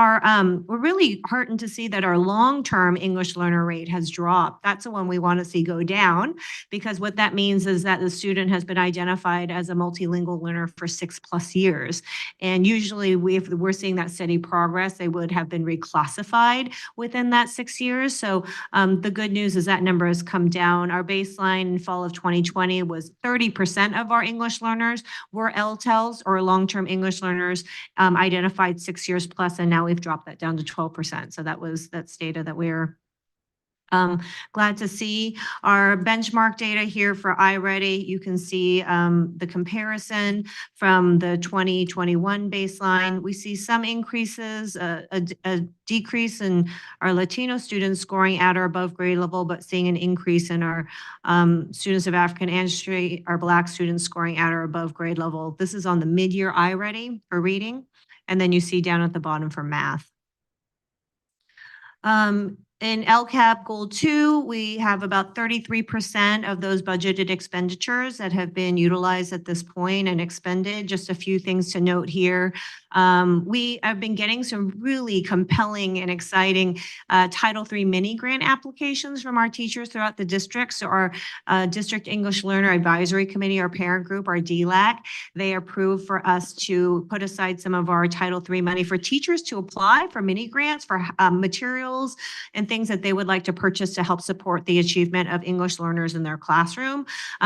we're really heartened to see that our long-term English learner rate has dropped. That's the one we want to see go down, because what that means is that the student has been identified as a multilingual learner for 6+ years. And usually if we're seeing that steady progress, they would have been reclassified within that 6 years. So the good news is that number has come down. Our baseline in fall of 2020 was 30% of our English learners were LTELs, or long-term English learners identified 6 years plus, and now we've dropped that down to 12%. So that's data that we're glad to see. Our benchmark data here for iReady, you can see the comparison from the 2021 baseline. We see some increases, a decrease in our Latino students scoring at or above grade level, but seeing an increase in our students of African ancestry, our Black students scoring at or above grade level. This is on the mid-year iReady for reading. And then you see down at the bottom for math. In LCAP Goal 2, we have about 33% of those budgeted expenditures that have been utilized at this point and expended. Just a few things to note here. We have been getting some really compelling and exciting Title III mini grant applications from our teachers throughout the district. So our District English Learner Advisory Committee, our parent group, our DLAC, they approved for us to put aside some of our Title III money for teachers to apply for mini grants for materials and things that they would like to purchase to help support the achievement of English learners in their classroom.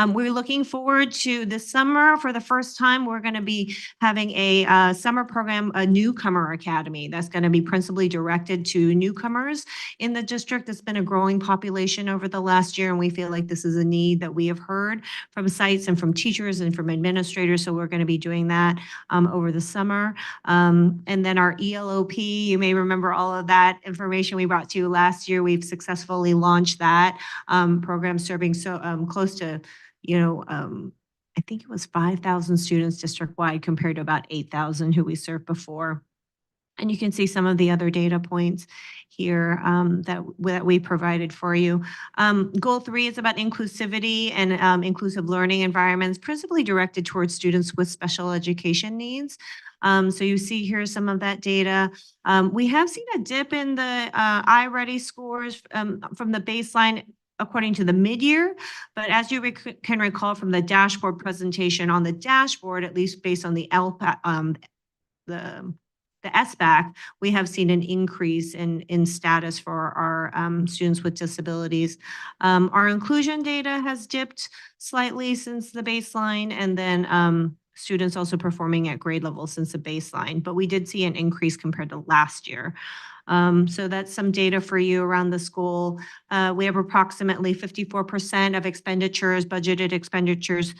We're looking forward to this summer. For the first time, we're going to be having a summer program, a newcomer academy that's going to be principally directed to newcomers in the district. It's been a growing population over the last year, and we feel like this is a need that we have heard from sites and from teachers and from administrators. So we're going to be doing that over the summer. And then our ELOP, you may remember all of that information we brought to you last year. We've successfully launched that program, serving close to, I think it was 5,000 students district-wide compared to about 8,000 who we served before. And you can see some of the other data points here that we provided for you. Goal 3 is about inclusivity and inclusive learning environments, principally directed towards students with special education needs. So you see here some of that data. We have seen a dip in the iReady scores from the baseline according to the mid-year, but as you can recall from the dashboard presentation, on the dashboard, at least based on the LCAP, the SBAC, we have seen an increase in status for our students with disabilities. Our inclusion data has dipped slightly since the baseline, and then students also performing at grade level since the baseline, but we did see an increase compared to last year. So that's some data for you around the school. We have approximately 54% of expenditures, budgeted expenditures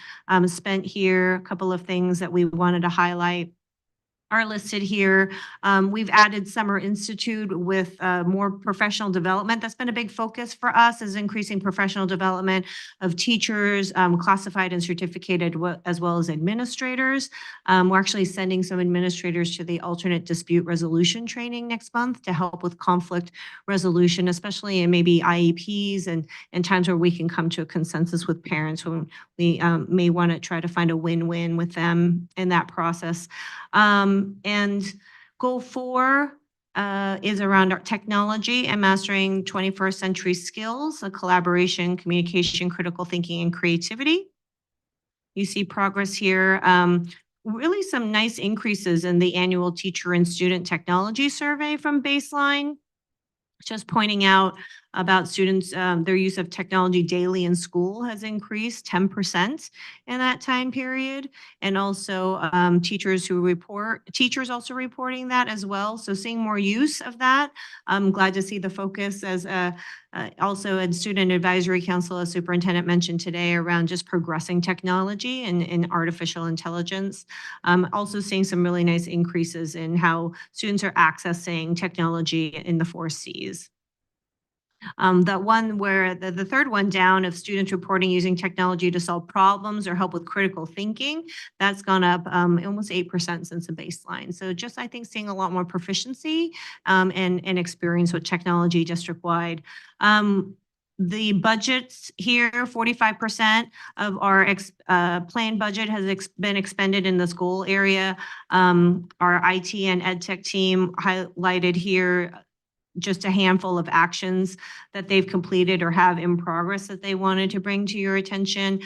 spent here. A couple of things that we wanted to highlight are listed here. We've added Summer Institute with more professional development. That's been a big focus for us, is increasing professional development of teachers, classified and certificated, as well as administrators. We're actually sending some administrators to the alternate dispute resolution training next month to help with conflict resolution, especially in maybe IEPs and times where we can come to a consensus with parents when we may want to try to find a win-win with them in that process. And goal 4 is around our technology and mastering 21st century skills, collaboration, communication, critical thinking, and creativity. You see progress here. Really some nice increases in the annual teacher and student technology survey from baseline. Just pointing out about students, their use of technology daily in school has increased 10% in that time period. And also teachers also reporting that as well. So seeing more use of that. I'm glad to see the focus as also in Student Advisory Council, as Superintendent mentioned today, around just progressing technology and artificial intelligence. Also seeing some really nice increases in how students are accessing technology in the 4 Cs. That one where the third one down of students reporting using technology to solve problems or help with critical thinking, that's gone up almost 8% since the baseline. So just, I think, seeing a lot more proficiency and experience with technology district-wide. The budgets here, 45% of our planned budget has been expended in the school area. Our IT and ed tech team highlighted here just a handful of actions that they've completed or have in progress that they wanted to bring to your attention.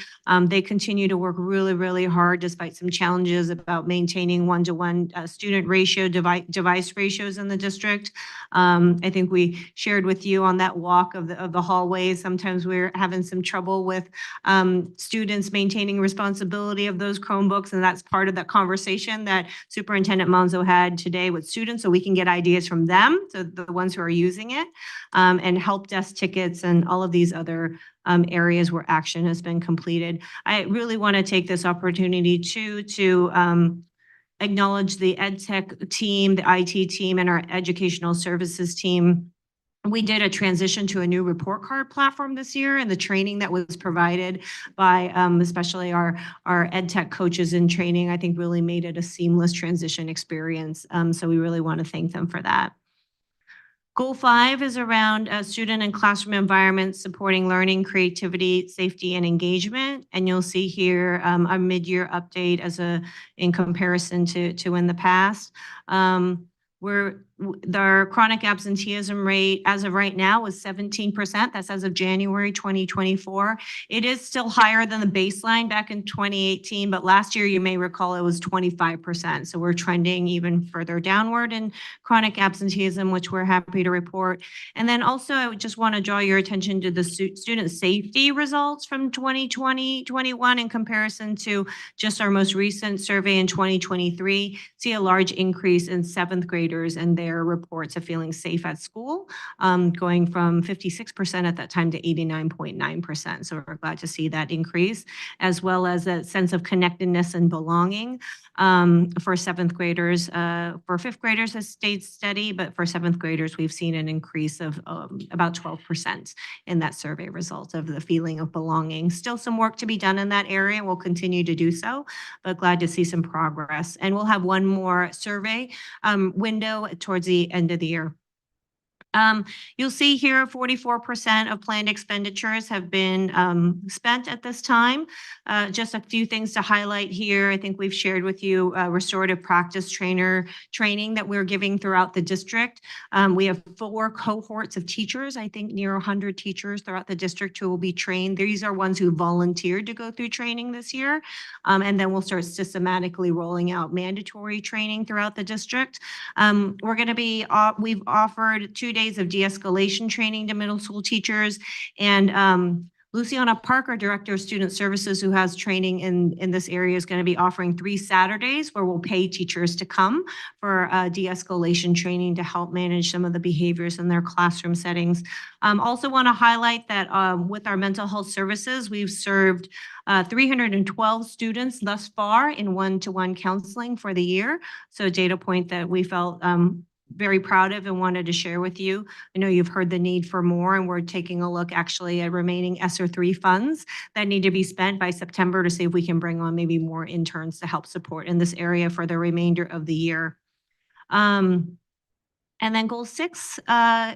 They continue to work really, really hard despite some challenges about maintaining one-to-one student ratio, device ratios in the district. I think we shared with you on that walk of the hallways. Sometimes we're having some trouble with students maintaining responsibility of those Chromebooks, and that's part of that conversation that Superintendent Monzo had today with students, so we can get ideas from them, so the ones who are using it, and help desk tickets and all of these other areas where action has been completed. I really want to take this opportunity to acknowledge the ed tech team, the IT team, and our educational services team. We did a transition to a new report card platform this year, and the training that was provided by especially our ed tech coaches in training, I think really made it a seamless transition experience. So we really want to thank them for that. Goal 5 is around student and classroom environments supporting learning, creativity, safety, and engagement. And you'll see here our mid-year update in comparison to in the past. Our chronic absenteeism rate as of right now is 17%. That's as of January 2024. It is still higher than the baseline back in 2018, but last year you may recall it was 25%. So we're trending even further downward in chronic absenteeism, which we're happy to report. And then also I would just want to draw your attention to the student safety results from 2020-21 in comparison to just our most recent survey in 2023. See a large increase in 7th graders and their reports of feeling safe at school, going from 56% at that time to 89.9%. So we're glad to see that increase, as well as a sense of connectedness and belonging for 7th graders. For 5th graders, it stayed steady, but for 7th graders, we've seen an increase of about 12% in that survey result of the feeling of belonging. Still some work to be done in that area. We'll continue to do so, but glad to see some progress. And we'll have one more survey window towards the end of the year. You'll see here 44% of planned expenditures have been spent at this time. Just a few things to highlight here. I think we've shared with you restorative practice training that we're giving throughout the district. We have 4 cohorts of teachers, I think near 100 teachers throughout the district who will be trained. These are ones who volunteered to go through training this year. And then we'll start systematically rolling out mandatory training throughout the district. We're going to be, we've offered 2 days of de-escalation training to middle school teachers. And Luciana Parker, Director of Student Services, who has training in this area, is going to be offering 3 Saturdays where we'll pay teachers to come for de-escalation training to help manage some of the behaviors in their classroom settings. Also want to highlight that with our mental health services, we've served 312 students thus far in one-to-one counseling for the year. So a data point that we felt very proud of and wanted to share with you. I know you've heard the need for more, and we're taking a look actually at remaining ESSER 3 funds that need to be spent by September to see if we can bring on maybe more interns to help support in this area for the remainder of the year. And then goal 6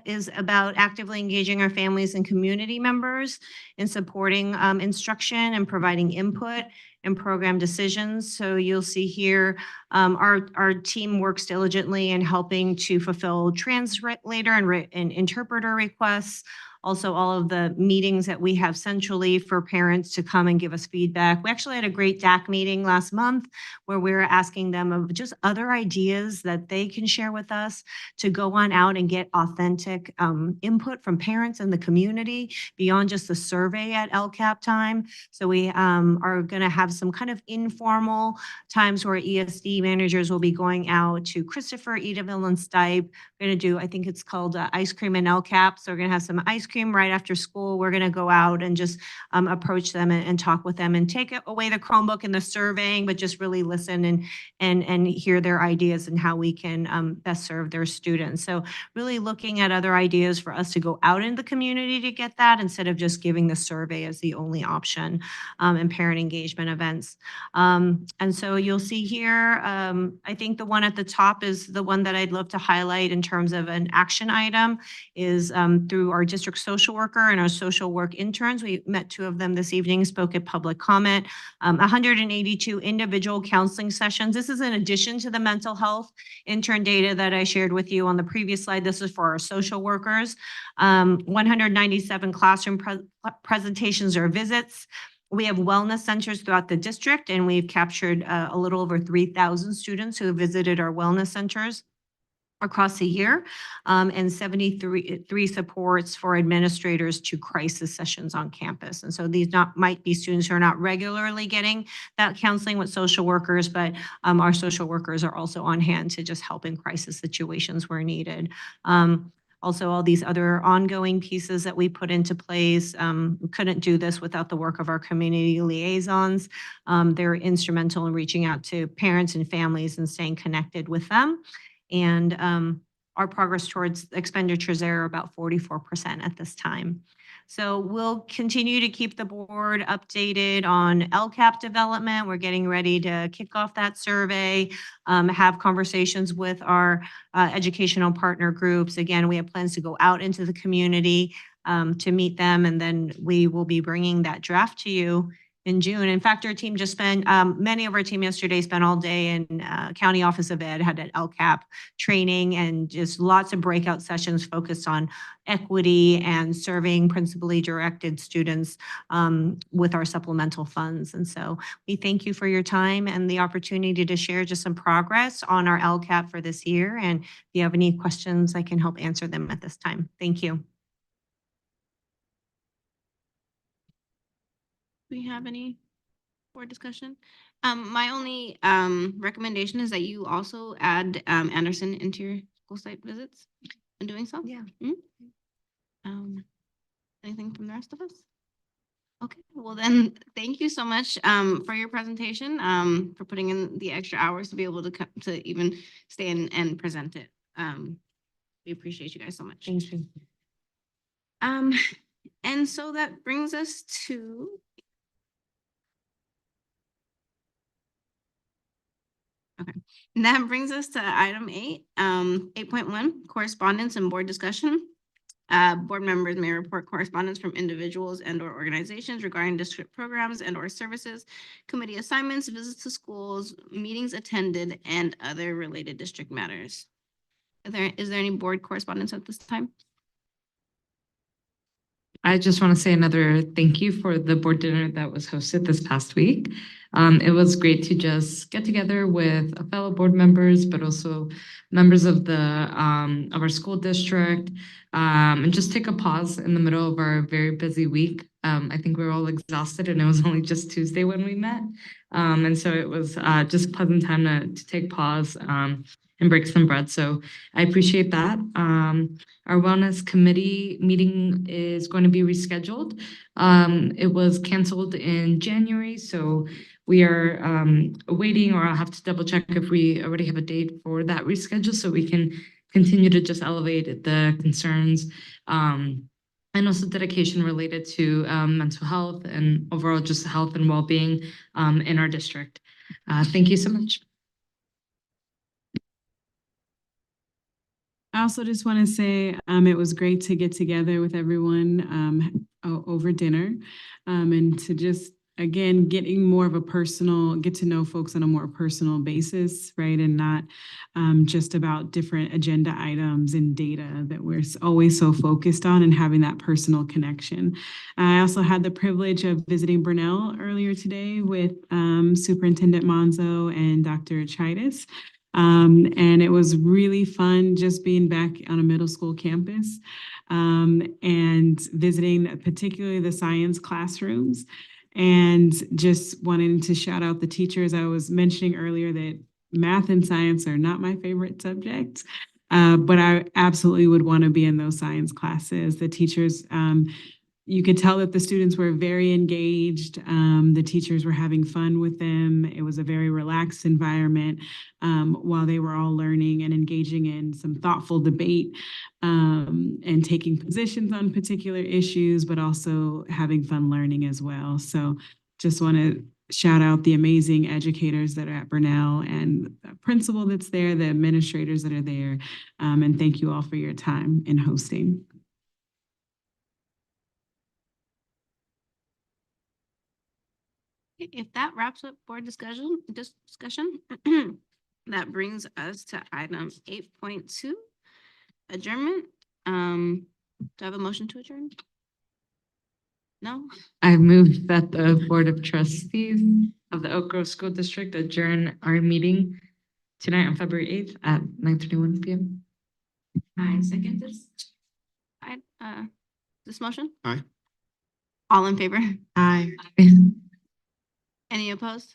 is about actively engaging our families and community members in supporting instruction and providing input and program decisions. So you'll see here, our team works diligently in helping to fulfill translator and interpreter requests. Also, all of the meetings that we have centrally for parents to come and give us feedback. We actually had a great DAC meeting last month where we were asking them of just other ideas that they can share with us to go on out and get authentic input from parents in the community beyond just the survey at LCAP time. So we are going to have some kind of informal times where ESD managers will be going out to Christopher, Edaville, and Stipe. We're going to do, I think it's called ice cream and LCAP. So we're going to have some ice cream right after school. We're going to go out and just approach them and talk with them and take away the Chromebook and the surveying, but just really listen and hear their ideas and how we can best serve their students. So really looking at other ideas for us to go out in the community to get that instead of just giving the survey as the only option in parent engagement events. And so you'll see here, I think the one at the top is the one that I'd love to highlight in terms of an action item is through our district social worker and our social work interns. We met 2 of them this evening, spoke at public comment, 182 individual counseling sessions. This is in addition to the mental health intern data that I shared with you on the previous slide. This is for our social workers, 197 classroom presentations or visits. We have wellness centers throughout the district, and we've captured a little over 3,000 students who have visited our wellness centers across the year, and 73 supports for administrators to crisis sessions on campus. And so these might be students who are not regularly getting that counseling with social workers, but our social workers are also on hand to just help in crisis situations where needed. Also, all these other ongoing pieces that we put into place. We couldn't do this without the work of our community liaisons. They're instrumental in reaching out to parents and families and staying connected with them. And our progress towards expenditures there are about 44% at this time. So we'll continue to keep the board updated on LCAP development. We're getting ready to kick off that survey, have conversations with our educational partner groups. Again, we have plans to go out into the community to meet them, and then we will be bringing that draft to you in June. In fact, our team just spent, many of our team yesterday spent all day in County Office of Ed, had an LCAP training and just lots of breakout sessions focused on equity and serving principally directed students with our supplemental funds. And so we thank you for your time and the opportunity to share just some progress on our LCAP for this year. And if you have any questions, I can help answer them at this time. Thank you. Do we have any board discussion? My only recommendation is that you also add Anderson into your school site visits in doing so. Yeah. Anything from the rest of us? Okay, well then, thank you so much for your presentation, for putting in the extra hours to be able to even stay and present it. We appreciate you guys so much. Thank you. And so that brings us to okay. And that brings us to item 8.1, correspondence and board discussion. Board members may report correspondence from individuals and or organizations regarding district programs and or services, committee assignments, visits to schools, meetings attended, and other related district matters. Is there any board correspondence at this time? I just want to say another thank you for the board dinner that was hosted this past week. It was great to just get together with fellow board members, but also members of our school district, and just take a pause in the middle of our very busy week. I think we were all exhausted, and it was only just Tuesday when we met, and so it was just a pleasant time to take pause and break some bread. So I appreciate that. Our wellness committee meeting is going to be rescheduled. It was canceled in January, so we are waiting, or I'll have to double check if we already have a date for that reschedule so we can continue to just elevate the concerns and also dedication related to mental health and overall just health and well-being in our district. Thank you so much. I also just want to say it was great to get together with everyone over dinner and to just, again, getting more of a get to know folks on a more personal basis, right? And not just about different agenda items and data that we're always so focused on, and having that personal connection. I also had the privilege of visiting Burnell earlier today with Superintendent Monzo and Dr. Chitis. And it was really fun just being back on a middle school campus and visiting particularly the science classrooms, and just wanting to shout out the teachers. I was mentioning earlier that math and science are not my favorite subjects, but I absolutely would want to be in those science classes. The teachers, you could tell that the students were very engaged. The teachers were having fun with them. It was a very relaxed environment while they were all learning and engaging in some thoughtful debate and taking positions on particular issues, but also having fun learning as well. So just want to shout out the amazing educators that are at Burnell and the principal that's there, the administrators that are there. And thank you all for your time in hosting. If that wraps up board discussion, that brings us to item 8.2, adjournment. Do I have a motion to adjourn? No? I move that the Board of Trustees of the Oak Grove School District adjourn our meeting tonight on February 8th at 9:31 p.m. I second this. This motion? Aye. All in favor? Aye. Any opposed?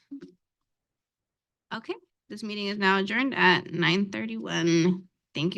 Okay, this meeting is now adjourned at 9:31. Thank you.